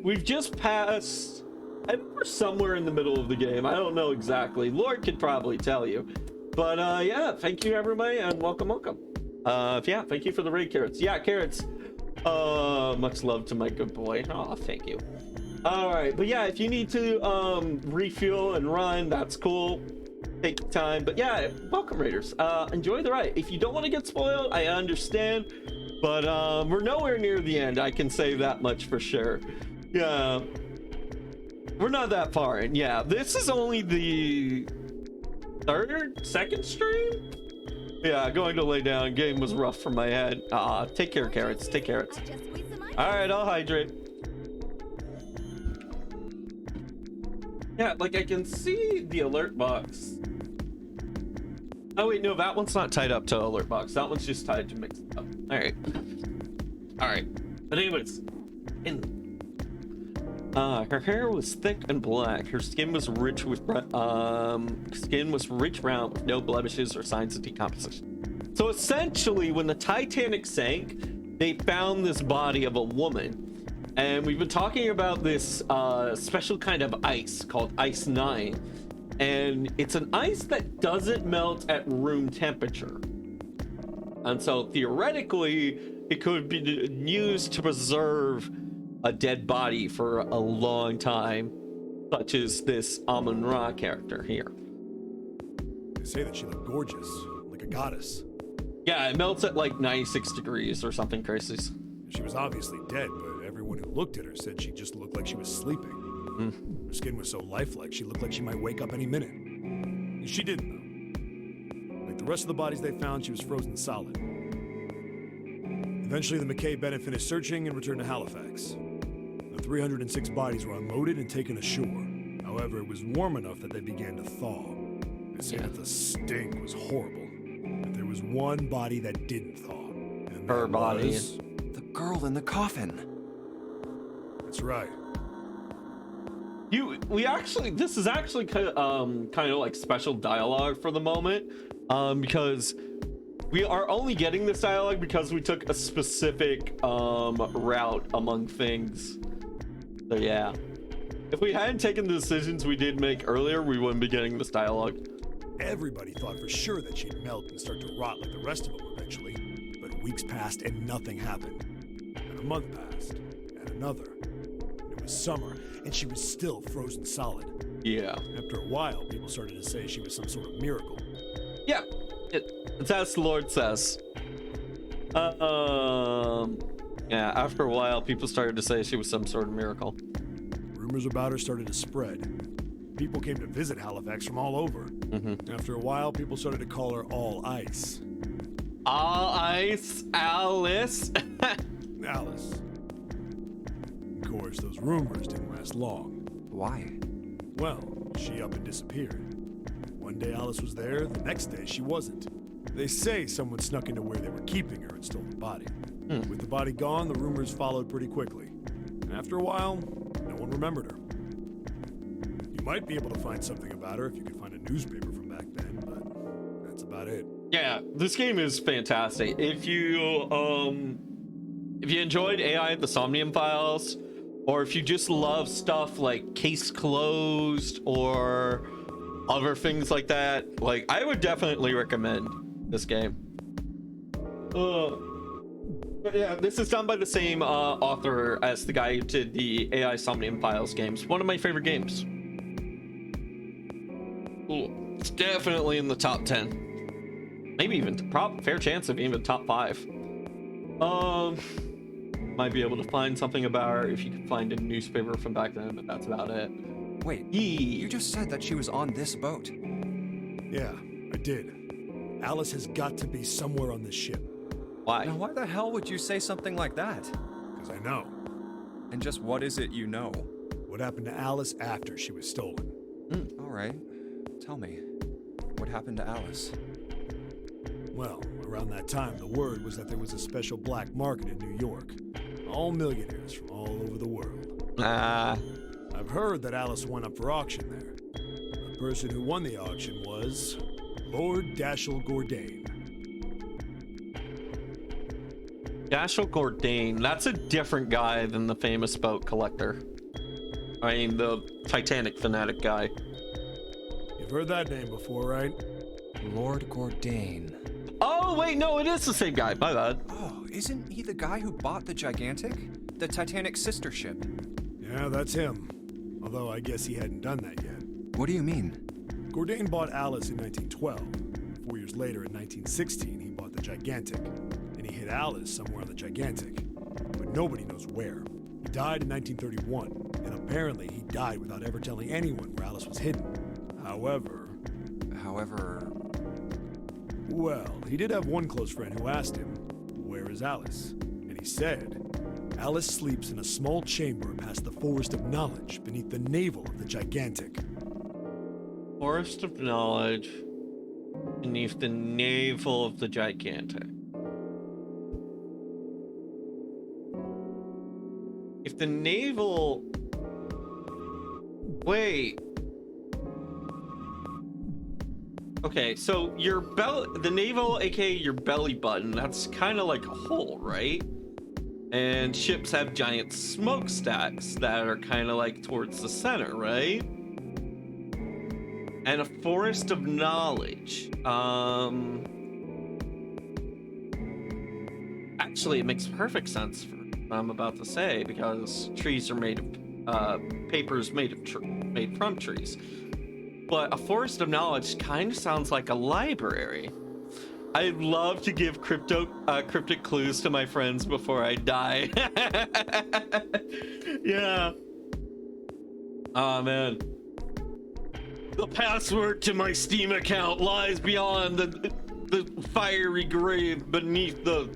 Speaker 1: We've just passed, I think we're somewhere in the middle of the game. I don't know exactly. Lord could probably tell you. But yeah, thank you everybody, and welcome. Yeah, thank you for the raid, Carrots. Yeah, Carrots. Much love to my good boy. Oh, thank you. All right, but yeah, if you need to refuel and run, that's cool. Take your time. But yeah, welcome, Raiders. Enjoy the ride. If you don't want to get spoiled, I understand. But we're nowhere near the end. I can say that much for sure. Yeah, we're not that far in. Yeah, this is only the second stream. Yeah, going to lay down. Game was rough for my head. Take care, Carrots. Take Carrots. All right, I'll hydrate. Yeah, like I can see the alert box. Oh wait, no, that one's not tied up to alert box. That one's just tied to mix it up. All right. But anyways, her hair was thick and black. Her skin was rich brown with no blemishes or signs of decomposition. So essentially, when the Titanic sank, they found this body of a woman. And we've been talking about this special kind of ice called Ice 9. And it's an ice that doesn't melt at room temperature. And so theoretically, it could be used to preserve a dead body for a long time, such as this Amon-Ra character here.
Speaker 4: They say that she looked gorgeous, like a goddess.
Speaker 1: Yeah, it melts at like 96 degrees or something crazy.
Speaker 4: She was obviously dead, but everyone who looked at her said she just looked like she was sleeping. Her skin was so lifelike, she looked like she might wake up any minute. And she didn't, though. Like the rest of the bodies they found, she was frozen solid. Eventually, the McKay Bennett finished searching and returned to Halifax. The 306 bodies were unloaded and taken ashore. However, it was warm enough that they began to thaw. They say that the stink was horrible. But there was one body that didn't thaw. And
Speaker 1: Her
Speaker 4: that
Speaker 1: body.
Speaker 4: was...
Speaker 5: The girl in the coffin.
Speaker 4: That's right.
Speaker 1: This is actually kind of like special dialogue for the moment, because we are only getting this dialogue because we took a specific route among things. So yeah, if we hadn't taken the decisions we did make earlier, we wouldn't be getting this dialogue.
Speaker 4: Everybody thought for sure that she'd melt and start to rot like the rest of them eventually. But weeks passed and nothing happened. And a month passed, and another. And it was summer, and she was still frozen solid.
Speaker 1: Yeah.
Speaker 4: After a while, people started to say she was some sort of miracle.
Speaker 1: Yeah. It's as the Lord says. Yeah, after a while, people started to say she was some sort of miracle.
Speaker 4: Rumors about her started to spread. People came to visit Halifax from all over. After a while, people started to call her All Ice.
Speaker 1: All Ice Alice.
Speaker 4: Alice. Of course, those rumors didn't last long.
Speaker 5: Why?
Speaker 4: Well, she up and disappeared. One day Alice was there, the next day she wasn't. They say someone snuck into where they were keeping her and stole the body. With the body gone, the rumors followed pretty quickly. And after a while, no one remembered her. You might be able to find something about her if you could find a newspaper from back then, but that's about it.
Speaker 1: Yeah, this game is fantastic. If you enjoyed AI the Somnium Files, or if you just love stuff like Case Closed or other things like that, like, I would definitely recommend this game. But yeah, this is done by the same author as the guy who did the AI Somnium Files games. One of my favorite games. Ooh, it's definitely in the top 10. Maybe even fair chance of even top 5. Might be able to find something about her if you can find a newspaper from back then, but that's about it.
Speaker 5: Wait, you just said that she was on this boat.
Speaker 4: Yeah, I did. Alice has got to be somewhere on this ship.
Speaker 1: Why?
Speaker 5: Now, why the hell would you say something like that?
Speaker 4: Because I know.
Speaker 5: And just what is it you know?
Speaker 4: What happened to Alice after she was stolen.
Speaker 5: All right. Tell me, what happened to Alice?
Speaker 4: Well, around that time, the word was that there was a special black market in New York. All millionaires from all over the world. I've heard that Alice went up for auction there. The person who won the auction was Lord Dashiell Gordain.
Speaker 1: Dashiell Gordain, that's a different guy than the famous boat collector. I mean, the Titanic fanatic guy.
Speaker 4: You've heard that name before, right?
Speaker 5: Lord Gordain.
Speaker 1: Oh, wait, no, it is the same guy. My bad.
Speaker 5: Oh, isn't he the guy who bought the Gigantic? The Titanic's sister ship?
Speaker 4: Yeah, that's him. Although I guess he hadn't done that yet.
Speaker 5: What do you mean?
Speaker 4: Gordain bought Alice in 1912. 4 years later, in 1916, he bought the Gigantic. And he hid Alice somewhere on the Gigantic. But nobody knows where. He died in 1931, and apparently he died without ever telling anyone where Alice was hidden. However... Well, he did have one close friend who asked him, "Where is Alice?" And he said, "Alice sleeps in a small chamber past the Forest of Knowledge beneath the navel of the Gigantic."
Speaker 1: Forest of Knowledge beneath the navel of the Gigantic. If the navel... Wait. Okay, so the navel, aka your belly button, that's kind of like a hole, right? And ships have giant smokestacks that are kind of like towards the center, right? And a forest of knowledge. Actually, it makes perfect sense for what I'm about to say, because trees are made of paper's made from trees. But a forest of knowledge kind of sounds like a library. I'd love to give cryptic clues to my friends before I die. Yeah. Oh man. The password to my Steam account lies beyond the fiery grave beneath the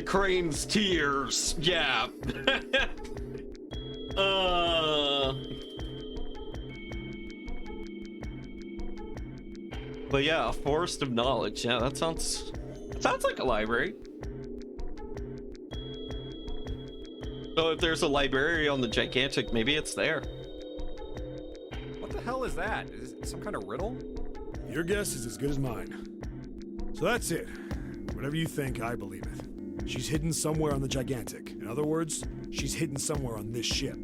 Speaker 1: crane's tears. Yeah. But yeah, a forest of knowledge. Yeah, that sounds like a library. So if there's a library on the Gigantic, maybe it's there.
Speaker 5: What the hell is that? Is it some kind of riddle?
Speaker 4: Your guess is as good as mine. So that's it. Whatever you think, I believe it. She's hidden somewhere on the Gigantic. In other words, she's hidden somewhere on this ship.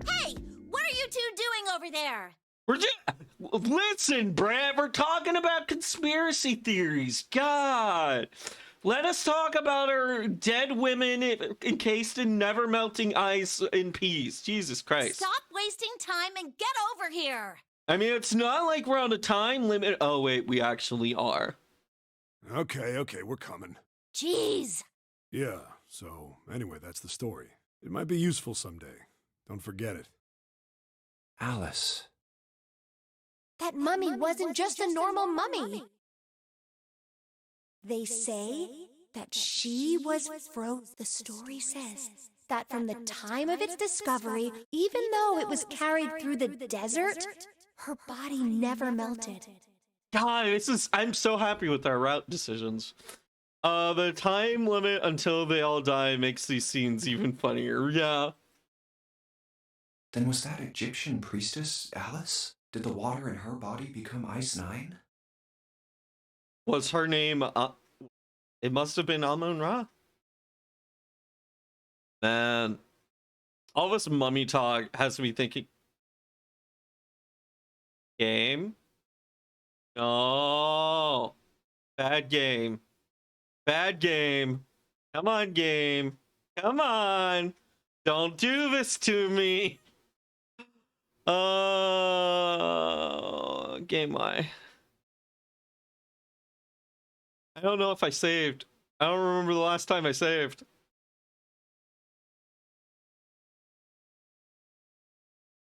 Speaker 6: Hey, what are you two doing over there?
Speaker 1: We're just listen, Brad. We're talking about conspiracy theories. God, let us talk about our dead women encased in never melting ice in peace. Jesus Christ!
Speaker 6: Stop wasting time and get over here.
Speaker 1: I mean, it's not like we're on a time limit. Oh wait, we actually are.
Speaker 4: Okay, we're coming.
Speaker 6: Jeez.
Speaker 4: Yeah, so anyway, that's the story. It might be useful someday. Don't forget it.
Speaker 5: Alice.
Speaker 9: That mummy wasn't just a normal mummy. They say that she was frozen. The story says that from the time of its discovery, even though it was carried through the desert, her body never melted.
Speaker 1: God, I'm so happy with our route decisions. The time limit until they all die makes these scenes even funnier. Yeah.
Speaker 5: Then was that Egyptian priestess Alice? Did the water in her body become Ice 9?
Speaker 1: Was her name? It must have been Amun-Ra. Man, all this mummy talk has me thinking. Game? No. Bad game. Bad game. Come on, game. Come on. Don't do this to me. Game why? I don't know if I saved. I don't remember the last time I saved.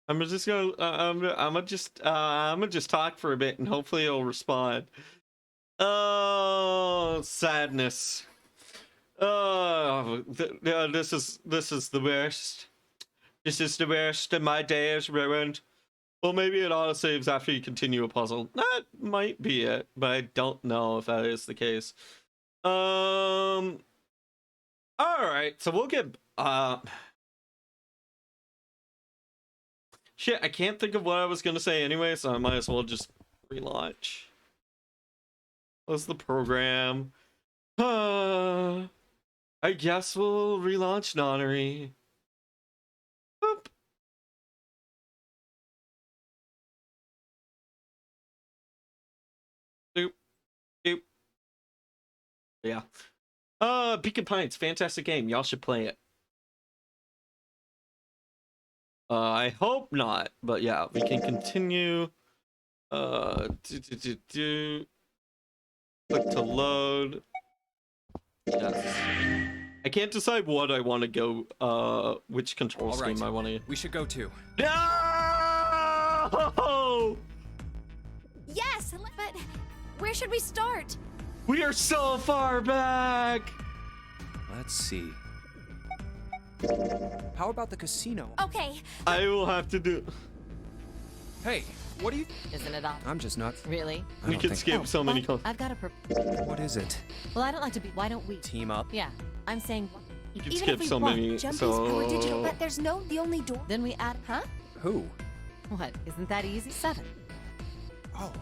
Speaker 1: I'm just gonna I'm gonna just talk for a bit and hopefully it'll respond. Oh, sadness. Oh, this is the worst. This is the worst, and my day is ruined. Well, maybe it autosaves after you continue a puzzle. That might be it, but I don't know if that is the case. All right, so we'll get shit, I can't think of what I was gonna say anyway, so I might as well just relaunch. What's the program? I guess we'll relaunch Nonary. Boop. Doop. Doop. Yeah. Beacon Pines, fantastic game. Y'all should play it. I hope not, but yeah, we can continue. Click to load. Yes. I can't decide what I want to go, which control scheme I want to.
Speaker 5: We should go too.
Speaker 1: No!
Speaker 9: Yes, but where should we start?
Speaker 1: We are so far back!
Speaker 5: Let's see. How about the casino?
Speaker 9: Okay.
Speaker 1: I will have to do.
Speaker 5: Hey, what do you...
Speaker 3: Isn't it all?
Speaker 5: I'm just not...
Speaker 3: Really?
Speaker 1: We can skip so many.
Speaker 3: I've got a
Speaker 5: What is it?
Speaker 3: Well, I don't like to be. Why don't we
Speaker 5: Team up?
Speaker 3: Yeah, I'm saying.
Speaker 1: You can
Speaker 9: Even
Speaker 1: skip
Speaker 9: if we
Speaker 1: so
Speaker 9: want,
Speaker 1: many.
Speaker 9: Jumpy's
Speaker 1: So
Speaker 9: power digital, but there's the only door.
Speaker 3: Then we add. Huh?
Speaker 5: Who?
Speaker 3: What? Isn't that easy? 7.
Speaker 5: Oh,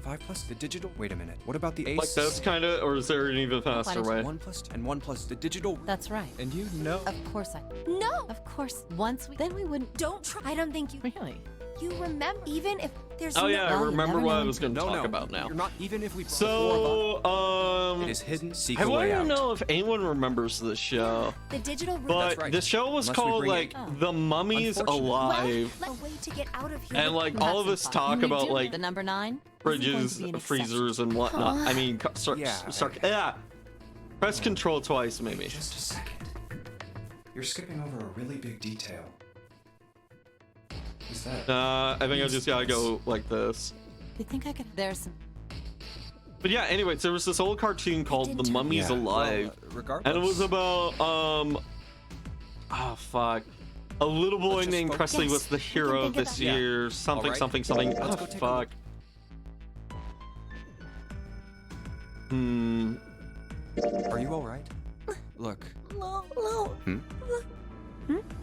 Speaker 5: 5 plus the digital? Wait a minute. What about the ace?
Speaker 1: like that's kind of, or is there an even faster way?
Speaker 5: 1 plus and 1 plus the digital.
Speaker 3: That's right.
Speaker 5: And you know.
Speaker 3: Of course I.
Speaker 9: No!
Speaker 3: Of course. Once we. Then we wouldn't.
Speaker 9: Don't try. I don't think you...
Speaker 3: Really?
Speaker 9: You remember, even if There's
Speaker 1: Oh
Speaker 9: no...
Speaker 1: yeah, I
Speaker 3: Well, you
Speaker 1: remember
Speaker 3: never
Speaker 1: what I
Speaker 3: know.
Speaker 1: was going to
Speaker 5: No,
Speaker 1: talk
Speaker 5: no.
Speaker 1: about now.
Speaker 5: You're not even if we brought the four of us.
Speaker 1: So,
Speaker 5: It is hidden. Seek
Speaker 1: I
Speaker 5: a
Speaker 1: want
Speaker 5: way
Speaker 1: to
Speaker 5: out.
Speaker 1: know if anyone remembers this show.
Speaker 9: The digital room.
Speaker 1: But
Speaker 5: right.
Speaker 1: the show was
Speaker 5: Unless we
Speaker 1: called
Speaker 5: bring it-
Speaker 1: like
Speaker 3: Oh.
Speaker 1: The Mummies
Speaker 5: Unfortunately.
Speaker 1: Alive,
Speaker 9: A way to get out of here.
Speaker 1: and like all of us
Speaker 3: That's
Speaker 1: talk
Speaker 3: impossible.
Speaker 1: about
Speaker 3: We do.
Speaker 1: like
Speaker 3: the number 9 isn't going to
Speaker 1: fridges,
Speaker 3: be an
Speaker 1: freezers, and whatnot. I mean,
Speaker 5: Yeah,
Speaker 1: press control twice, maybe.
Speaker 5: Just a second. You're skipping over a really big detail. Is that?
Speaker 1: I think I just gotta go like this.
Speaker 3: exception. You think I could? There's some.
Speaker 1: But yeah, anyways, there was this old cartoon called The Mummies Alive,
Speaker 5: regardless.
Speaker 1: and it was about oh fuck, a little boy
Speaker 5: Let's just
Speaker 1: named
Speaker 5: focus.
Speaker 1: Presley was the hero
Speaker 9: think of
Speaker 1: this
Speaker 9: that.
Speaker 5: Yeah.
Speaker 1: year. Something,
Speaker 5: Alright.
Speaker 1: something.
Speaker 5: Let's
Speaker 1: Oh
Speaker 5: go take a
Speaker 1: fuck.
Speaker 5: Are you all right? Look.
Speaker 6: No.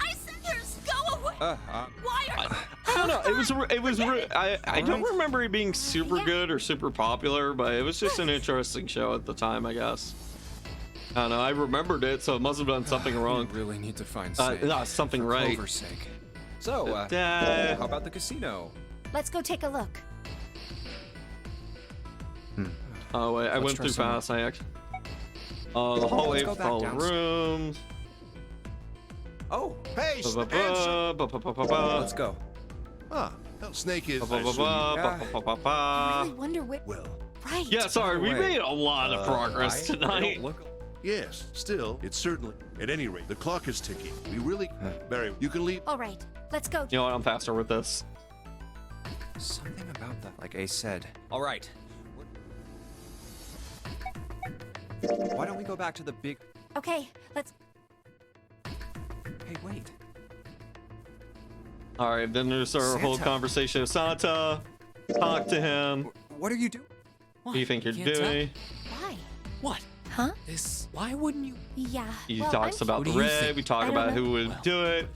Speaker 6: I said yours. Go away. Why are
Speaker 1: I don't know. I don't remember it being super good or super popular, but it was just an interesting show at the time, I guess. I don't know. I remembered it, so it must have done something wrong.
Speaker 5: We really need to find
Speaker 1: No, something right.
Speaker 5: Clover's sake. So,
Speaker 1: Dad.
Speaker 5: how about the casino?
Speaker 9: Let's go take a look.
Speaker 1: Oh wait, I
Speaker 5: Let's
Speaker 1: went
Speaker 5: try
Speaker 1: through
Speaker 5: some more.
Speaker 1: fast. I actually. The hallway,
Speaker 5: go back
Speaker 1: all the
Speaker 5: downstairs.
Speaker 1: rooms.
Speaker 5: Oh,
Speaker 7: Hey,
Speaker 1: Ba, ba,
Speaker 7: Answer!
Speaker 1: ba, ba, ba, ba, ba.
Speaker 5: let's go.
Speaker 7: Ah, well, Snake is.
Speaker 1: Ba, ba,
Speaker 7: I
Speaker 1: ba,
Speaker 7: assume
Speaker 1: ba,
Speaker 7: you-
Speaker 1: ba, ba, ba, ba.
Speaker 9: I really wonder where...
Speaker 7: Well,
Speaker 9: Right.
Speaker 1: Yeah, sorry, we
Speaker 5: By the way,
Speaker 1: made a lot of progress
Speaker 5: I don't
Speaker 1: tonight.
Speaker 5: look-
Speaker 7: yes, still, it's certainly. At any rate, the clock is ticking. We really. Barry, you can leave.
Speaker 9: All right. Let's go.
Speaker 1: You know what? I'm faster with this.
Speaker 5: Something about that, like Ace said. All right. Why don't we go back to the big?
Speaker 9: Okay, let's...
Speaker 5: Hey, wait.
Speaker 1: All right, then there's our whole
Speaker 5: Santa.
Speaker 1: conversation with Santa. Talk to him.
Speaker 5: What are you doing?
Speaker 1: What do you think you're
Speaker 2: Can't tell?
Speaker 1: doing?
Speaker 9: Why?
Speaker 2: What?
Speaker 9: Huh?
Speaker 2: This? Why wouldn't you?
Speaker 9: Yeah.
Speaker 1: He
Speaker 9: well,
Speaker 1: talks
Speaker 9: I'm...
Speaker 1: about
Speaker 2: What
Speaker 1: the
Speaker 2: do you
Speaker 1: red.
Speaker 2: think?
Speaker 1: We talk
Speaker 9: I don't
Speaker 1: about
Speaker 9: know.
Speaker 1: who would
Speaker 2: Well.
Speaker 1: do it.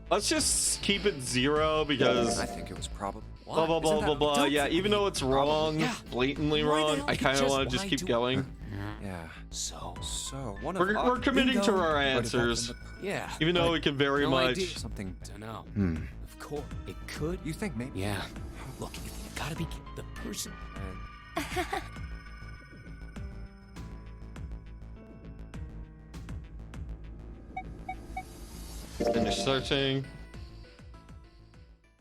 Speaker 1: Let's just keep it 0 because
Speaker 5: I think it was probably.
Speaker 1: blah blah blah
Speaker 5: Isn't
Speaker 1: blah
Speaker 5: that-
Speaker 1: blah.
Speaker 2: don't
Speaker 1: Yeah,
Speaker 2: think
Speaker 1: even though it's wrong,
Speaker 2: Yeah.
Speaker 1: blatantly
Speaker 2: Why the
Speaker 1: wrong,
Speaker 2: hell
Speaker 1: I
Speaker 2: you
Speaker 1: kind of
Speaker 2: just
Speaker 1: want to just
Speaker 2: lie
Speaker 1: keep
Speaker 2: to-
Speaker 1: going.
Speaker 5: Yeah.
Speaker 2: So.
Speaker 5: So one of
Speaker 1: We're committing to
Speaker 2: Bingo.
Speaker 1: our
Speaker 5: But if that's
Speaker 1: answers,
Speaker 5: in
Speaker 2: Yeah.
Speaker 1: even though
Speaker 2: but
Speaker 1: we can very
Speaker 2: no
Speaker 1: much.
Speaker 2: idea.
Speaker 5: something.
Speaker 2: Dunno.
Speaker 5: Hmm.
Speaker 2: Of course, it could.
Speaker 5: You think maybe?
Speaker 2: Yeah. Look, you gotta be the person.
Speaker 1: Finish searching.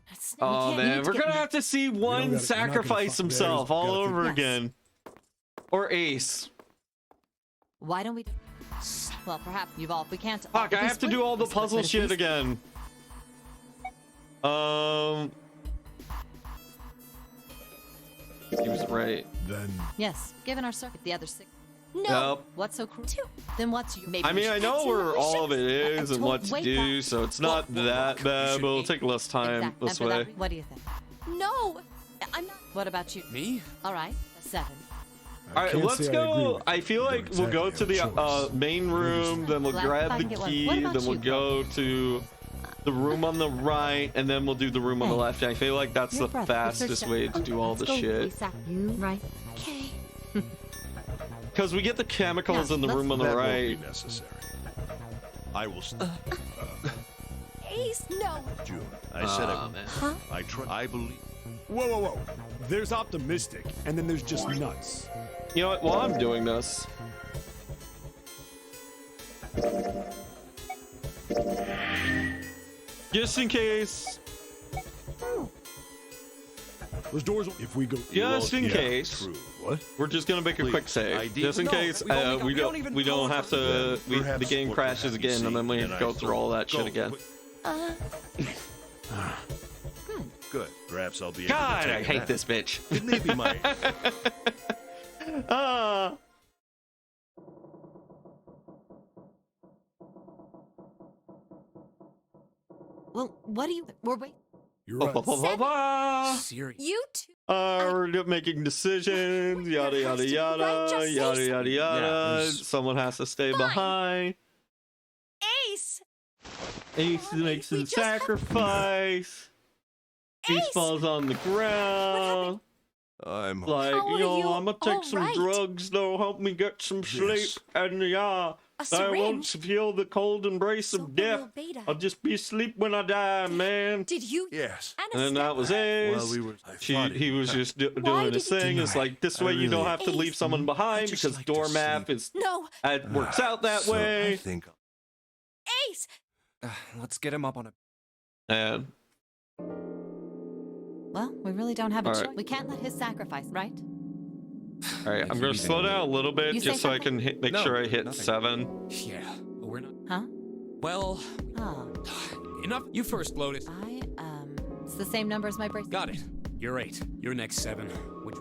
Speaker 3: That's,
Speaker 1: Oh
Speaker 3: we can't
Speaker 1: man,
Speaker 3: need
Speaker 1: we're
Speaker 3: to get-
Speaker 1: gonna have to see one
Speaker 4: we're not gonna
Speaker 1: sacrifice
Speaker 4: find-
Speaker 1: himself
Speaker 4: there's
Speaker 1: all
Speaker 4: gotta be-
Speaker 1: over
Speaker 3: Yes.
Speaker 1: again, or Ace.
Speaker 3: Why don't we? Well, perhaps you've all. We can't.
Speaker 1: Fuck,
Speaker 3: if
Speaker 1: I
Speaker 3: we
Speaker 1: have to
Speaker 3: split-
Speaker 1: do all the
Speaker 3: we split,
Speaker 1: puzzle
Speaker 3: but if we
Speaker 1: shit
Speaker 3: split-
Speaker 1: again. He was right.
Speaker 4: Then
Speaker 3: Yes, given our circuit, the other 6.
Speaker 9: No.
Speaker 1: Yep.
Speaker 3: What's so cruel? Then what's you? Maybe
Speaker 1: I mean,
Speaker 3: we
Speaker 1: I
Speaker 3: should-
Speaker 1: know
Speaker 9: That's
Speaker 1: where
Speaker 9: what we
Speaker 1: all of it
Speaker 9: should-
Speaker 1: is and what to
Speaker 3: Wait,
Speaker 1: do,
Speaker 3: that-
Speaker 1: so it's not that bad, but it'll take less time
Speaker 3: Exact-
Speaker 1: this
Speaker 3: and for
Speaker 1: way.
Speaker 3: that- what do you think?
Speaker 9: No. I'm not...
Speaker 3: What about you?
Speaker 2: Me?
Speaker 3: All right, 7.
Speaker 4: I
Speaker 1: All right,
Speaker 4: can't
Speaker 1: let's
Speaker 4: say I agree
Speaker 1: go.
Speaker 4: with
Speaker 1: I
Speaker 4: you.
Speaker 1: feel
Speaker 4: You
Speaker 1: like
Speaker 4: don't
Speaker 1: we'll go
Speaker 4: exactly
Speaker 1: to
Speaker 4: have a
Speaker 1: the
Speaker 4: choice.
Speaker 1: main room, then we'll
Speaker 3: Glad if
Speaker 1: grab
Speaker 3: I
Speaker 1: the
Speaker 3: can get one.
Speaker 1: key,
Speaker 3: What
Speaker 1: then
Speaker 3: about
Speaker 1: we'll
Speaker 3: you?
Speaker 1: go to the room on the right, and then we'll do the room on the
Speaker 3: Hey.
Speaker 1: left. I feel like that's
Speaker 3: Your
Speaker 1: the
Speaker 3: breath,
Speaker 1: fastest way to do all the shit.
Speaker 3: You right?
Speaker 9: Okay.
Speaker 1: Because we get the chemicals
Speaker 3: Yeah,
Speaker 1: in the
Speaker 3: let's-
Speaker 1: room on the
Speaker 7: That
Speaker 1: right.
Speaker 7: won't be necessary. I will.
Speaker 9: Ace, no.
Speaker 7: June, I said
Speaker 1: Aw,
Speaker 7: I.
Speaker 1: man.
Speaker 9: Huh?
Speaker 7: I believe.
Speaker 4: Whoa, whoa, whoa. There's optimistic, and then there's just nuts.
Speaker 1: You know what? While I'm doing this, just in case,
Speaker 4: Those doors, if we go...
Speaker 1: just in
Speaker 7: Yeah,
Speaker 1: case,
Speaker 7: True.
Speaker 4: What?
Speaker 1: we're just gonna make a quick
Speaker 7: Please,
Speaker 1: save,
Speaker 7: ID.
Speaker 1: just in
Speaker 5: No,
Speaker 1: case
Speaker 5: we've only got-
Speaker 1: we
Speaker 5: we don't
Speaker 1: don't
Speaker 5: even
Speaker 1: we don't
Speaker 5: know
Speaker 1: have
Speaker 5: if
Speaker 1: to.
Speaker 7: Then
Speaker 1: The
Speaker 7: perhaps
Speaker 1: game
Speaker 7: what
Speaker 1: crashes
Speaker 7: would have you
Speaker 1: again, and then we
Speaker 7: see,
Speaker 1: have to
Speaker 7: I
Speaker 1: go through all that
Speaker 7: go
Speaker 1: shit again.
Speaker 7: quick- Good. Perhaps I'll be.
Speaker 1: God,
Speaker 7: able to
Speaker 1: I
Speaker 7: take
Speaker 1: hate
Speaker 7: that.
Speaker 1: this bitch.
Speaker 7: It may be my.
Speaker 1: Ah.
Speaker 3: Well, what do you? We're wait.
Speaker 4: You're
Speaker 1: Ba,
Speaker 4: right.
Speaker 1: ba, ba, ba, ba.
Speaker 2: Serious.
Speaker 9: You two.
Speaker 1: We're making decisions, yada
Speaker 9: There has
Speaker 1: yada
Speaker 9: to be right,
Speaker 1: yada,
Speaker 9: just say
Speaker 1: yada
Speaker 9: something.
Speaker 1: yada
Speaker 5: Yeah,
Speaker 1: yada.
Speaker 5: there's-
Speaker 1: Someone has to stay
Speaker 9: Fine.
Speaker 1: behind.
Speaker 9: Ace.
Speaker 1: Ace
Speaker 9: Come on,
Speaker 1: makes
Speaker 9: Ace, we
Speaker 1: a
Speaker 9: just have-
Speaker 1: sacrifice. Ace
Speaker 9: Ace!
Speaker 1: falls on the ground.
Speaker 7: I'm
Speaker 1: Like,
Speaker 9: How are
Speaker 1: yo,
Speaker 9: you?
Speaker 1: I'm gonna take
Speaker 9: All
Speaker 1: some
Speaker 9: right.
Speaker 1: drugs that'll help me get some sleep,
Speaker 7: This.
Speaker 1: and yeah,
Speaker 9: A
Speaker 1: I won't
Speaker 9: syringe?
Speaker 1: feel the cold embrace of death.
Speaker 9: Sopranol beta.
Speaker 1: I'll just be asleep when I die, man.
Speaker 9: Did you?
Speaker 7: yes.
Speaker 1: And then that was Ace.
Speaker 7: While we were, I
Speaker 1: She,
Speaker 7: thought
Speaker 1: he was just
Speaker 9: Why
Speaker 1: doing his
Speaker 9: did you
Speaker 1: thing.
Speaker 9: do
Speaker 1: It's
Speaker 7: that?
Speaker 1: like this
Speaker 7: I
Speaker 1: way you don't
Speaker 7: really-
Speaker 1: have to leave someone behind
Speaker 7: just
Speaker 1: because
Speaker 7: like to
Speaker 1: doormap
Speaker 7: sleep.
Speaker 1: is
Speaker 9: No,
Speaker 1: it works out that
Speaker 7: So I
Speaker 1: way.
Speaker 7: think
Speaker 9: Ace.
Speaker 5: Let's get him up on a.
Speaker 1: And
Speaker 3: Well, we really don't have a
Speaker 1: All
Speaker 3: choice.
Speaker 1: right.
Speaker 3: We can't let his sacrifice, right?
Speaker 1: all right,
Speaker 5: Thank
Speaker 1: I'm
Speaker 5: you
Speaker 1: gonna
Speaker 5: even
Speaker 1: slow down a little bit
Speaker 3: You say
Speaker 1: just so I
Speaker 3: something?
Speaker 1: can make
Speaker 5: No,
Speaker 1: sure I hit
Speaker 5: nothing.
Speaker 1: 7.
Speaker 2: Yeah, but we're not.
Speaker 3: Huh?
Speaker 2: Well,
Speaker 3: Oh,
Speaker 2: enough. You first, Lotus.
Speaker 3: it's the same number as my bracelet.
Speaker 2: Got it. You're 8. You're next 7. Which?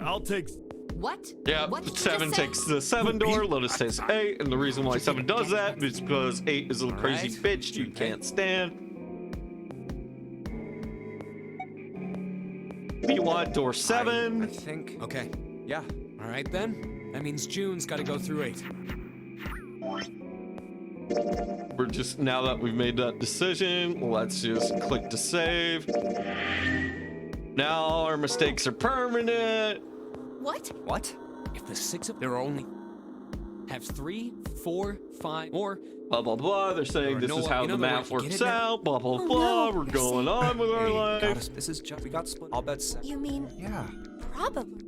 Speaker 4: I'll take.
Speaker 3: What?
Speaker 1: Yeah,
Speaker 3: What did you
Speaker 1: 7
Speaker 3: just say?
Speaker 1: takes the 7 door, Lotus takes 8, and the reason why 7 does that is because 8 is a crazy
Speaker 2: Alright.
Speaker 1: bitch you can't stand. You want door
Speaker 5: I
Speaker 1: 7?
Speaker 5: think.
Speaker 2: Okay.
Speaker 5: Yeah.
Speaker 2: All right then. That means June's got to go through 8.
Speaker 1: We're just, now that we've made that decision, let's just click to save. Now our mistakes are permanent.
Speaker 9: What?
Speaker 5: What?
Speaker 2: If the 6 of there are only have 3, 4, 5, or
Speaker 1: Blah, blah, blah. They're saying
Speaker 2: Or
Speaker 1: this
Speaker 2: no-
Speaker 1: is how
Speaker 2: in
Speaker 1: the
Speaker 2: other
Speaker 1: map
Speaker 2: words, get
Speaker 1: works
Speaker 2: it now?
Speaker 1: out. Blah, blah,
Speaker 9: Oh,
Speaker 1: blah.
Speaker 9: no.
Speaker 1: We're
Speaker 9: They're
Speaker 1: going on with our
Speaker 5: Hey,
Speaker 1: life.
Speaker 5: got us. This is just. We got split. I'll bet.
Speaker 9: You mean
Speaker 5: Yeah.
Speaker 9: probably?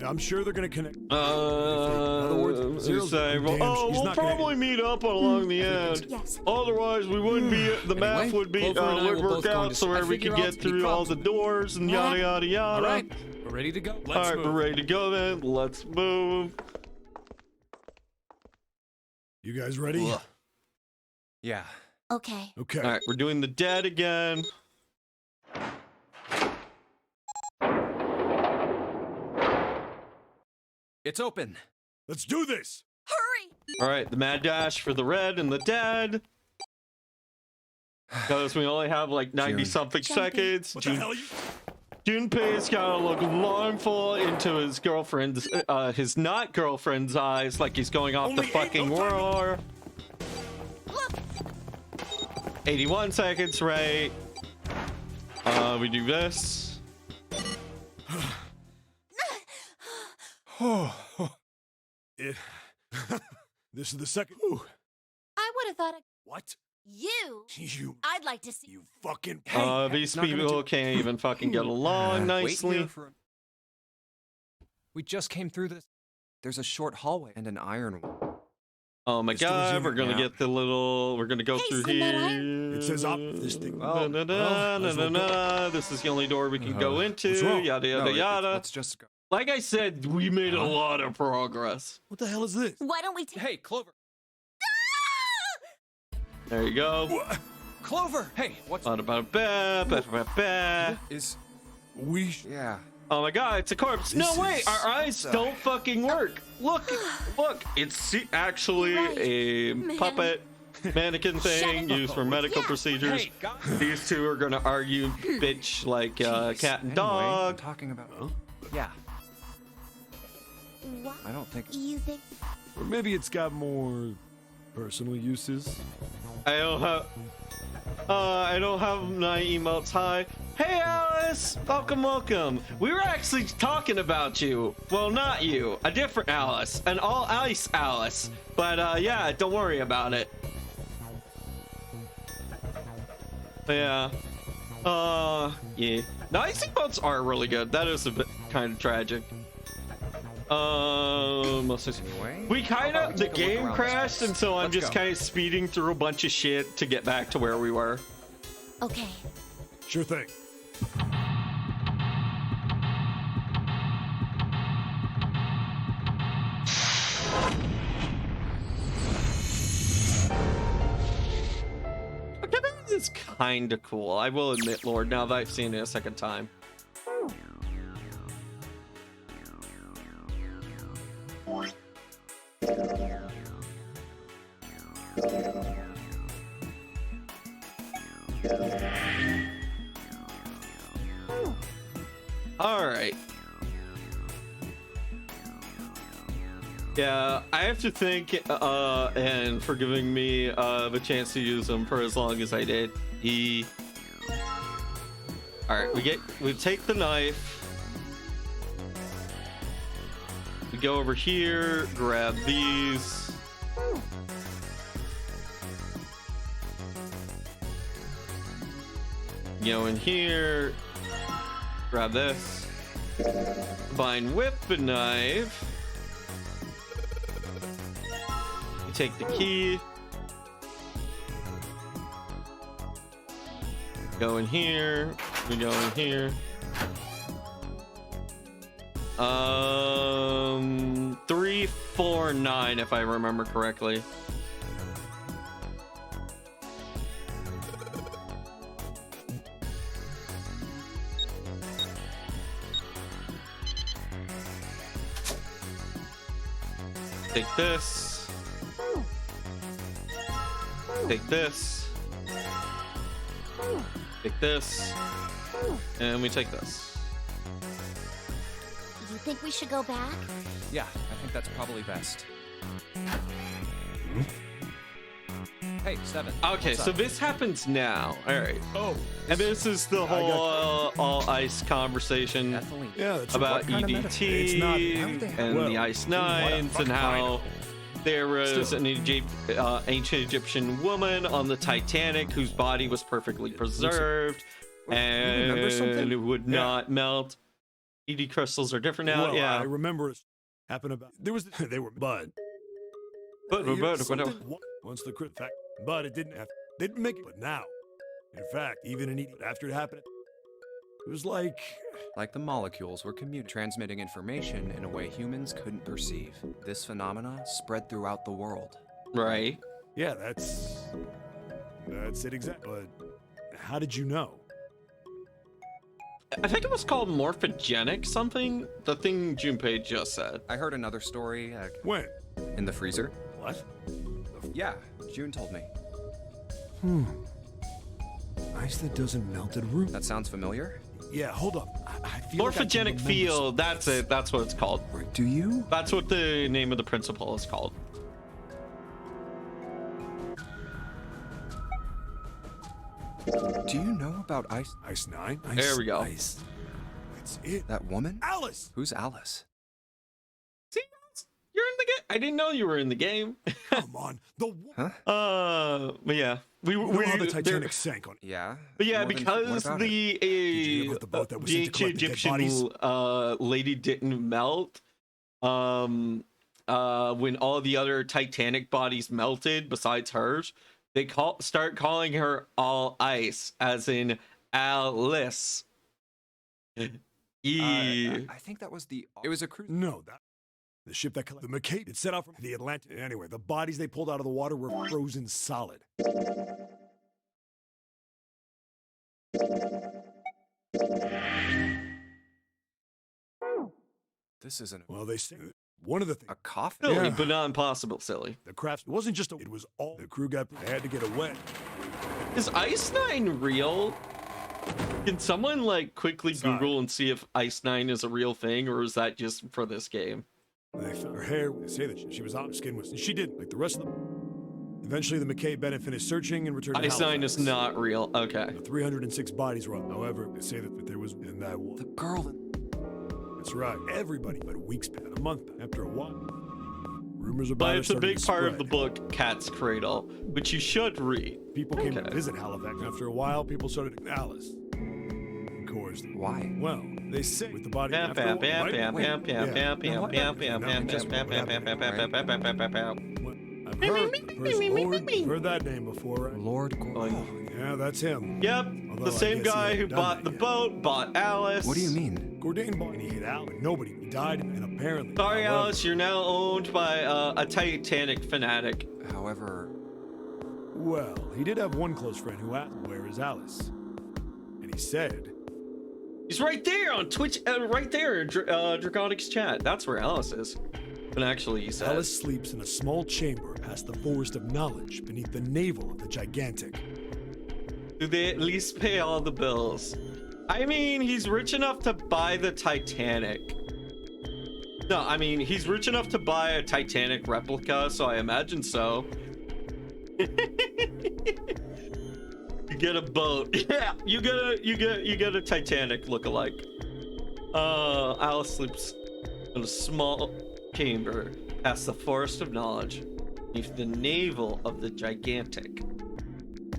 Speaker 4: I'm sure they're gonna connect.
Speaker 1: In
Speaker 4: other words,
Speaker 1: they
Speaker 4: Zero's
Speaker 1: say, well,
Speaker 4: damn,
Speaker 1: oh,
Speaker 4: he's
Speaker 1: we'll
Speaker 4: not gonna-
Speaker 1: probably meet up along the end.
Speaker 9: Yes.
Speaker 1: Otherwise, we wouldn't be. The math
Speaker 2: Anyway,
Speaker 1: would be
Speaker 2: Clover and I
Speaker 1: would
Speaker 2: will
Speaker 1: work
Speaker 2: both go
Speaker 1: out
Speaker 2: into-
Speaker 1: so
Speaker 2: I
Speaker 1: where we
Speaker 2: figure
Speaker 1: could
Speaker 2: out
Speaker 1: get
Speaker 2: any
Speaker 1: through all
Speaker 2: problems.
Speaker 1: the doors and yada yada yada.
Speaker 2: all right, we're ready to go.
Speaker 1: All
Speaker 2: Let's
Speaker 1: right,
Speaker 2: move.
Speaker 1: we're ready to go then. Let's move.
Speaker 4: You guys ready?
Speaker 7: Ugh.
Speaker 5: Yeah.
Speaker 9: Okay.
Speaker 4: Okay.
Speaker 1: All right, we're doing the dead again.
Speaker 5: It's open.
Speaker 4: Let's do this.
Speaker 6: Hurry!
Speaker 1: All right, the mad dash for the red and the dead. Because we only have like 90 something
Speaker 9: Junpei.
Speaker 1: seconds.
Speaker 4: What the hell? You...
Speaker 1: Junpei's gotta look longful into his girlfriend's, his not girlfriend's eyes, like he's going off the
Speaker 4: Only eight,
Speaker 1: fucking
Speaker 4: no time to-
Speaker 1: war. 81 seconds, right? We do this.
Speaker 4: Eh. This is the second. Ooh.
Speaker 6: I would have thought
Speaker 4: What?
Speaker 6: you.
Speaker 4: You.
Speaker 6: I'd like to see.
Speaker 4: You fucking.
Speaker 1: These
Speaker 5: it's not gonna
Speaker 1: people
Speaker 5: do-
Speaker 1: can't even fucking get along
Speaker 5: Wait
Speaker 1: nicely.
Speaker 5: here for. We just came through this. There's a short hallway and an iron wall.
Speaker 1: Oh my
Speaker 4: This door's
Speaker 1: god,
Speaker 4: in
Speaker 1: we're
Speaker 4: it
Speaker 1: gonna
Speaker 5: now.
Speaker 1: get the little. We're gonna go
Speaker 6: Hey,
Speaker 1: through
Speaker 6: isn't that
Speaker 1: here.
Speaker 6: iron?
Speaker 4: It says up this thing.
Speaker 1: Na, na, na,
Speaker 4: might as
Speaker 1: na,
Speaker 4: well
Speaker 1: na,
Speaker 4: go.
Speaker 1: na. This is the only door we can go into.
Speaker 4: what's wrong?
Speaker 1: Yada
Speaker 5: No,
Speaker 1: yada yada.
Speaker 5: let's just go.
Speaker 1: Like I said, we made a lot of progress.
Speaker 4: What the hell is this?
Speaker 6: Why don't we take.
Speaker 2: Hey, Clover.
Speaker 1: There you go.
Speaker 4: What?
Speaker 5: Clover. Hey, what's
Speaker 1: Ba-da-ba-ba,
Speaker 5: is?
Speaker 4: We.
Speaker 5: Yeah.
Speaker 1: Oh my god, it's a corpse. No,
Speaker 4: This
Speaker 1: wait,
Speaker 4: is-
Speaker 1: our eyes don't fucking work. Look, look, it's actually
Speaker 6: Right,
Speaker 1: a
Speaker 6: man.
Speaker 1: puppet mannequin thing
Speaker 6: it.
Speaker 1: used for medical
Speaker 6: Yeah.
Speaker 1: procedures.
Speaker 2: Hey, guys.
Speaker 1: These two are gonna argue bitch like cat and
Speaker 5: Anyway, I'm
Speaker 1: dog.
Speaker 5: talking about. Yeah.
Speaker 6: What
Speaker 5: I don't think.
Speaker 6: do you think?
Speaker 4: Or maybe it's got more personal uses.
Speaker 1: I don't have my emotes. Hi. Hey Alice! Welcome. We were actually talking about you. Well, not you. A different Alice. An all ice Alice. But yeah, don't worry about it. Yeah. Yeah. No, ice emotes are really good. That is a bit kind of tragic.
Speaker 5: Anyway.
Speaker 1: We kind
Speaker 5: How about
Speaker 1: of,
Speaker 5: we
Speaker 1: the
Speaker 5: take a look
Speaker 1: game
Speaker 5: around this
Speaker 1: crashed,
Speaker 5: place?
Speaker 1: and so I'm
Speaker 5: Let's
Speaker 1: just
Speaker 5: go.
Speaker 1: kind of speeding through a bunch of shit to get back to where we were.
Speaker 6: Okay.
Speaker 4: Sure thing.
Speaker 1: Okay, that is kind of cool. I will admit, Lord, now that I've seen it a second time. All right. Yeah, I have to thank and for giving me the chance to use them for as long as I did. All right, we take the knife. go over here, grab these. Go in here, grab this. Combine whip and knife. You take the key. Go in here. We go in here. 3, 4, 9, if I remember correctly. Take this. Take this. Take this. And we take this.
Speaker 6: You think we should go back?
Speaker 5: Yeah, I think that's probably best. Hey, Seven.
Speaker 1: Okay,
Speaker 5: what's
Speaker 1: so
Speaker 5: up?
Speaker 1: this happens now. All right.
Speaker 4: Oh,
Speaker 1: And this is the whole all ice conversation
Speaker 5: Ethylene.
Speaker 4: yeah, that's
Speaker 1: about
Speaker 5: What kind of
Speaker 1: EDT
Speaker 5: metaphor?
Speaker 4: It's not-
Speaker 1: and
Speaker 4: well,
Speaker 1: the Ice
Speaker 4: what
Speaker 1: Nines
Speaker 4: a
Speaker 1: and how there was
Speaker 4: Still.
Speaker 1: an ancient Egyptian woman on the Titanic whose body was perfectly preserved
Speaker 5: remember something?
Speaker 1: and it would
Speaker 4: Yeah.
Speaker 1: not melt. ED crystals are different now.
Speaker 4: Well,
Speaker 1: yeah.
Speaker 4: I remember it happened about. There was they were bud.
Speaker 1: But
Speaker 4: Once the fact, but it didn't have. They didn't make it. But now, in fact, even in after it happened, it was like
Speaker 5: Like the molecules were transmitting information in a way humans couldn't perceive. This phenomena spread throughout the world.
Speaker 1: right.
Speaker 4: yeah, that's it exactly. But how did you know?
Speaker 1: I think it was called morphogenic something. The thing Junpei just said.
Speaker 5: I heard another story
Speaker 4: When?
Speaker 5: in the freezer.
Speaker 4: What?
Speaker 5: Yeah, June told me.
Speaker 4: Ice that doesn't melt at room.
Speaker 5: That sounds familiar?
Speaker 4: Yeah, hold up. I feel like I can
Speaker 1: Morphogenic
Speaker 4: remember
Speaker 1: field. That's it. That's what it's called.
Speaker 5: Do you?
Speaker 1: That's what the name of the principle is called.
Speaker 5: Do you know about
Speaker 4: Ice 9. Ice,
Speaker 1: There we go.
Speaker 4: Ice. It's it.
Speaker 5: that woman?
Speaker 4: Alice.
Speaker 5: Who's Alice?
Speaker 1: See, you're in the game. I didn't know you were in the game.
Speaker 4: Come on. The
Speaker 5: Huh?
Speaker 1: But yeah, we
Speaker 4: you know how the Titanic sank on.
Speaker 5: Yeah.
Speaker 1: But yeah,
Speaker 5: More than-
Speaker 1: because
Speaker 5: what about it?
Speaker 1: the
Speaker 4: you hear about the boat that was
Speaker 1: the
Speaker 4: sent to
Speaker 1: ancient
Speaker 4: collect the dead
Speaker 1: Egyptian lady didn't melt, when all the other Titanic bodies melted besides hers, they start calling her all ice, as in Alice.
Speaker 5: I think that was the. It was a cruise.
Speaker 4: No, the ship that collected the McCabe. It set out from the Atlantic. Anyway, the bodies they pulled out of the water were frozen solid.
Speaker 5: This isn't
Speaker 4: Well, they say one of the things.
Speaker 5: a coffin.
Speaker 1: Silly,
Speaker 4: Yeah.
Speaker 1: but not impossible. Silly.
Speaker 4: The craft wasn't just it was all the crew got. They had to get it wet.
Speaker 1: Is Ice 9 real? Can someone like quickly
Speaker 4: Sorry.
Speaker 1: Google and see if Ice 9 is a real thing, or is that just for this game?
Speaker 4: They found her hair. They say that she was out. Her skin was. She didn't like the rest of them. Eventually, the McKay Bennett finished searching and returned to
Speaker 1: Ice 9 is
Speaker 4: Halifax.
Speaker 1: not real. Okay.
Speaker 4: The 306 bodies were. However, they say that there was in that war.
Speaker 5: The girl.
Speaker 4: That's right. Everybody, but weeks, a month after a while. Rumors about
Speaker 1: But
Speaker 4: it
Speaker 1: it's a
Speaker 4: started
Speaker 1: big
Speaker 4: to
Speaker 1: part of the
Speaker 4: spread.
Speaker 1: book, Cat's Cradle, which you should read.
Speaker 4: People came
Speaker 1: Okay.
Speaker 4: to visit Halifax. After a while, people started to Alice. Of course.
Speaker 5: Why?
Speaker 4: Well, they say with the body.
Speaker 1: Bam,
Speaker 4: after a
Speaker 1: bam,
Speaker 4: while-
Speaker 1: bam,
Speaker 4: right?
Speaker 1: bam,
Speaker 4: Wait,
Speaker 1: bam, bam,
Speaker 4: yeah.
Speaker 1: bam,
Speaker 5: Now
Speaker 1: bam,
Speaker 5: what
Speaker 1: bam,
Speaker 5: happened?
Speaker 1: bam,
Speaker 5: Now
Speaker 1: bam,
Speaker 5: just
Speaker 1: bam, bam, bam, bam, bam, bam, bam, bam, bam, bam.
Speaker 4: I've heard the first Lord. Heard that name before, right?
Speaker 5: Lord.
Speaker 1: Oh,
Speaker 4: Yeah, that's him.
Speaker 1: Yep,
Speaker 4: Although
Speaker 1: the
Speaker 4: I
Speaker 1: same
Speaker 4: guess he
Speaker 1: guy who
Speaker 4: hadn't done
Speaker 1: bought
Speaker 4: that
Speaker 1: the
Speaker 4: yet.
Speaker 1: boat, bought Alice.
Speaker 5: What do you mean?
Speaker 4: Gourdin bought and he hit out, but nobody. He died, and apparently.
Speaker 1: Sorry,
Speaker 4: however-
Speaker 1: Alice, you're now owned by a Titanic fanatic.
Speaker 5: However,
Speaker 4: Well, he did have one close friend who asked, "Where is Alice?" And he said,
Speaker 1: He's right there on Twitch, right there in Draconic's chat. That's where Alice is. But actually, he said.
Speaker 4: Alice sleeps in a small chamber past the forest of knowledge beneath the navel of the gigantic.
Speaker 1: Do they at least pay all the bills? I mean, he's rich enough to buy the Titanic. No, I mean, he's rich enough to buy a Titanic replica, so I imagine so. You get a boat. Yeah, you get a Titanic look-alike. Alice sleeps in a small chamber past the Forest of Knowledge beneath the navel of the Gigantic.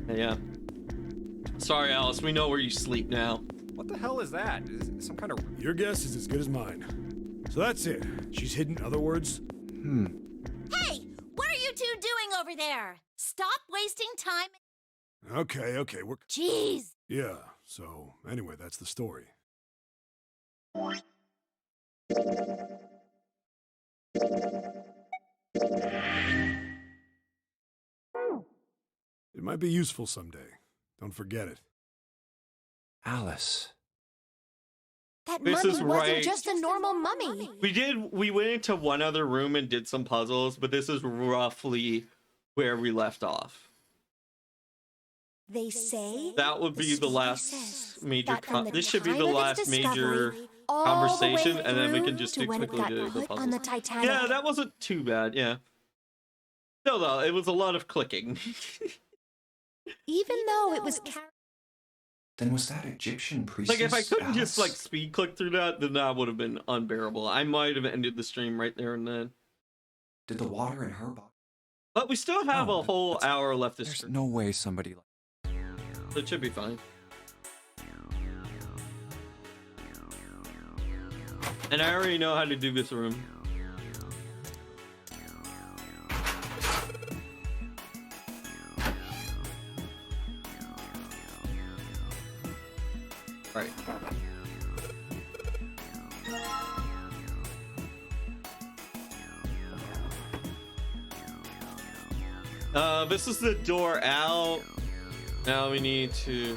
Speaker 1: Yeah. Sorry, Alice, we know where you sleep now.
Speaker 5: What the hell is that? Is it some kind of...
Speaker 4: Your guess is as good as mine. So that's it. She's hidden, in other words?
Speaker 6: Hey, what are you two doing over there? Stop wasting time.
Speaker 4: Okay, we're...
Speaker 6: Jeez.
Speaker 4: Yeah, so anyway, that's the story. It might be useful someday. Don't forget it.
Speaker 5: Alice.
Speaker 9: That
Speaker 1: This
Speaker 9: mummy
Speaker 1: is
Speaker 9: wasn't
Speaker 1: right.
Speaker 9: just a normal mummy.
Speaker 1: We went into one other room and did some puzzles, but this is roughly where we left off.
Speaker 9: They say
Speaker 1: That would be the
Speaker 9: story
Speaker 1: last
Speaker 9: says
Speaker 1: major
Speaker 9: that from the
Speaker 1: this should be
Speaker 9: time
Speaker 1: the
Speaker 9: of its
Speaker 1: last major
Speaker 9: discovery all
Speaker 1: conversation,
Speaker 9: the way
Speaker 1: and then we
Speaker 9: through
Speaker 1: can just
Speaker 9: to
Speaker 1: do
Speaker 9: when it
Speaker 1: quickly
Speaker 9: got
Speaker 1: do the
Speaker 9: put on
Speaker 1: puzzles.
Speaker 9: the Titanic.
Speaker 1: Yeah, that wasn't too bad, yeah. Still though, it was a lot of clicking.
Speaker 9: Even though it was
Speaker 5: Then was that Egyptian priestess?
Speaker 1: Like if I couldn't just like
Speaker 5: Alice?
Speaker 1: speed click through that, then that would have been unbearable. I might have ended the stream right there and then.
Speaker 5: Did the water in her body?
Speaker 1: But we still have
Speaker 5: No,
Speaker 1: a whole
Speaker 5: that's-
Speaker 1: hour left to
Speaker 5: There's
Speaker 1: stream.
Speaker 5: no way somebody...
Speaker 1: So it should be fine. And I already know how to do this room. Right. This is the door out. Now we need to...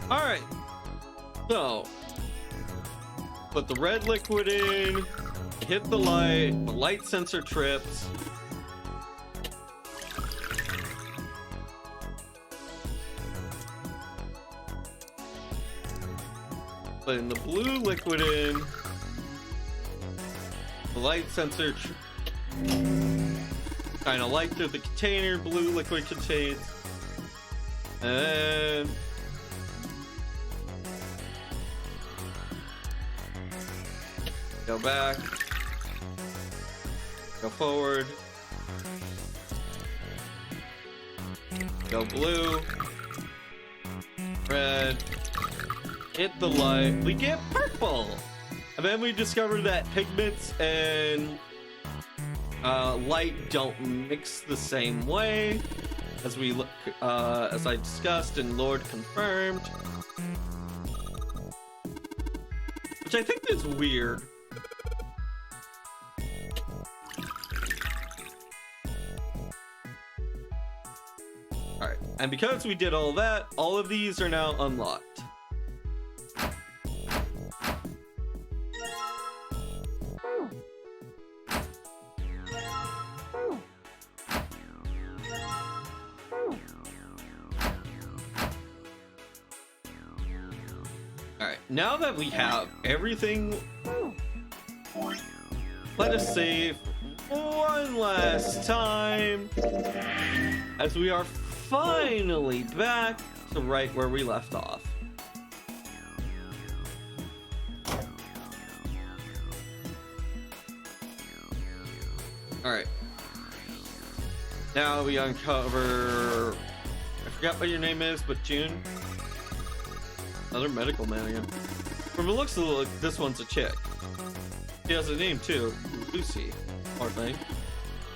Speaker 1: Alright. So, put the red liquid in, hit the light sensor trips. Putting the blue liquid in, the light sensor kind of light through the container, blue liquid contains, and go back, go forward, go blue, red, hit the light, we get purple. And then we discovered that pigments and light don't mix the same way, as we look, as I discussed and Lord confirmed, which I think is weird. Alright, and because we did all that, all of these are now unlocked. Alright, now that we have everything, let us save one last time, as we are finally back to right where we left off. Alright. Now we uncover... I forgot what your name is, but June? Another medical man again. From the looks of it, this one's a chick. She has a name too, Lucy. Poor thing.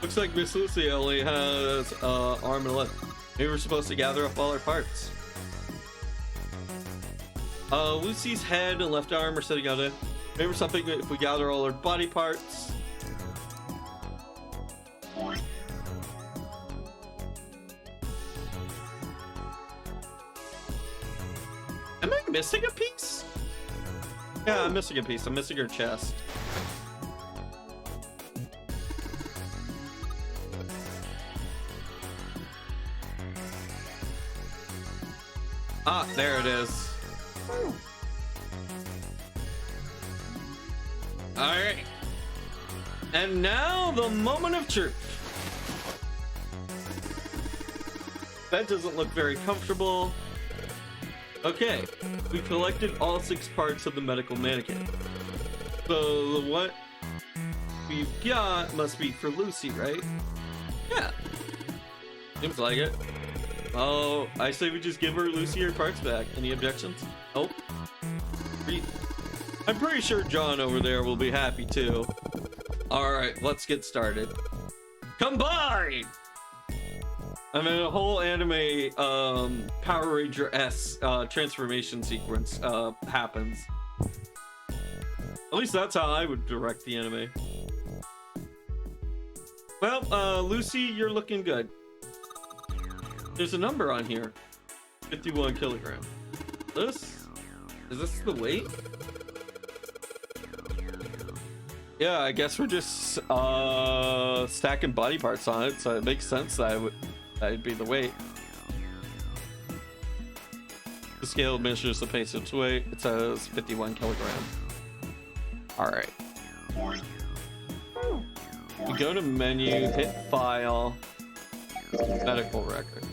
Speaker 1: Looks like Miss Lucy only has arm and leg. Maybe we're supposed to gather up all her parts. Lucy's head and left arm are sitting on it. Maybe something if we gather all her body parts. Am I missing a piece? Yeah, I'm missing a piece. I'm missing her chest. Ah, there it is. All right. And now the moment of truth. That doesn't look very comfortable. Okay, we collected all 6 parts of the medical mannequin. So what we've got must be for Lucy, right? Yeah. Seems like it. Oh, I say we just give her Lucy her parts back. Any objections? Oh. I'm pretty sure John over there will be happy too. Alright, let's get started. Combine! I mean, a whole anime Power Ranger-esque transformation sequence happens. At least that's how I would direct the anime. Well, Lucy, you're looking good. There's a number on here. 51 kilograms. Is this the weight? Yeah, I guess we're just stacking body parts on it, so it makes sense that that'd be the weight. The scale measures the patient's weight. It says 51 kilograms. All right. We go to menu, hit file, medical record.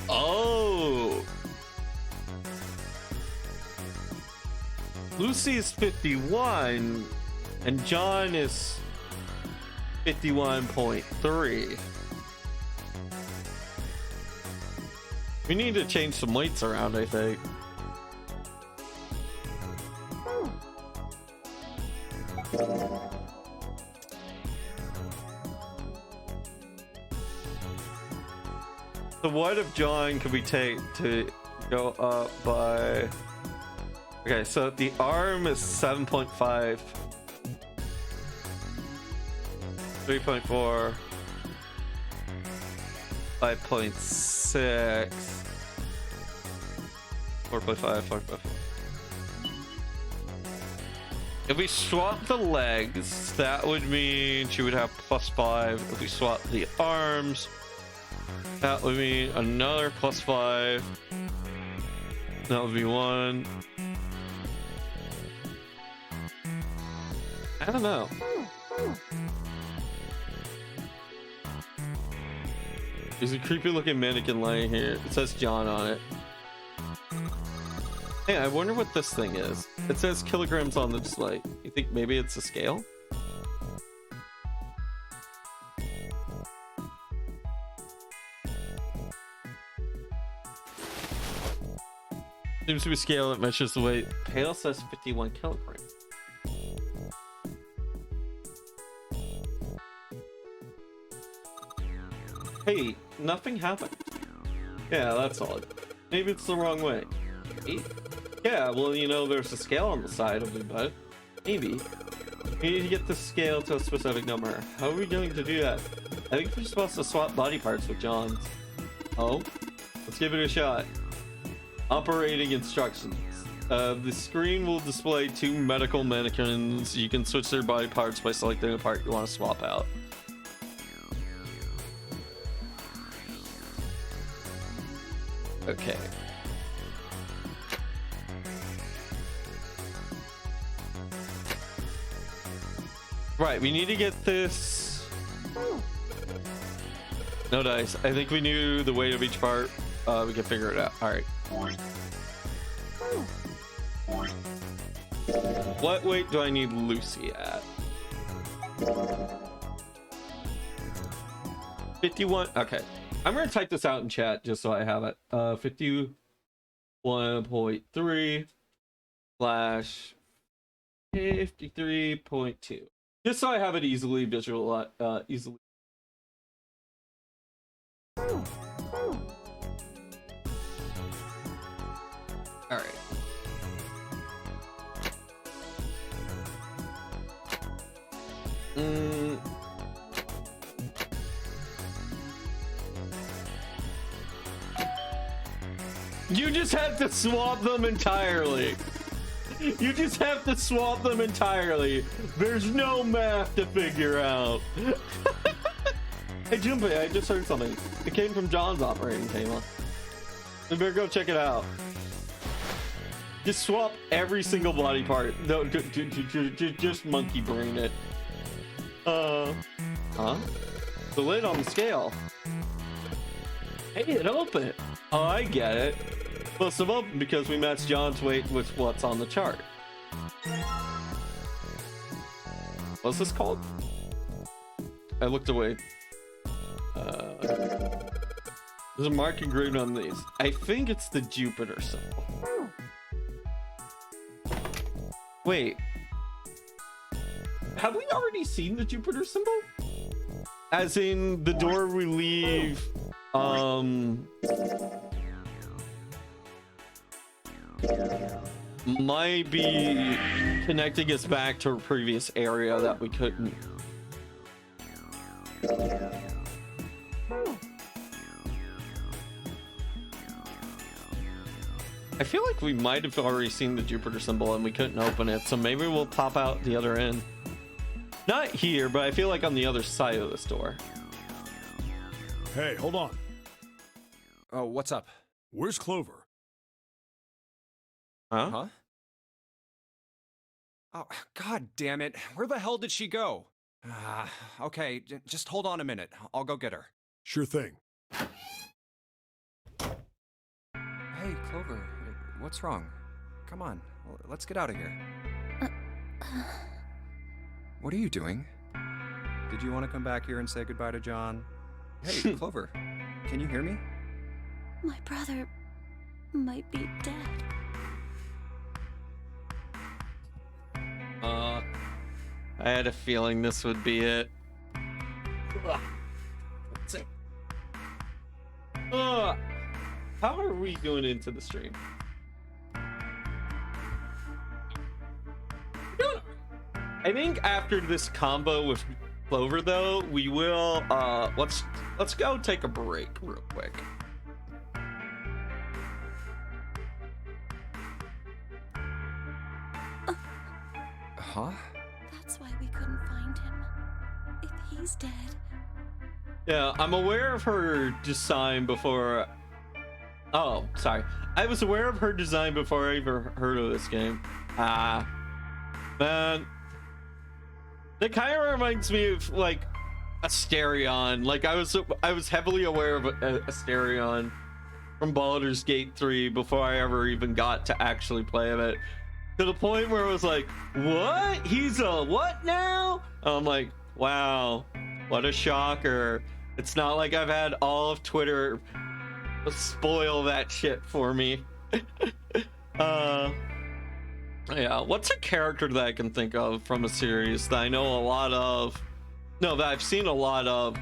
Speaker 1: Oh. Lucy is 51 and John is 51.3. We need to change some weights around, I think. So what of John could we take to go up by... Okay, so the arm is 7.5, 3.4, 5.6, 4.5, 5.4. If we swap the legs, that would mean she would have +5. If we swap the arms, that would mean another +5. That would be 1. I don't know. There's a creepy looking mannequin lying here. It says John on it. Hey, I wonder what this thing is. It says kilograms on the display. You think maybe it's a scale? Seems to be a scale that measures the weight. Pale says 51 kilograms. Hey, nothing happened. Yeah, that's odd. Maybe it's the wrong way. 8? Yeah, well, you know, there's a scale on the side of it, but maybe. We need to get the scale to a specific number. How are we going to do that? I think we're supposed to swap body parts with John's. Oh? Let's give it a shot. Operating instructions. The screen will display 2 medical mannequins. You can switch their body parts by selecting a part you want to swap out. Okay. Right, we need to get this. No dice. I think we knew the weight of each part. We can figure it out. All right. What weight do I need Lucy at? 51. Okay. I'm going to type this out in chat just so I have it. 51.3 slash 53.2. Just so I have it easily visual, easily. All right. You just have to swap them entirely. You just have to swap them entirely. There's no math to figure out. Hey Junpei, I just heard something. It came from John's operating table. We better go check it out. Just swap every single body part. No, just monkey brain it. Huh? The lid on the scale. Hey, it opened. Oh, I get it. Must have opened because we matched John's weight with what's on the chart. What's this called? I looked away. There's a mark engraved on these. I think it's the Jupiter symbol. Wait. Have we already seen the Jupiter symbol? As in the door we leave, might be connecting us back to a previous area that we couldn't. I feel like we might have already seen the Jupiter symbol and we couldn't open it, so maybe we'll pop out the other end. Not here, but I feel like on the other side of this door.
Speaker 4: Hey, hold on.
Speaker 5: Oh, what's up?
Speaker 4: Where's Clover?
Speaker 5: Huh? Oh, god damn it. Where the hell did she go? Okay, just hold on a minute. I'll go get her.
Speaker 4: Sure thing.
Speaker 5: Hey, Clover, what's wrong? Come on, let's get out of here. What are you doing? Did you want to come back here and say goodbye to John? Hey, Clover, can you hear me?
Speaker 6: My brother might be dead.
Speaker 1: I had a feeling this would be it. How are we going into the stream? I think after this combo with Clover, though, we will let's go take a break real quick.
Speaker 5: Huh?
Speaker 6: That's why we couldn't find him. If he's dead.
Speaker 1: Yeah, I'm aware of her design before. Oh, sorry. I was aware of her design before I ever heard of this game. Man. It kind of reminds me of like Asterion. Like I was heavily aware of Asterion from Baldur's Gate 3 before I ever even got to actually play it. To the point where I was like, what? He's a what now? I'm like, wow, what a shocker. It's not like I've had all of Twitter spoil that shit for me. Yeah, what's a character that I can think of from a series that I know a lot of? No, that I've seen a lot of,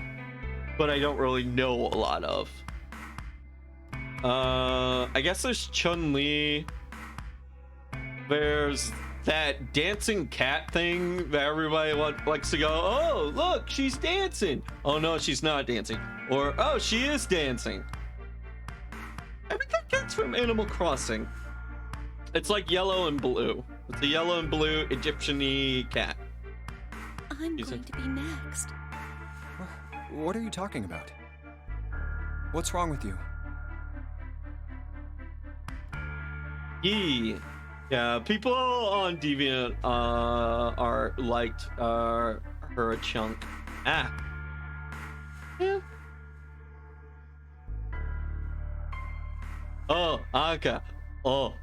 Speaker 1: but I don't really know a lot of. I guess there's Chun-Li. There's that dancing cat thing that everybody likes to go, oh, look, she's dancing. Oh, no, she's not dancing. Or, oh, she is dancing. I think that cat's from Animal Crossing. It's like yellow and blue. It's a yellow and blue Egyptian-y cat.
Speaker 6: I'm going to be next.
Speaker 5: What are you talking about? What's wrong with you?
Speaker 1: Yeah, people on Deviant are liked her a chunk. Yeah. Oh, Anka. Oh.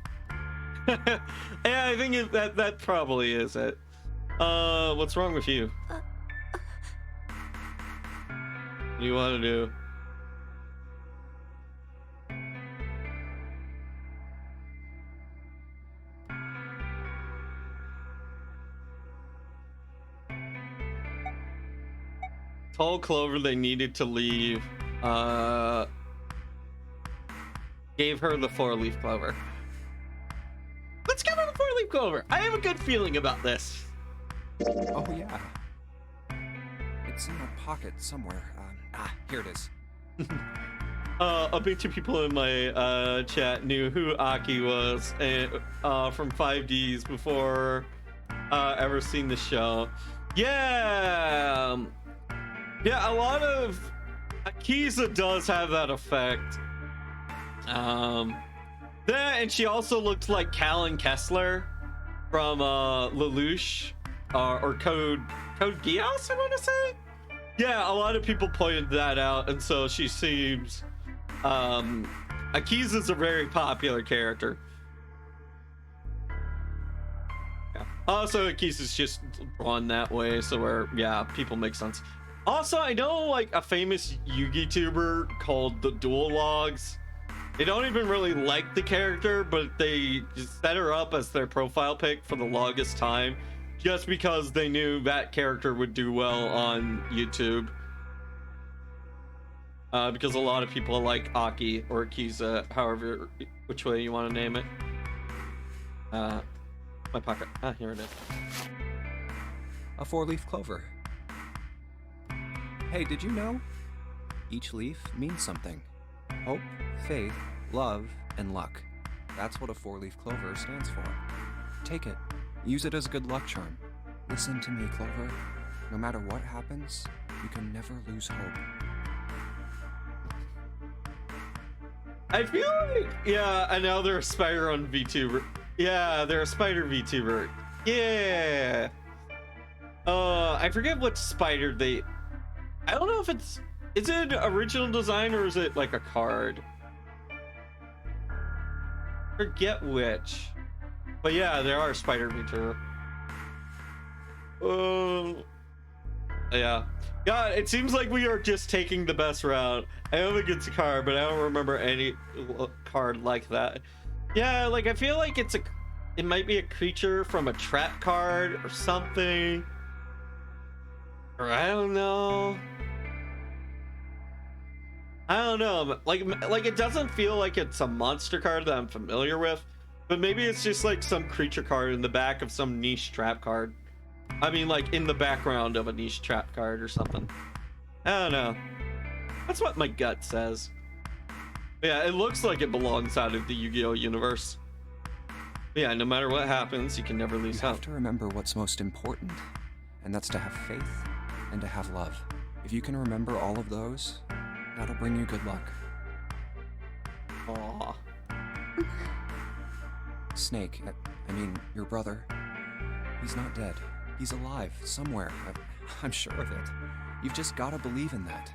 Speaker 1: Yeah, I think that probably is it. What's wrong with you? What do you want to do? Told Clover they needed to leave. Gave her the 4-leaf clover. Let's give her the 4-leaf clover. I have a good feeling about this.
Speaker 5: Oh yeah. It's in my pocket somewhere. Here it is.
Speaker 1: A bunch of people in my chat knew who Aki was from 5Ds before ever seen the show. Yeah. Yeah, a lot of Akiza does have that effect. And she also looked like Callan Kessler from Lelouch or Code Geass, I want to say. Yeah, a lot of people pointed that out, and so she seems. Akiza's a very popular character. Yeah. Also, Akiza's just drawn that way, so where people make sense. Also, I know like a famous Yugi tuber called the Dual Logs. They don't even really like the character, but they just set her up as their profile pic for the longest time, just because they knew that character would do well on YouTube. Because a lot of people like Aki or Akiza, however, which way you want to name it. My pocket. Here it is.
Speaker 5: A 4-leaf clover. Hey, did you know? Each leaf means something. Hope, faith, love, and luck. That's what a 4-leaf clover stands for. Take it. Use it as a good luck charm. Listen to me, Clover. No matter what happens, you can never lose hope.
Speaker 1: I feel like, and now they're a spider on VTuber. Yeah, they're a spider VTuber. Yeah. I forget what spider they. I don't know if is it original design or is it like a card? Forget which. But yeah, there are spider VTuber. Yeah. God, it seems like we are just taking the best route. I know it gets a card, but I don't remember any card like that. Yeah, like I feel like it might be a creature from a trap card or something. Or I don't know. But like it doesn't feel like it's a monster card that I'm familiar with, but maybe it's just like some creature card in the back of some niche trap card. I mean, like in the background of a niche trap card or something. I don't know. That's what my gut says. Yeah, it looks like it belongs out of the Yu-Gi-Oh universe. Yeah, no matter what happens, you can never lose hope.
Speaker 5: You have to remember what's most important, and that's to have faith and to have love. If you can remember all of those, that'll bring you good luck.
Speaker 1: Aww.
Speaker 5: Snake, I mean, your brother, he's not dead. He's alive, somewhere. I'm sure of it. You've just gotta believe in that.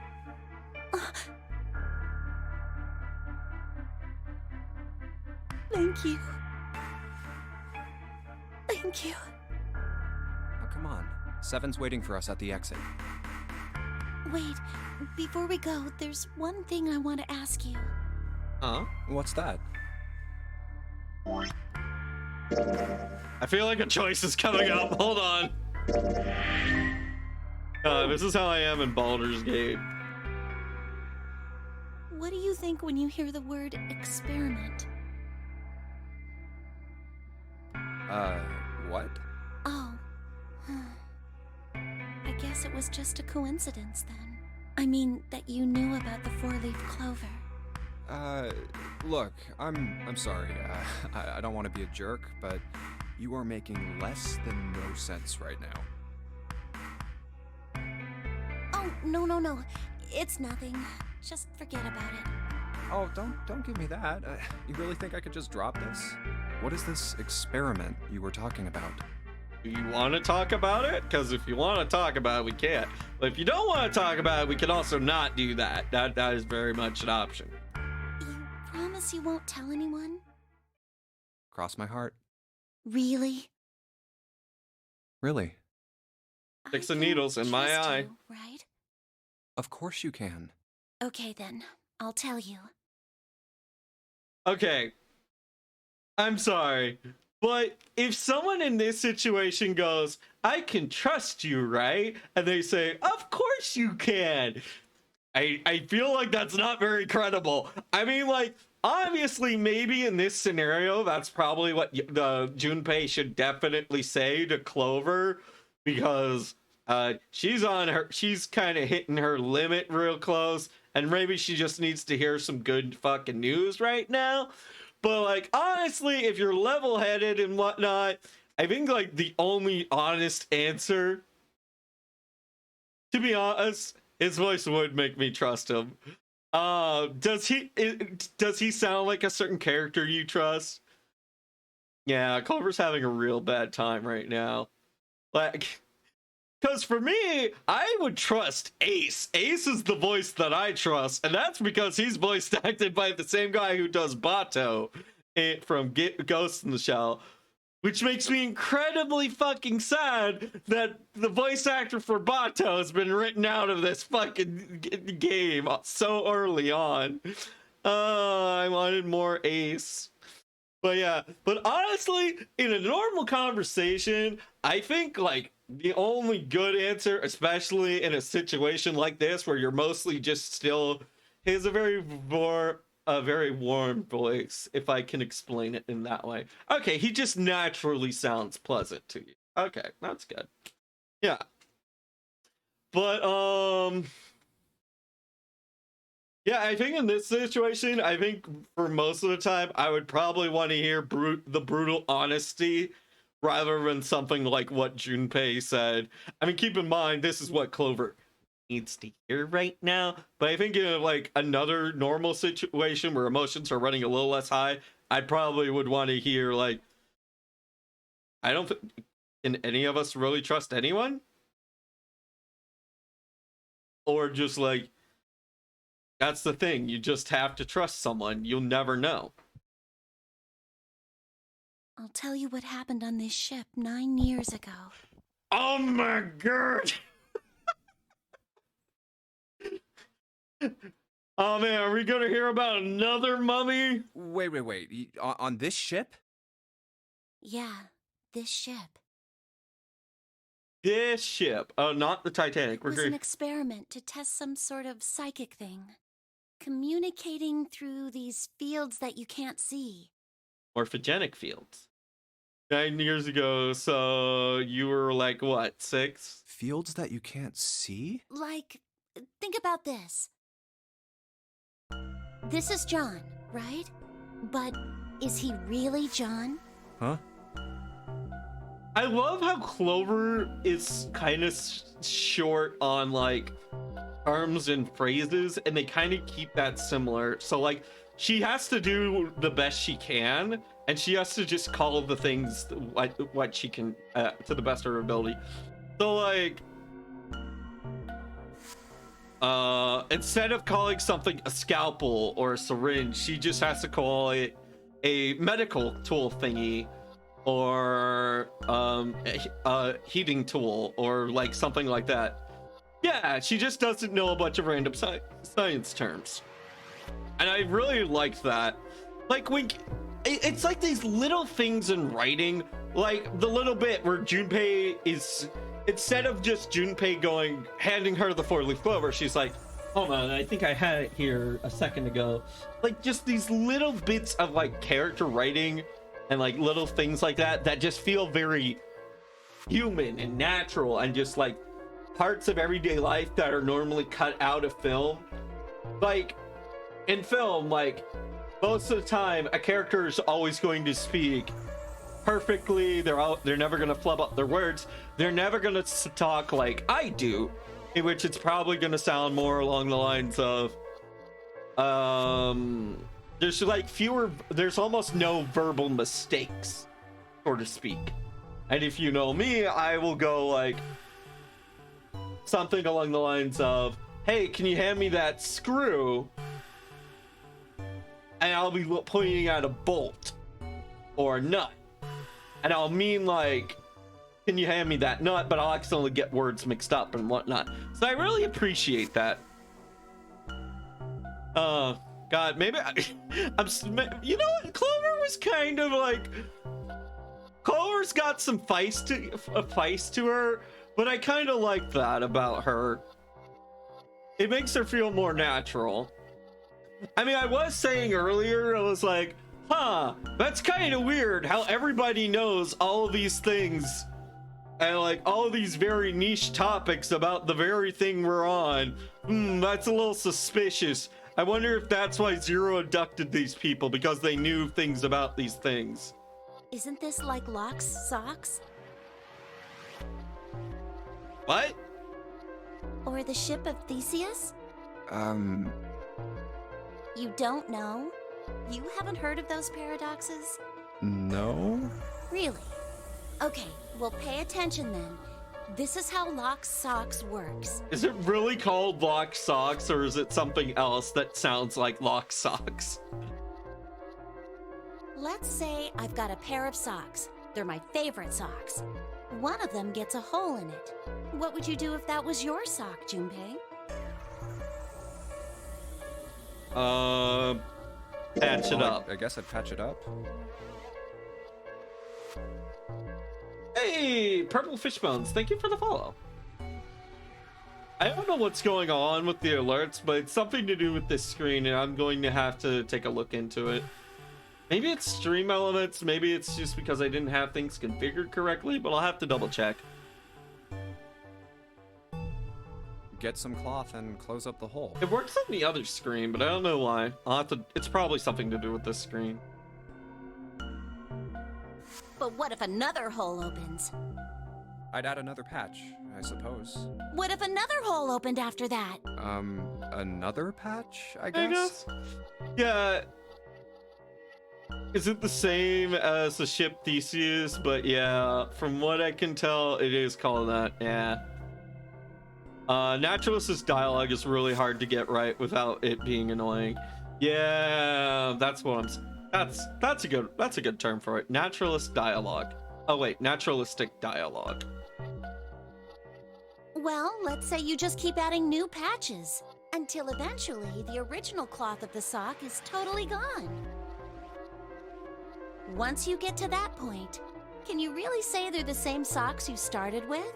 Speaker 6: Thank you. Thank you.
Speaker 5: Now come on. Seven's waiting for us at the exit.
Speaker 6: Wait, before we go, there's one thing I want to ask you.
Speaker 5: Huh? What's that?
Speaker 1: I feel like a choice is coming up. Hold on. This is how I am in Baldur's Gate.
Speaker 6: What do you think when you hear the word experiment?
Speaker 5: What?
Speaker 6: Oh. I guess it was just a coincidence then. I mean, that you knew about the 4-leaf clover.
Speaker 5: Look, I'm sorry. I don't want to be a jerk, but you are making less than no sense right now.
Speaker 6: Oh, no. It's nothing. Just forget about it.
Speaker 5: Oh, don't give me that. You really think I could just drop this? What is this experiment you were talking about?
Speaker 1: Do you want to talk about it? Because if you want to talk about it, we can't. But if you don't want to talk about it, we can also not do that. That is very much an option.
Speaker 6: You promise you won't tell anyone?
Speaker 5: Cross my heart.
Speaker 6: Really?
Speaker 5: Really?
Speaker 1: Sticks and needles in my eye.
Speaker 6: You, right?
Speaker 5: Of course you can.
Speaker 6: Okay then, I'll tell you.
Speaker 1: Okay. I'm sorry. But if someone in this situation goes, I can trust you, right? And they say, of course you can. I feel like that's not very credible. I mean, like, obviously, maybe in this scenario, that's probably what the Junpei should definitely say to Clover, because she's kind of hitting her limit real close, and maybe she just needs to hear some good fucking news right now. But, like, honestly, if you're level-headed and whatnot, I think, like, the only honest answer, to be honest, His voice would make me trust him. Does he sound like a certain character you trust? Yeah, Clover's having a real bad time right now. Like, because for me, I would trust Ace. Ace is the voice that I trust, and that's because he's voice acted by the same guy who does Bato from Ghost in the Shell. Which makes me incredibly fucking sad that the voice actor for Bato has been written out of this fucking game so early on. I wanted more Ace. But yeah, but honestly, in a normal conversation, I think like the only good answer, especially in a situation like this where you're mostly just still, is a very warm voice, if I can explain it in that way. Okay, he just naturally sounds pleasant to you. Okay, that's good. Yeah. But yeah, I think in this situation, I think for most of the time, I would probably want to hear the brutal honesty rather than something like what Junpei said. I mean, keep in mind, this is what Clover needs to hear right now. But I think in like another normal situation where emotions are running a little less high, I probably would want to hear like, I don't think, can any of us really trust anyone? Or just like, that's the thing, you just have to trust someone. You'll never know.
Speaker 6: I'll tell you what happened on this ship 9 years ago.
Speaker 1: Oh my god! Oh man, are we gonna hear about another mummy?
Speaker 5: Wait. On this ship?
Speaker 6: Yeah, this ship.
Speaker 1: This ship. Oh, not the Titanic.
Speaker 6: It was an experiment to test some sort of psychic thing. Communicating through these fields that you can't see.
Speaker 1: Morphogenic fields. 9 years ago, so you were like, what, 6?
Speaker 5: Fields that you can't see?
Speaker 6: Like, think about this. This is John, right? But is he really John?
Speaker 5: Huh?
Speaker 1: I love how Clover is kind of short on like terms and phrases, and they kind of keep that similar. So like she has to do the best she can, and she has to just call the things what she can to the best of her ability. So like instead of calling something a scalpel or a syringe, she just has to call it a medical tool thingy, or a heating tool, or like something like that. Yeah, she just doesn't know a bunch of random science terms, and I really like that. Like it's like these little things in writing, like the little bit where Junpei is, instead of just Junpei handing her the 4-leaf clover, she's like, hold on, I think I had it here a second ago. Like just these little bits of like character writing and like little things like that just feel very human and natural, and just like parts of everyday life that are normally cut out of film. Like in film, like most of the time a character is always going to speak perfectly. They're never going to flub up their words. They're never going to talk like I do, in which it's probably going to sound more along the lines of there's like there's almost no verbal mistakes, so to speak. And if you know me, I will go like something along the lines of, hey, can you hand me that screw? And I'll be pointing at a bolt or a nut, and I'll mean like, can you hand me that nut? But I'll accidentally get words mixed up and whatnot. So I really appreciate that. God, maybe you know what? Clover was kind of like, Clover's got some feist to her, but I kind of like that about her. It makes her feel more natural. I mean, I was saying earlier, I was like, huh, that's kind of weird how everybody knows all of these things and like all these very niche topics about the very thing we're on. That's a little suspicious. I wonder if that's why Zero abducted these people, because they knew things about these things.
Speaker 6: Isn't this like Locke's socks?
Speaker 1: What?
Speaker 6: Or the ship of Theseus? You don't know? You haven't heard of those paradoxes?
Speaker 5: No?
Speaker 6: Really? Okay, well pay attention then. This is how Lock Socks works.
Speaker 1: Is it really called Lock Socks, or is it something else that sounds like Lock Socks?
Speaker 6: Let's say I've got a pair of socks. They're my favorite socks. One of them gets a hole in it. What would you do if that was your sock, Junpei?
Speaker 1: Patch it up.
Speaker 5: I guess I'd patch it up.
Speaker 1: Hey, Purple Fishbones, thank you for the follow. I don't know what's going on with the alerts, but it's something to do with this screen, and I'm going to have to take a look into it. Maybe it's stream elements, maybe it's just because I didn't have things configured correctly, but I'll have to double check.
Speaker 5: Get some cloth and close up the hole.
Speaker 1: It works on the other screen, but I don't know why. I'll have to. It's probably something to do with this screen.
Speaker 6: But what if another hole opens?
Speaker 5: I'd add another patch, I suppose.
Speaker 6: What if another hole opened after that?
Speaker 5: Another patch, I
Speaker 1: I
Speaker 5: guess?
Speaker 1: guess. Yeah. Is it the same as the ship Theseus? But yeah, from what I can tell, it is called that. Yeah. Naturalist's dialogue is really hard to get right without it being annoying. Yeah, that's what I'm. That's a good term for it. Naturalist dialogue. Oh wait, naturalistic dialogue.
Speaker 6: Well, let's say you just keep adding new patches until eventually the original cloth of the sock is totally gone. Once you get to that point, can you really say they're the same socks you started with?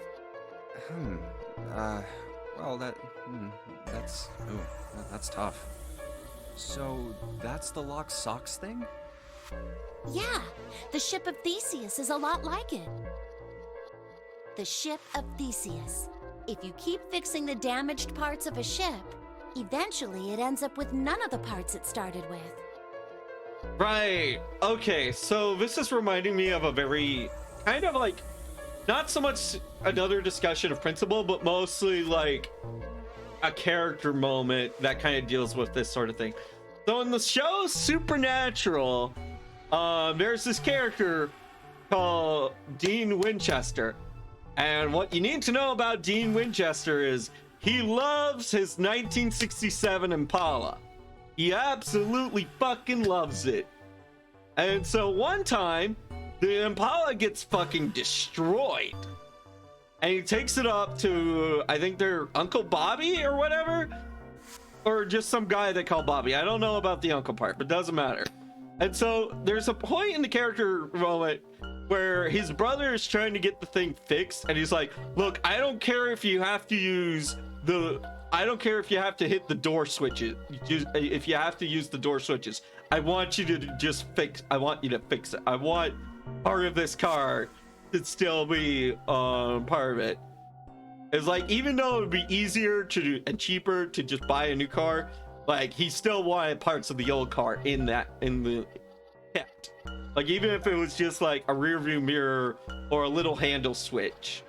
Speaker 5: Well, that's tough. So, that's the Lock Socks thing?
Speaker 6: Yeah, the ship of Theseus is a lot like it. The ship of Theseus. If you keep fixing the damaged parts of a ship, eventually it ends up with none of the parts it started with.
Speaker 1: Right. Okay, so this is reminding me of a very kind of like, not so much another discussion of principle, but mostly like a character moment that kind of deals with this sort of thing. So in the show Supernatural, there's this character called Dean Winchester. And what you need to know about Dean Winchester is he loves his 1967 Impala. He absolutely fucking loves it. And so one time, the Impala gets fucking destroyed. And he takes it up to, I think their Uncle Bobby or whatever. Or just some guy they call Bobby. I don't know about the uncle part, but doesn't matter. And so there's a point in the character moment where his brother is trying to get the thing fixed. And he's like, look, I don't care if you have to use I don't care if you have to hit the door switches. If you have to use the door switches, I want you to just I want you to fix it. I want part of this car to still be part of it. It's like, even though it would be easier to do and cheaper to just buy a new car, like he still wanted parts of the old car in the kept. Like even if it was just like a rear view mirror or a little handle switch.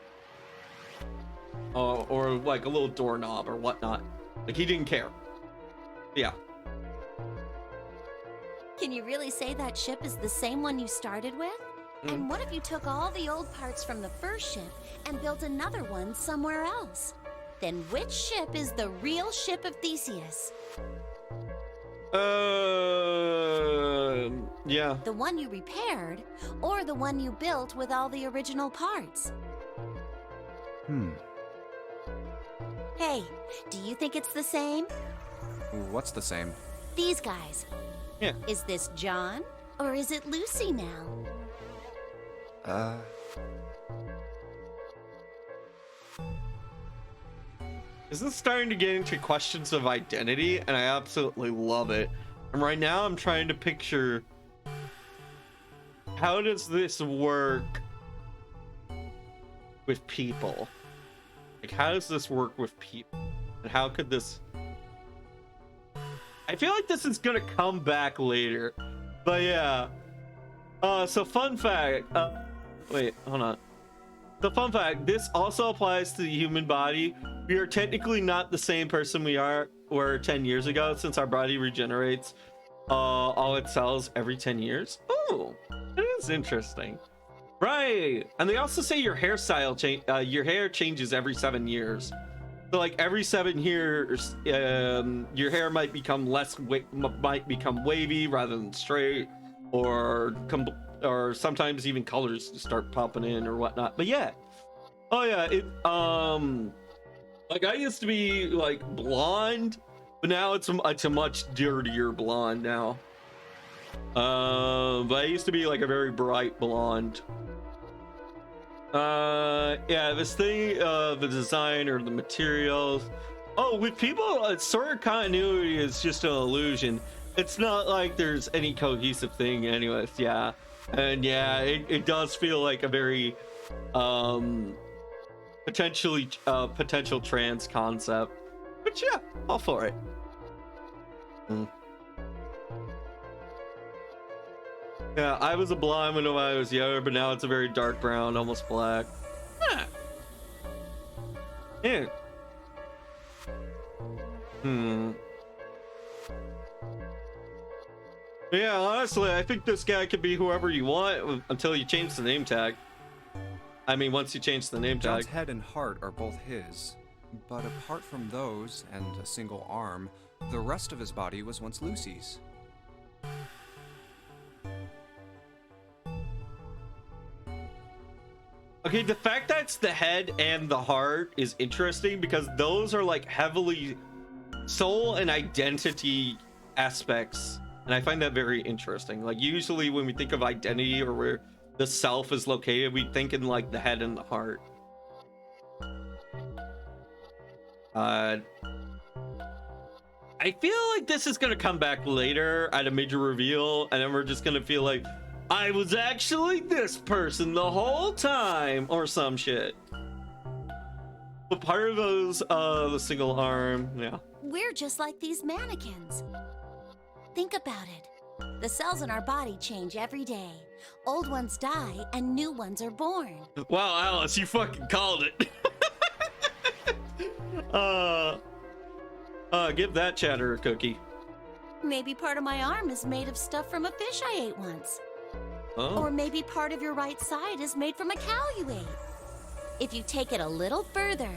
Speaker 1: Or like a little doorknob or whatnot. Like he didn't care. Yeah.
Speaker 6: Can you really say that ship is the same one you started with? And what if you took all the old parts from the first ship and built another one somewhere else? Then which ship is the real ship of Theseus?
Speaker 1: Yeah.
Speaker 6: The one you repaired, or the one you built with all the original parts? Hey, do you think it's the same?
Speaker 5: What's the same?
Speaker 6: These guys.
Speaker 1: Yeah.
Speaker 6: Is this John, or is it Lucy now?
Speaker 1: This is starting to get into questions of identity, and I absolutely love it. And right now I'm trying to picture, how does this work with people? Like, how does this work with people? And how could this... I feel like this is gonna come back later. But yeah. So fun fact. Wait, hold on. the fun fact, this also applies to the human body. We are technically not the same person were 10 years ago, since our body regenerates all its cells every 10 years. Oh, that is interesting. Right. And they also say your hairstyle your hair changes every 7 years. So like every 7 years, your hair might become wavy rather than straight, or sometimes even colors start popping in or whatnot. But yeah, oh yeah, like I used to be like blonde, but now it's a much dirtier blonde now. But I used to be like a very bright blonde. Yeah, this thing, the design or the materials. Oh, with people, it's sort of continuity is just an illusion. It's not like there's any cohesive thing anyways. Yeah, and yeah, it does feel like a very potential trans concept, but yeah, all for it. Yeah, I was a blonde when I was younger, but now it's a very dark brown, almost black. Huh. Yeah. Yeah, honestly, I think this guy could be whoever you want until you change the name tag. I mean, once you change the name tag.
Speaker 5: John's head and heart are both his, but apart from those and a single arm, the rest of his body was once Lucy's.
Speaker 1: Okay, the fact that it's the head and the heart is interesting because those are like heavily soul and identity aspects, and I find that very interesting. Like usually when we think of identity or where the self is located, we think in like the head and the heart. I feel like this is gonna come back later at a major reveal, and then we're just gonna feel like I was actually this person the whole time, or some shit. But part of those, the single arm, yeah.
Speaker 6: We're just like these mannequins. Think about it. The cells in our body change every day. Old ones die and new ones are born.
Speaker 1: Wow, Alice, you fucking called it. Give that chatter a cookie.
Speaker 6: Maybe part of my arm is made of stuff from a fish I ate once.
Speaker 1: Oh.
Speaker 6: Or maybe part of your right side is made from a cow you ate. If you take it a little further,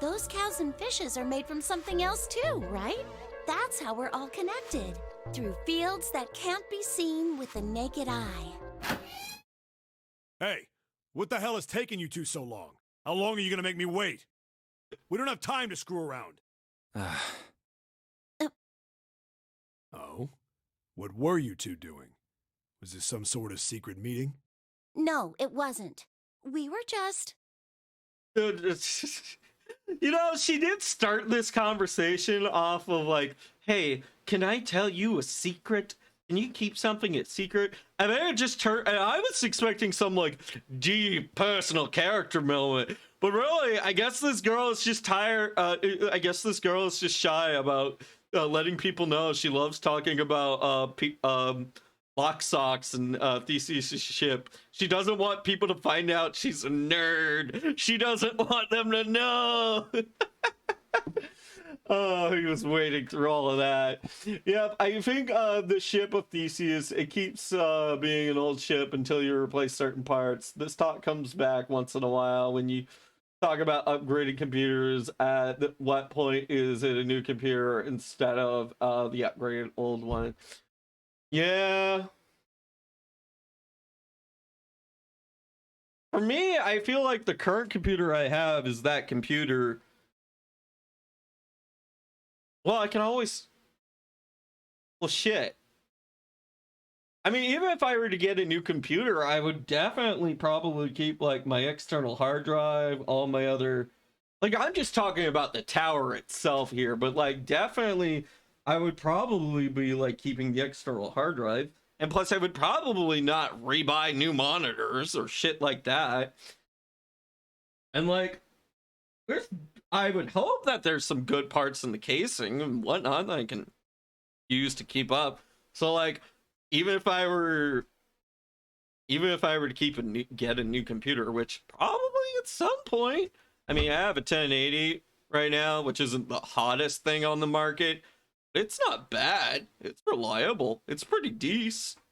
Speaker 6: those cows and fishes are made from something else too, right? That's how we're all connected, through fields that can't be seen with the naked eye.
Speaker 4: Hey, what the hell is taking you two so long? How long are you gonna make me wait? We don't have time to screw around. Oh? What were you two doing? Was this some sort of secret meeting?
Speaker 6: No, it wasn't. We were just...
Speaker 1: You know, she did start this conversation off of like, hey, can I tell you a secret? Can you keep something a secret? And then it just turned, and I was expecting some like deep personal character moment. But really, I guess this girl is just tired. I guess this girl is just shy about letting people know she loves talking about lock socks and Theseus' ship. She doesn't want people to find out she's a nerd. She doesn't want them to know. Oh, he was waiting through all of that. Yep, I think the ship of Theseus, it keeps being an old ship until you replace certain parts. This talk comes back once in a while when you talk about upgrading computers. At what point is it a new computer instead of the upgraded old one? Yeah. For me, I feel like the current computer I have is that computer. Well, I can always... Well, shit. I mean, even if I were to get a new computer, I would definitely probably keep, like, my external hard drive, all my other... Like, I'm just talking about the tower itself here, but, like, definitely, I would probably be, like, keeping the external hard drive. And plus, I would probably not rebuy new monitors or shit like that. And, like, I would hope that there's some good parts in the casing and whatnot that I can use to keep up. So, like, even if I were to get a new computer, which probably at some point. I mean, I have a 1080 right now, which isn't the hottest thing on the market. It's not bad. It's reliable. It's pretty decent.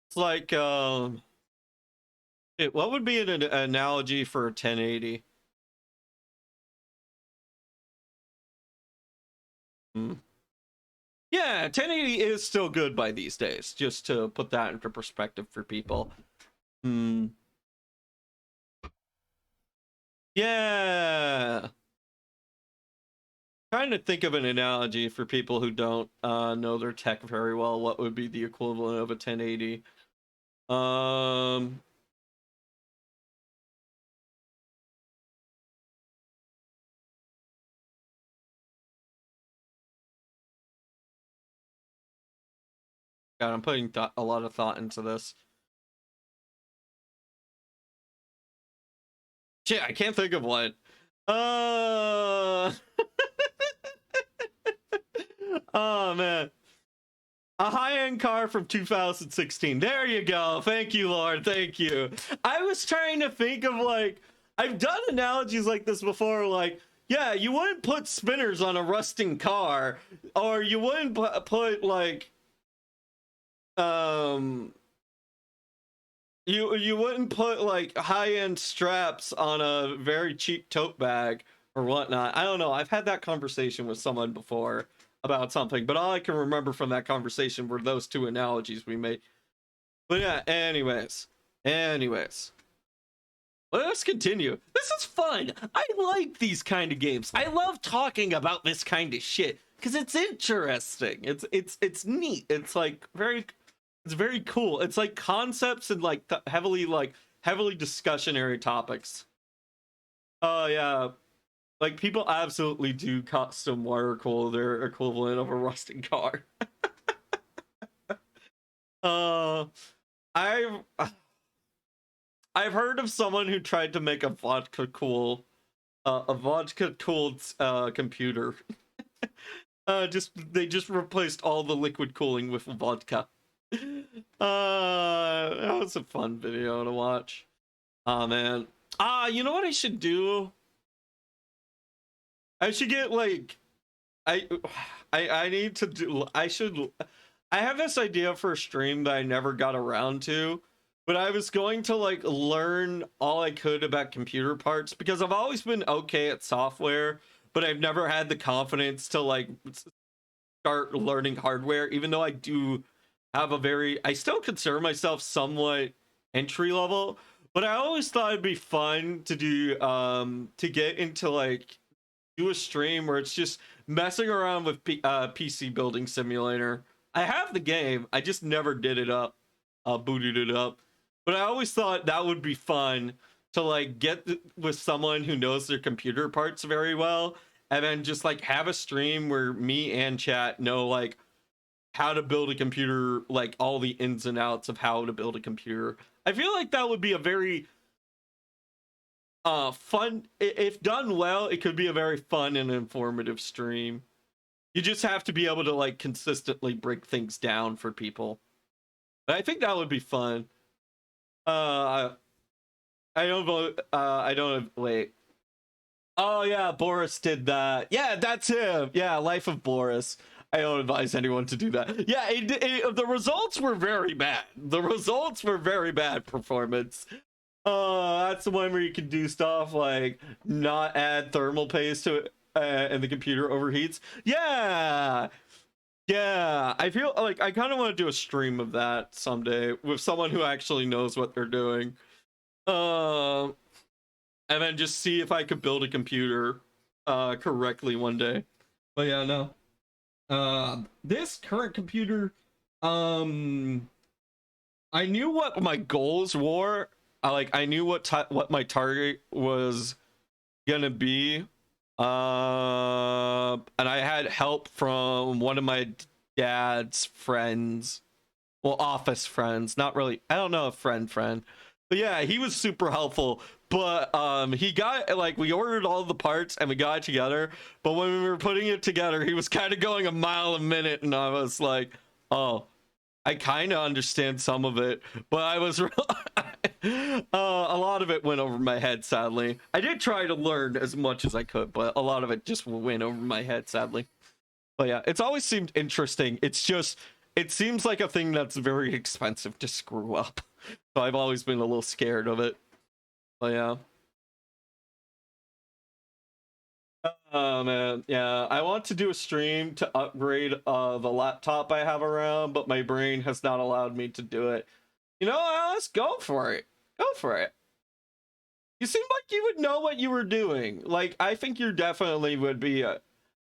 Speaker 1: It's like, what would be an analogy for a 1080? Yeah, 1080 is still good by these days, just to put that into perspective for people. Yeah. Trying to think of an analogy for people who don't know their tech very well. What would be the equivalent of a 1080? God, I'm putting a lot of thought into this. Shit, I can't think of one. Oh man. A high-end car from 2016. There you go. Thank you, Lord. Thank you. I was trying to think of, like, I've done analogies like this before, like, yeah, you wouldn't put spinners on a rusting car, or you wouldn't put like, you wouldn't put like high-end straps on a very cheap tote bag or whatnot. I don't know. I've had that conversation with someone before about something, but all I can remember from that conversation were those two analogies we made. But yeah, anyways, let's continue. This is fun. I like these kind of games. I love talking about this kind of shit because it's interesting. It's neat. It's like it's very cool. It's like concepts and like heavily discussionary topics. Oh yeah. Like, people absolutely do custom water cool their equivalent of a rusting car. I've heard of someone who tried to make a vodka cooled computer. They just replaced all the liquid cooling with vodka. That was a fun video to watch. Oh man. You know what I should do? I should get like, I need to do, I have this idea for a stream that I never got around to, but I was going to like learn all I could about computer parts because I've always been okay at software, but I've never had the confidence to like start learning hardware, even though I do have I still consider myself somewhat entry level, but I always thought it'd be fun to do, to get into like, do a stream where it's just messing around with PC Building Simulator. I have the game, I just never did it up, booted it up. But I always thought that would be fun to like get with someone who knows their computer parts very well, and then just like have a stream where me and chat know like how to build a computer, like all the ins and outs of how to build a computer. I feel like that would be a very fun, if done well, it could be a very fun and informative stream. You just have to be able to like consistently break things down for people. But I think that would be fun. Wait. Oh yeah, Boris did that. Yeah, that's him. Yeah, Life of Boris. I don't advise anyone to do that. Yeah, the results were very bad. The results were very bad performance. That's the one where you can do stuff like not add thermal paste to it and the computer overheats. Yeah, I feel like I kind of want to do a stream of that someday with someone who actually knows what they're doing, and then just see if I could build a computer correctly one day. But yeah, no, this current computer, I knew what my goals were. I knew what my target was gonna be, and I had help from one of my dad's friends, well, office friends, not really, I don't know, a friend, but yeah, he was super helpful. But he got, like, we ordered all the parts and we got it together, but when we were putting it together, he was kind of going a mile a minute, and I was like, oh, I kind of understand some of it, but I was A lot of it went over my head, sadly. I did try to learn as much as I could, but a lot of it just went over my head, sadly. But yeah, it's always seemed interesting. It's just, it seems like a thing that's very expensive to screw up. So I've always been a little scared of it. But yeah. Oh man, yeah. I want to do a stream to upgrade the laptop I have around, but my brain has not allowed me to do it. You know, Alice, go for it. Go for it. You seem like you would know what you were doing. Like, I think you definitely would be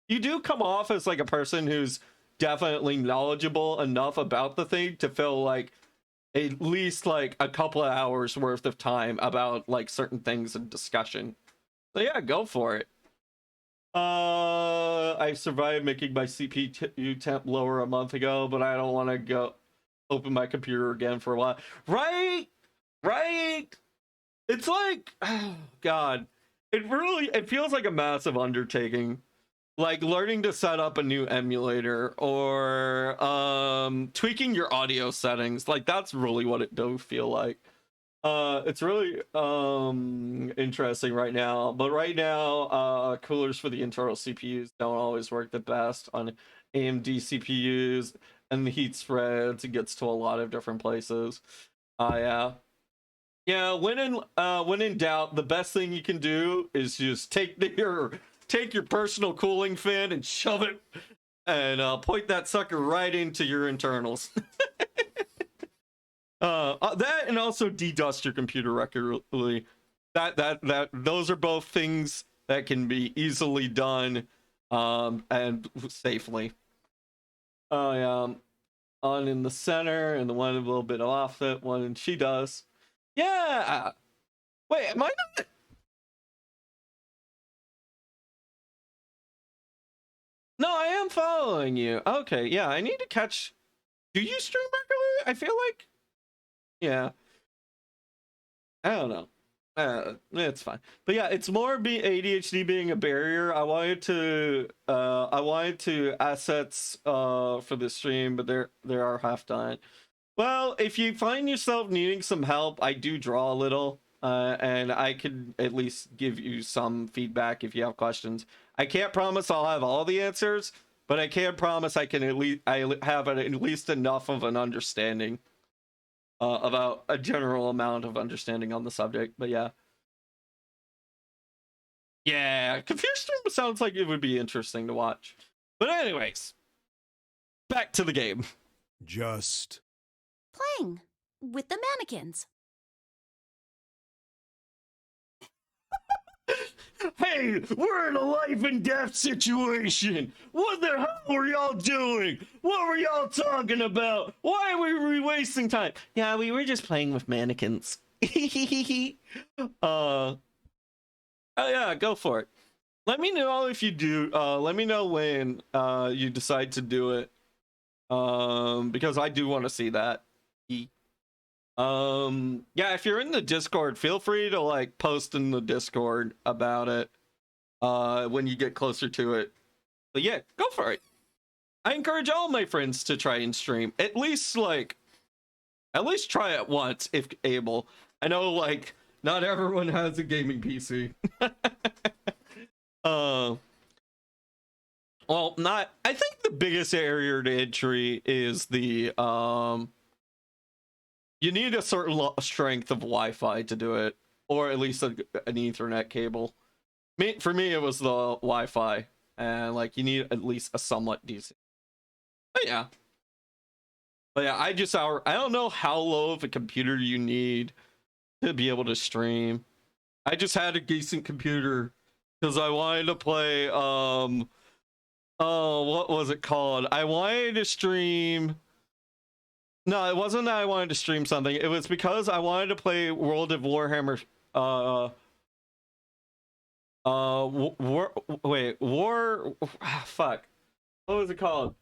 Speaker 1: you do come off as like a person who's definitely knowledgeable enough about the thing to feel like at least like a couple of hours worth of time about like certain things in discussion. So yeah, go for it. I survived making my CPU temp lower a month ago, but I don't want to go open my computer again for a while. Right? It's like, oh God, it feels like a massive undertaking. Like learning to set up a new emulator or tweaking your audio settings. Like that's really what it does feel like. It's really interesting right now, but right now coolers for the internal CPUs don't always work the best on AMD CPUs, and the heat spreads, it gets to a lot of different places. Yeah, when in doubt, the best thing you can do is just take your personal cooling fan and shove it and point that sucker right into your internals. That and also dedust your computer regularly. Those are both things that can be easily done and safely. Oh yeah, on in the center and the one a little bit off it one, and she does. Yeah. Wait, am I not? No, I am following you. Okay, yeah, I need to catch. Do you stream regularly? I feel like. Yeah. I don't know. It's fine. But yeah, it's more ADHD being a barrier. I wanted to assets for the stream, but they are half done. Well, if you find yourself needing some help, I do draw a little, and I can at least give you some feedback if you have questions. I can't promise I'll have all the answers, but I can promise I can have at least enough of an understanding about a general amount of understanding on the subject. But yeah, computer stream sounds like it would be interesting to watch. But anyways, back to the game.
Speaker 4: Just
Speaker 6: Playing with the mannequins.
Speaker 1: Hey, we're in a life and death situation. What the hell were y'all doing? What were y'all talking about? Why were we wasting time? Yeah, we were just playing with mannequins. Oh yeah, go for it. Let me know if you do. Let me know when you decide to do it. Because I do want to see that. Yeah, if you're in the Discord, feel free to like post in the Discord about it when you get closer to it. But yeah, go for it. I encourage all my friends to try and stream. At least try it once if able. I know like not everyone has a gaming PC. Well, I think the biggest barrier to entry is the you need a certain strength of Wi-Fi to do it, or at least an Ethernet cable. For me, it was the Wi-Fi, and like you need at least a somewhat decent. But yeah, I don't know how low of a computer you need to be able to stream. I just had a decent computer because I wanted to play what was it called? I wanted to stream. No, it wasn't that I wanted to stream something. It was because I wanted to play World of Warhammer. Fuck. What was it called?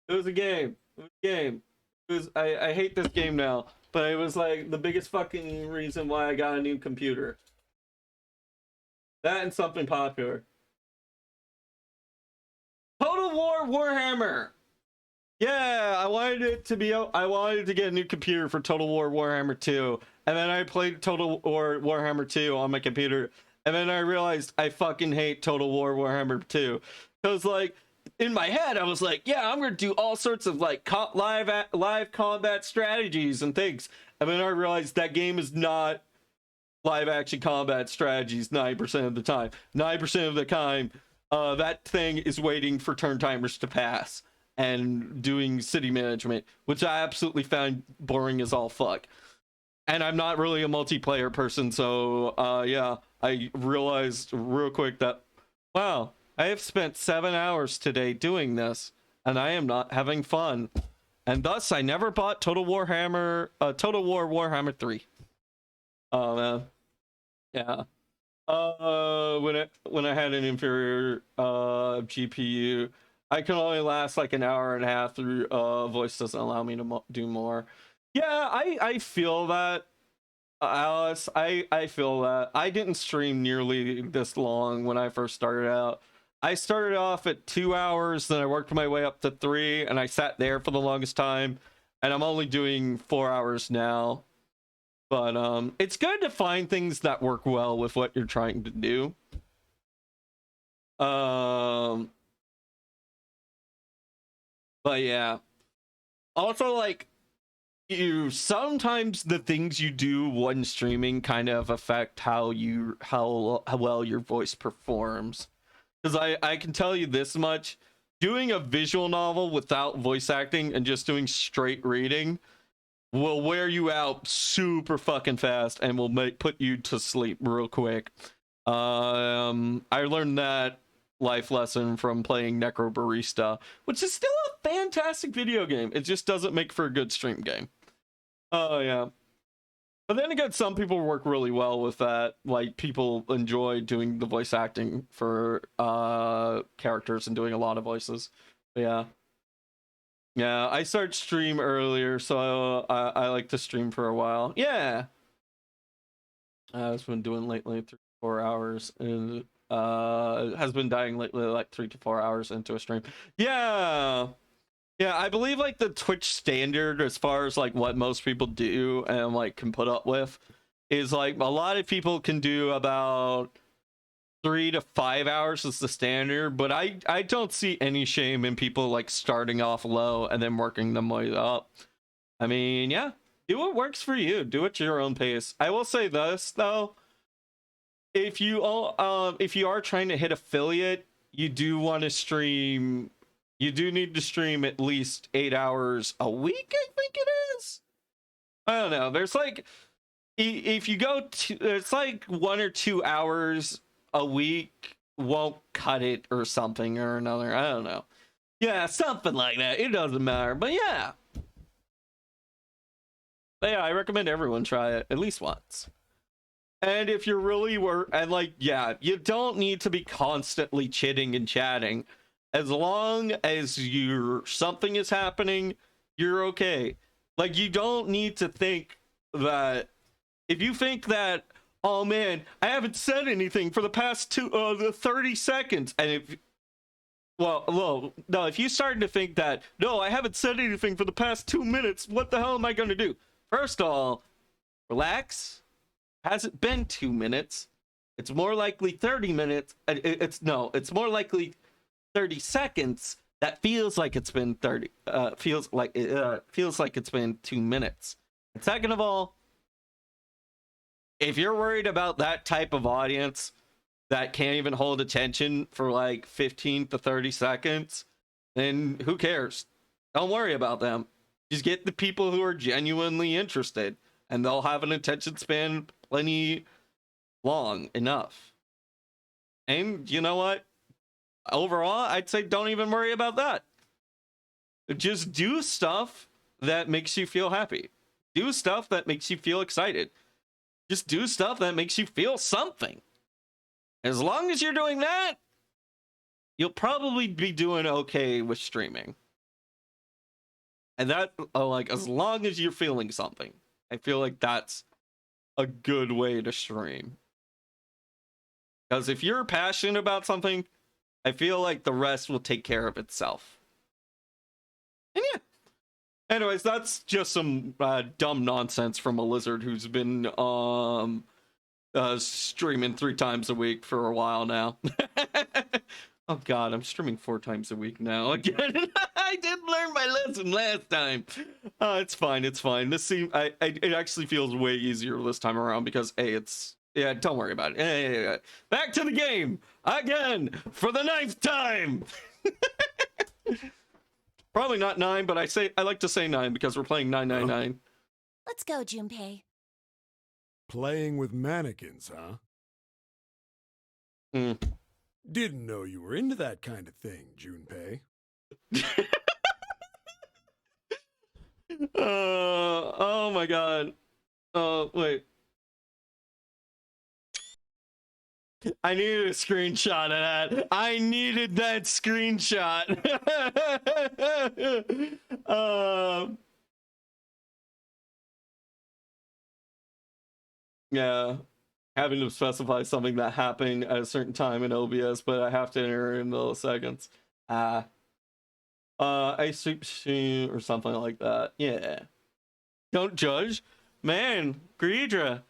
Speaker 1: It was a game. I hate this game now, but it was like the biggest fucking reason why I got a new computer. That and something popular. Total War Warhammer. Yeah, I wanted it to be. I wanted to get a new computer for Total War Warhammer 2, and then I played Total War Warhammer 2 on my computer, and then I realized I fucking hate Total War Warhammer 2, because like in my head I was like, yeah, I'm gonna do all sorts of like live combat strategies and things, and then I realized that game is not live action combat strategies 9% of the time. 9% of the time, that thing is waiting for turn timers to pass and doing city management, which I absolutely found boring as all fuck. And I'm not really a multiplayer person, so yeah, I realized real quick that, wow, I have spent 7 hours today doing this, and I am not having fun. And thus, I never bought Total War Warhammer 3. Oh man, yeah. When I had an inferior GPU, I can only last like an hour and a half through. Voice doesn't allow me to do more. Yeah, I feel that, Alice. I feel that. I didn't stream nearly this long when I first started out. I started off at 2 hours, then I worked my way up to 3, and I sat there for the longest time. And I'm only doing 4 hours now. But it's good to find things that work well with what you're trying to do. But yeah. Also, like, sometimes the things you do when streaming kind of affect how well your voice performs. Because I can tell you this much: doing a visual novel without voice acting and just doing straight reading will wear you out super fucking fast and will put you to sleep real quick. I learned that life lesson from playing Necro Barista, which is still a fantastic video game. It just doesn't make for a good stream game. Oh yeah. But then again, some people work really well with that. Like, people enjoy doing the voice acting for characters and doing a lot of voices. But yeah. Yeah, I started stream earlier, so I like to stream for a while. Yeah. I've been doing lately 3 to 4 hours, and has been dying lately like 3 to 4 hours into a stream. Yeah. Yeah, I believe like the Twitch standard as far as like what most people do and like can put up with is like a lot of people can do about 3 to 5 hours is the standard, but I don't see any shame in people like starting off low and then working them way up. I mean, yeah, do what works for you. Do it at your own pace. I will say this though, if you are trying to hit affiliate, you do want to stream. You do need to stream at least 8 hours a week, I think it is. I don't know. There's like, if you go to, it's like 1 or 2 hours a week won't cut it or something or another. I don't know. Yeah, something like that. It doesn't matter. But yeah. But yeah, I recommend everyone try it at least once. And if you're really and like, yeah, you don't need to be constantly chitting and chatting. As long as something is happening, you're okay. Like, you don't need to think that, if you think that, oh man, I haven't said anything for the past 30 seconds, and if you started to think that, no, I haven't said anything for the past 2 minutes, what the hell am I gonna do? First of all, relax. Hasn't been 2 minutes. It's more likely 30 minutes. It's more likely 30 seconds that feels like it's been 30 feels like it's been 2 minutes. And second of all, if you're worried about that type of audience that can't even hold attention for like 15 to 30 seconds, then who cares? Don't worry about them. Just get the people who are genuinely interested, and they'll have an attention span plenty long enough. And you know what? Overall, I'd say don't even worry about that. Just do stuff that makes you feel happy. Do stuff that makes you feel excited. Just do stuff that makes you feel something. As long as you're doing that, you'll probably be doing okay with streaming. And that, like, as long as you're feeling something, I feel like that's a good way to stream. Because if you're passionate about something, I feel like the rest will take care of itself. And yeah, Anyways, that's just some dumb nonsense from a lizard who's been streaming 3 times a week for a while now. Oh god, I'm streaming 4 times a week now again. I didn't learn my lesson last time. It's fine, it's fine. It actually feels way easier this time around because yeah, don't worry about it. Yeah. Back to the game again for the 9th time. Probably not 9, but I like to say 9 because we're playing 999.
Speaker 6: Let's go, Junpei.
Speaker 4: Playing with mannequins, huh? Didn't know you were into that kind of thing, Junpei.
Speaker 1: Oh my god. Wait. I needed a screenshot of that. I needed that screenshot. Yeah. Having to specify something that happened at a certain time in OBS, but I have to enter in milliseconds. I or something like that. Yeah. Don't judge. Man, Greedra,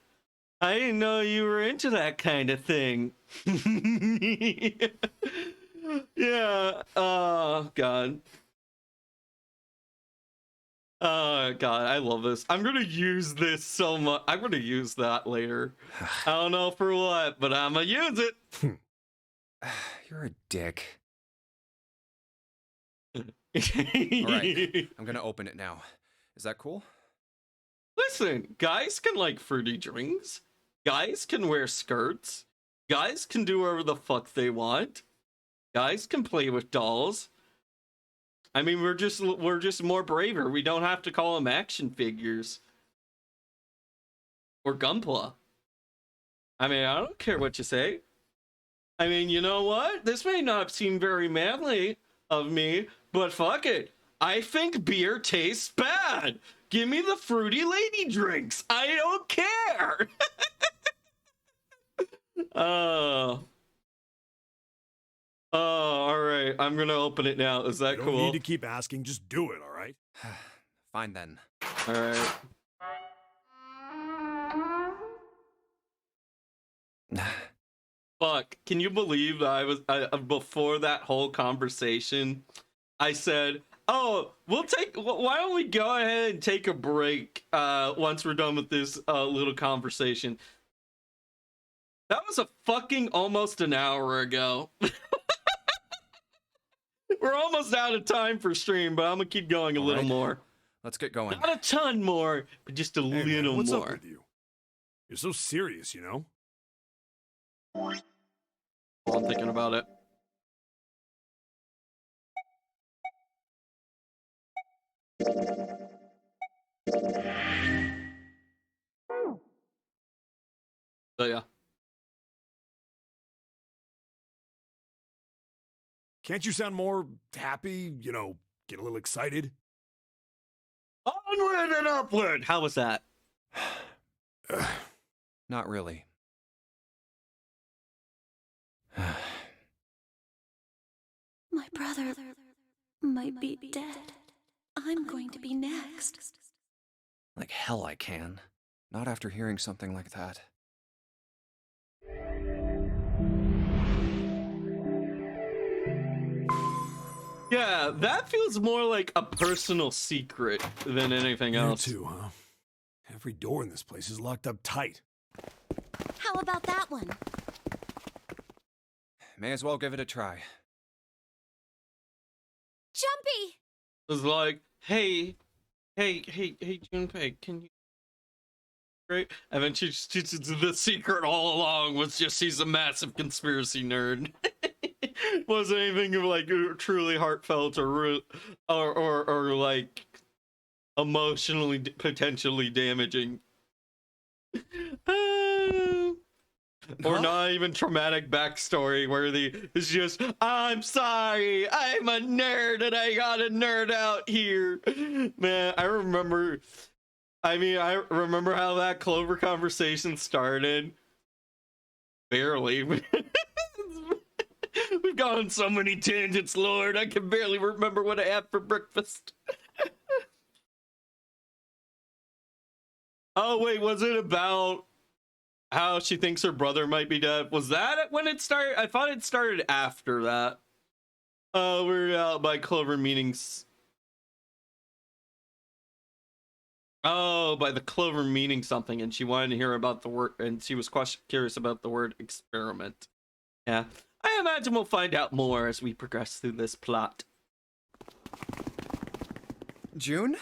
Speaker 1: I didn't know you were into that kind of thing. Yeah. Oh, God. Oh, God, I love this. I'm going to use this so much. I'm going to use that later. I don't know for what, but I'm going to use it.
Speaker 5: You're a dick. All right, I'm going to open it now. Is that cool?
Speaker 1: Listen, guys can like fruity drinks. Guys can wear skirts. Guys can do whatever the fuck they want. Guys can play with dolls. I mean, we're just more braver. We don't have to call them action figures. Or Gunpla. I mean, I don't care what you say. I mean, you know what? This may not seem very manly of me, but fuck it. I think beer tastes bad. Give me the fruity lady drinks. I don't care. All right. I'm gonna open it now. Is that
Speaker 4: you
Speaker 1: cool?
Speaker 4: Don't need to keep asking. Just do it. All right.
Speaker 5: Fine then.
Speaker 1: All right. Fuck. Can you believe that before that whole conversation, I said, "Oh, why don't we go ahead and take a break once we're done with this little conversation?" That was a fucking almost an hour ago. We're almost out of time for stream, but I'm gonna keep going a little more.
Speaker 5: Let's get going.
Speaker 1: Not a ton more, but just a
Speaker 4: Hey,
Speaker 1: little
Speaker 4: man, what's
Speaker 1: more.
Speaker 4: up with you? You're so serious, you know?
Speaker 1: While I'm thinking about it. So yeah.
Speaker 4: Can't you sound more happy? You know, get a little excited?
Speaker 1: Onward and upward! How was that?
Speaker 5: Not really.
Speaker 6: My brother might be dead. I'm going to be next.
Speaker 5: Like hell I can. Not after hearing something like that.
Speaker 1: Yeah, that feels more like a personal secret than anything
Speaker 4: You
Speaker 1: else.
Speaker 4: too, huh? Every door in this place is locked up tight.
Speaker 6: How about that one?
Speaker 5: May as well give it a try.
Speaker 6: Jumpy!
Speaker 1: It was like, hey, Junpei, can you? Right? And then the secret all along was just she's a massive conspiracy nerd. Wasn't anything like truly heartfelt or like emotionally potentially damaging. Or not even traumatic backstory worthy. It's just, I'm sorry, I'm a nerd and I gotta nerd out here. Man, I remember how that Clover conversation started. Barely. We've gone on so many tangents, Lord. I can barely remember what I had for breakfast. Oh wait, was it about how she thinks her brother might be dead? Was that when it started? I thought it started after that. We're out by Clover meetings. Oh, by the Clover meaning something, and she wanted to hear about the word, and she was curious about the word experiment. Yeah, I imagine we'll find out more as we progress through this plot.
Speaker 5: June?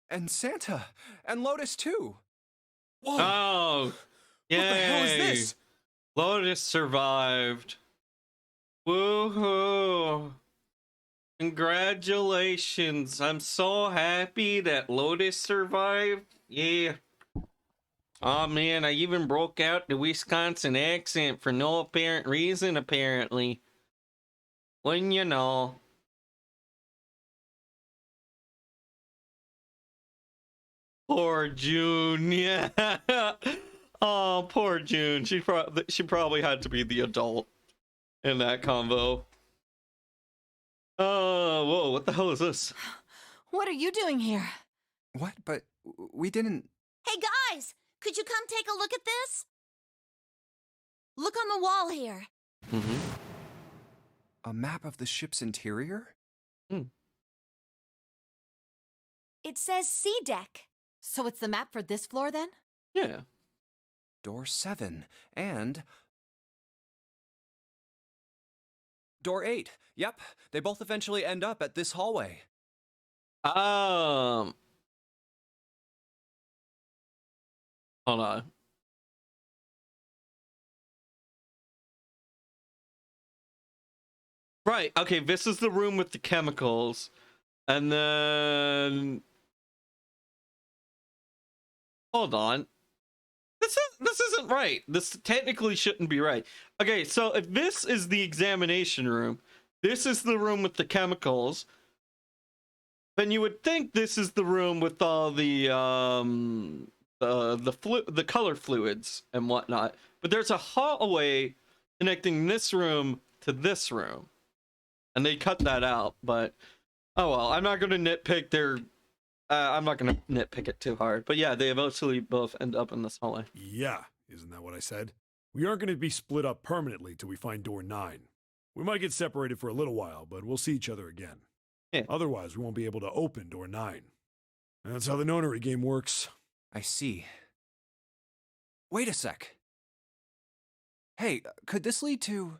Speaker 5: And Santa? And Lotus too? Whoa!
Speaker 1: Oh, yay!
Speaker 5: What the hell is this?
Speaker 1: Lotus survived. Woohoo! Congratulations. I'm so happy that Lotus survived. Yeah. Oh man, I even broke out the Wisconsin accent for no apparent reason, apparently. Wouldn't you know? Poor June, yeah. Oh, poor June. She probably had to be the adult in that convo. Whoa, what the hell is this?
Speaker 3: What are you doing here?
Speaker 5: What? But we didn't...
Speaker 6: Hey guys, could you come take a look at this? Look on the wall here.
Speaker 1: Mm-hmm.
Speaker 5: A map of the ship's interior?
Speaker 9: It says C deck.
Speaker 3: So it's the map for this floor then?
Speaker 1: Yeah.
Speaker 5: Door 7. And... Door 8. Yep, they both eventually end up at this hallway.
Speaker 1: Hold on. Right, okay, this is the room with the chemicals. And then... Hold on. This isn't right. This technically shouldn't be right. Okay, so if this is the examination room, this is the room with the chemicals, then you would think this is the room with all the color fluids and whatnot. But there's a hallway connecting this room to this room, and they cut that out. But oh well, I'm not going to nitpick their. I'm not going to nitpick it too hard. But yeah, they eventually both end up in this hallway.
Speaker 4: Yeah, isn't that what I said? We aren't going to be split up permanently till we find door 9. We might get separated for a little while, but we'll see each other again.
Speaker 1: Yeah.
Speaker 4: Otherwise, we won't be able to open door 9. And that's how the nonary game works.
Speaker 5: I see. Wait a sec. Hey, could this lead to...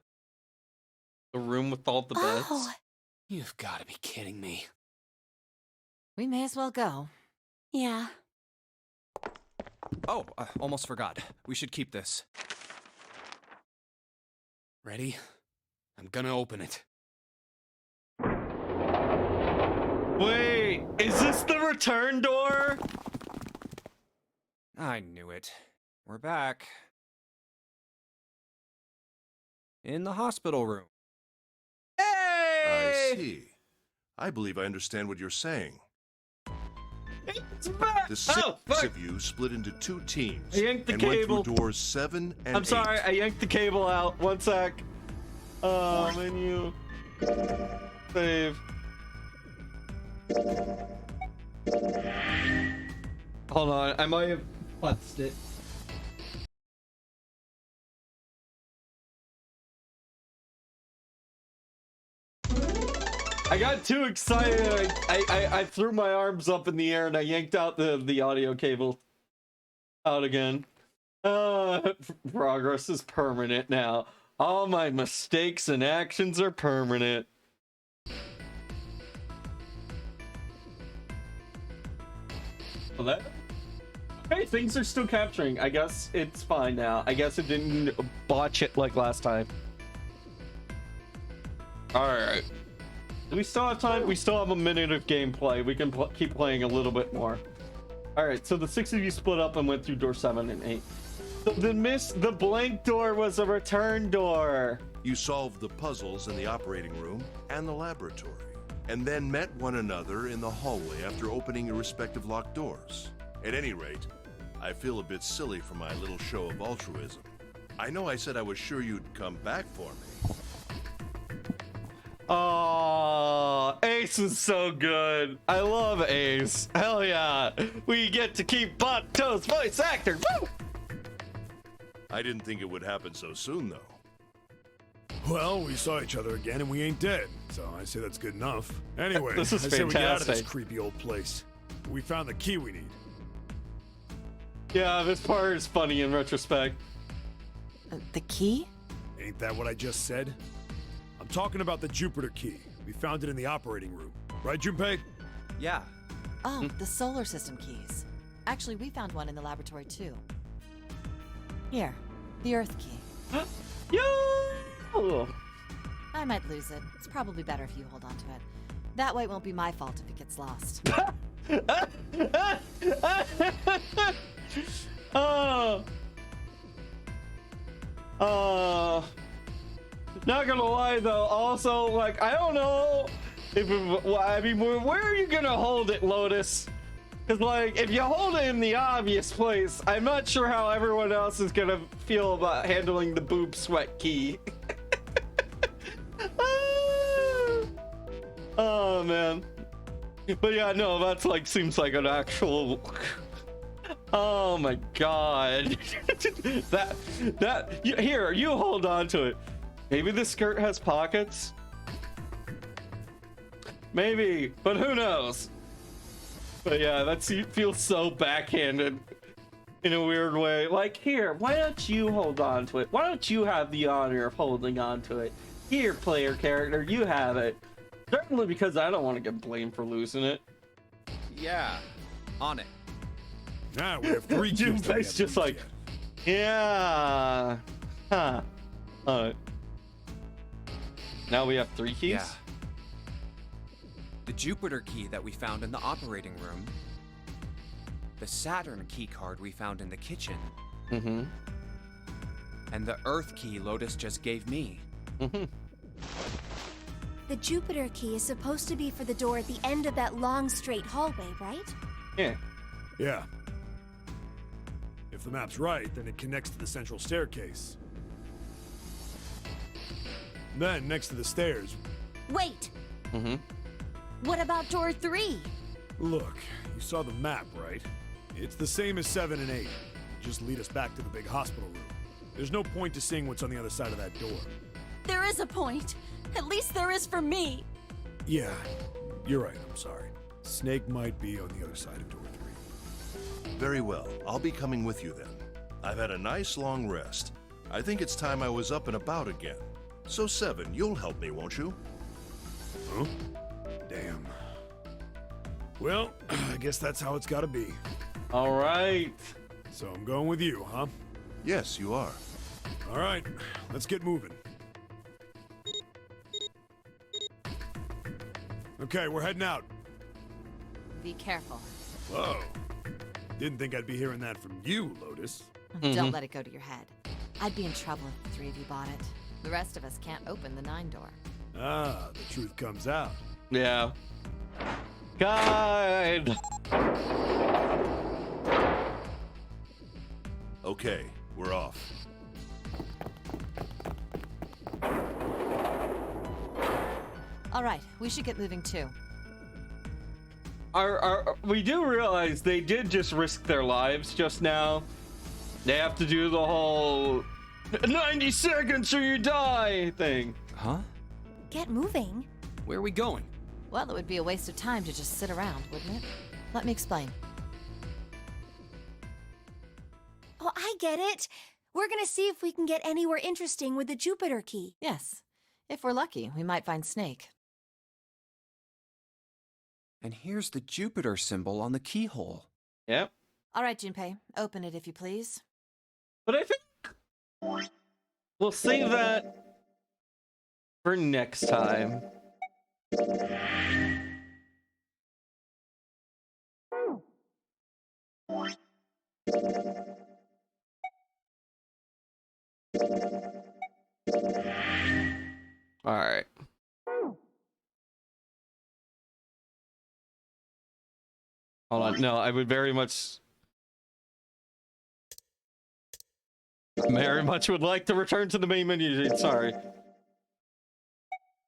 Speaker 1: The room with all the beds?
Speaker 6: Oh,
Speaker 2: You've got to be kidding me.
Speaker 3: We may as well go.
Speaker 6: yeah.
Speaker 5: Oh, almost forgot. We should keep this.
Speaker 2: Ready? I'm gonna open it.
Speaker 1: Wait, is this the return door?
Speaker 5: I knew it. We're back. In the hospital room.
Speaker 7: I see. I believe I understand what you're saying.
Speaker 1: It's back!
Speaker 7: The six
Speaker 1: fuck!
Speaker 7: of you split into 2 teams
Speaker 1: I yanked the
Speaker 7: and
Speaker 1: cable.
Speaker 7: went through doors 7 and 8.
Speaker 1: I'm sorry, I yanked the cable out. One sec. Menu. Save. Hold on, I might have futzed it. I got too excited. I threw my arms up in the air and I yanked out the audio cable out again. Progress is permanent now. All my mistakes and actions are permanent. Well, that... Okay, things are still capturing. I guess it's fine now. I guess it didn't botch it like last time. Alright. We still have time. We still have a minute of gameplay. We can keep playing a little bit more. Alright, so the 6 of you split up and went through door 7 and 8. So the blank door was a return door.
Speaker 7: You solved the puzzles in the operating room and the laboratory, and then met one another in the hallway after opening your respective locked doors. At any rate, I feel a bit silly for my little show of altruism. I know I said I was sure you'd come back for me.
Speaker 1: Oh, Ace is so good. I love Ace. Hell yeah. We get to keep Bato's voice actor. Woo!
Speaker 7: I didn't think it would happen so soon, though.
Speaker 4: Well, we saw each other again and we ain't dead, so I say that's good enough. Anyway,
Speaker 1: This is
Speaker 4: I say we get out of this
Speaker 1: fantastic.
Speaker 4: creepy old place. We found the key we need.
Speaker 1: Yeah, this part is funny in retrospect.
Speaker 3: The key?
Speaker 4: Ain't that what I just said? I'm talking about the Jupiter key. We found it in the operating room. Right, Junpei?
Speaker 5: Yeah.
Speaker 3: Oh, the solar system keys. Actually, we found one in the laboratory too. Here, the Earth key.
Speaker 1: Yo!
Speaker 3: I might lose it. It's probably better if you hold on to it. That way it won't be my fault if it gets lost.
Speaker 1: Not gonna lie though, also, like, I don't know if it, well, I mean, where are you gonna hold it, Lotus? Because, like, if you hold it in the obvious place, I'm not sure how everyone else is gonna feel about handling the boob sweat key. Oh, man. But yeah, no, that's like, seems like an actual... Oh my god. Here, you hold on to it. Maybe the skirt has pockets? Maybe, but who knows? But yeah, that feels so backhanded in a weird way. Like, here, why don't you hold on to it? Why don't you have the honor of holding on to it? Here, player character, you have it. Certainly because I don't want to get blamed for losing it.
Speaker 5: Yeah. On it.
Speaker 4: Now we have 3 keys.
Speaker 1: Junpei's just like, yeah. Huh. Alright. Now we have 3 keys?
Speaker 5: Yeah. The Jupiter key that we found in the operating room. The Saturn key card we found in the kitchen.
Speaker 1: Mm-hmm.
Speaker 5: And the Earth key Lotus just gave me.
Speaker 1: Mm-hmm.
Speaker 9: The Jupiter key is supposed to be for the door at the end of that long, straight hallway, right?
Speaker 1: Yeah.
Speaker 4: Yeah. If the map's right, then it connects to the central staircase. Then, next to the stairs,
Speaker 6: Wait,
Speaker 1: Mm-hmm.
Speaker 6: what about door 3?
Speaker 4: look, you saw the map, right? It's the same as 7 and 8. Just lead us back to the big hospital room. There's no point to seeing what's on the other side of that door.
Speaker 6: There is a point. At least there is for me.
Speaker 4: Yeah, you're right, I'm sorry. Snake might be on the other side of door 3.
Speaker 7: Very well. I'll be coming with you then. I've had a nice long rest. I think it's time I was up and about again. So 7, you'll help me, won't you?
Speaker 4: Huh? Damn. Well, I guess that's how it's gotta be.
Speaker 1: All right.
Speaker 4: So I'm going with you, huh?
Speaker 7: Yes, you are.
Speaker 4: All right, let's get moving. Okay, we're heading out.
Speaker 3: Be careful.
Speaker 4: Whoa. Didn't think I'd be hearing that from you, Lotus.
Speaker 3: Don't let it go to your head. I'd be in trouble if the 3 of you bought it. The rest of us can't open the 9 door.
Speaker 4: Ah, the truth comes out.
Speaker 1: Yeah. Guide.
Speaker 7: Okay, we're off.
Speaker 3: All right, we should get moving too.
Speaker 1: We do realize they did just risk their lives just now. They have to do the whole 90 seconds or you die thing.
Speaker 5: Huh?
Speaker 9: Get moving.
Speaker 2: Where are we going?
Speaker 3: Well, it would be a waste of time to just sit around, wouldn't it? Let me explain.
Speaker 9: Oh, I get it. We're gonna see if we can get anywhere interesting with the Jupiter key.
Speaker 3: Yes. If we're lucky, we might find Snake.
Speaker 5: And here's the Jupiter symbol on the keyhole.
Speaker 1: Yep.
Speaker 3: All right, Junpei, open it if you please.
Speaker 1: But I think we'll save that for next time. All right. Hold on. No, I would very much would like to return to the main menu. Sorry.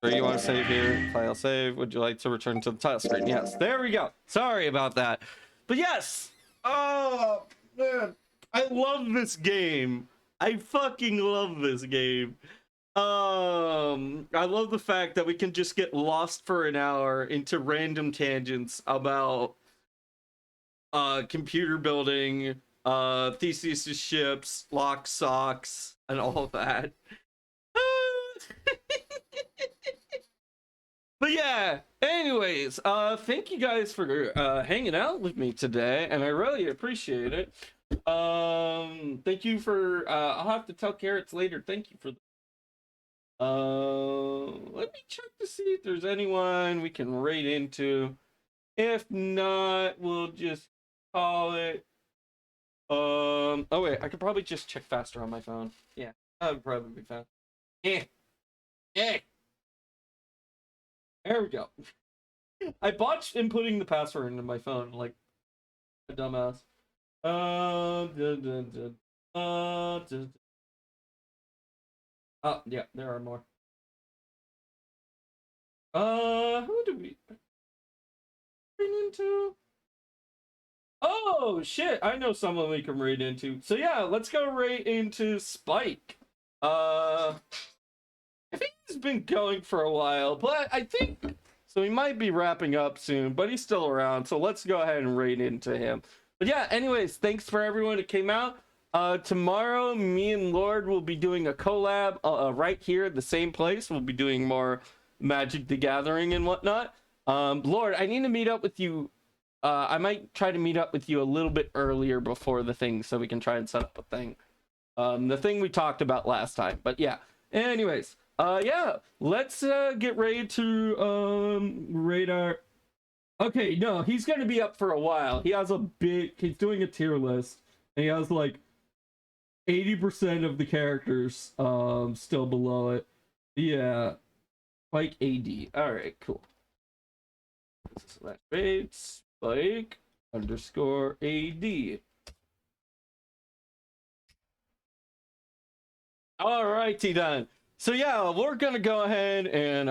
Speaker 1: Or you want to save here? File save. Would you like to return to the title screen? Yes. There we go. Sorry about that. But yes. Oh, man. I love this game. I fucking love this game. I love the fact that we can just get lost for an hour into random tangents about computer building, Theseus' ships, lock socks, and all that. But yeah, anyways, thank you guys for hanging out with me today, and I really appreciate it. Thank you for I'll have to tell Carrots later. Thank you for let me check to see if there's anyone we can raid into. If not, we'll just call it. Oh wait, I could probably just check faster on my phone. Yeah, that would probably be fast. Yeah. There we go. I botched inputting the password into my phone like a dumbass. Oh, yeah, there are more. Who do we raid into? Oh shit, I know someone we can raid into. So yeah, let's go raid into Spike. I think he's been going for a while, but I think so. He might be wrapping up soon, but he's still around. So let's go ahead and raid into him. But yeah, anyways, thanks for everyone who came out. Tomorrow, me and Lord will be doing a collab right here at the same place. We'll be doing more Magic the Gathering and whatnot. Lord, I need to meet up with you. I might try to meet up with you a little bit earlier before the thing so we can try and set up a thing. The thing we talked about last time. But yeah, anyways. Yeah, let's get ready to radar. Okay, no, he's gonna be up for a while. He has he's doing a tier list, and he has like 80% of the characters still below it. Yeah, Spike AD. All right, cool. Slash raid Spike _ AD. All righty then. So yeah, we're gonna go ahead and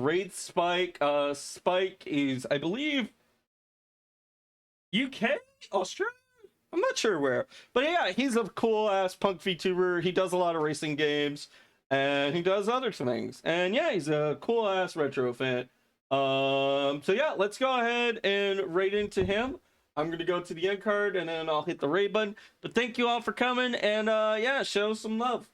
Speaker 1: raid Spike. Spike is, I believe, UK, Australia. I'm not sure where, but yeah, he's a cool ass punk VTuber. He does a lot of racing games, and he does other things. And yeah, he's a cool ass retro fan. So yeah, let's go ahead and raid into him. I'm gonna go to the end card, and then I'll hit the raid button. But thank you all for coming, and yeah, show some love.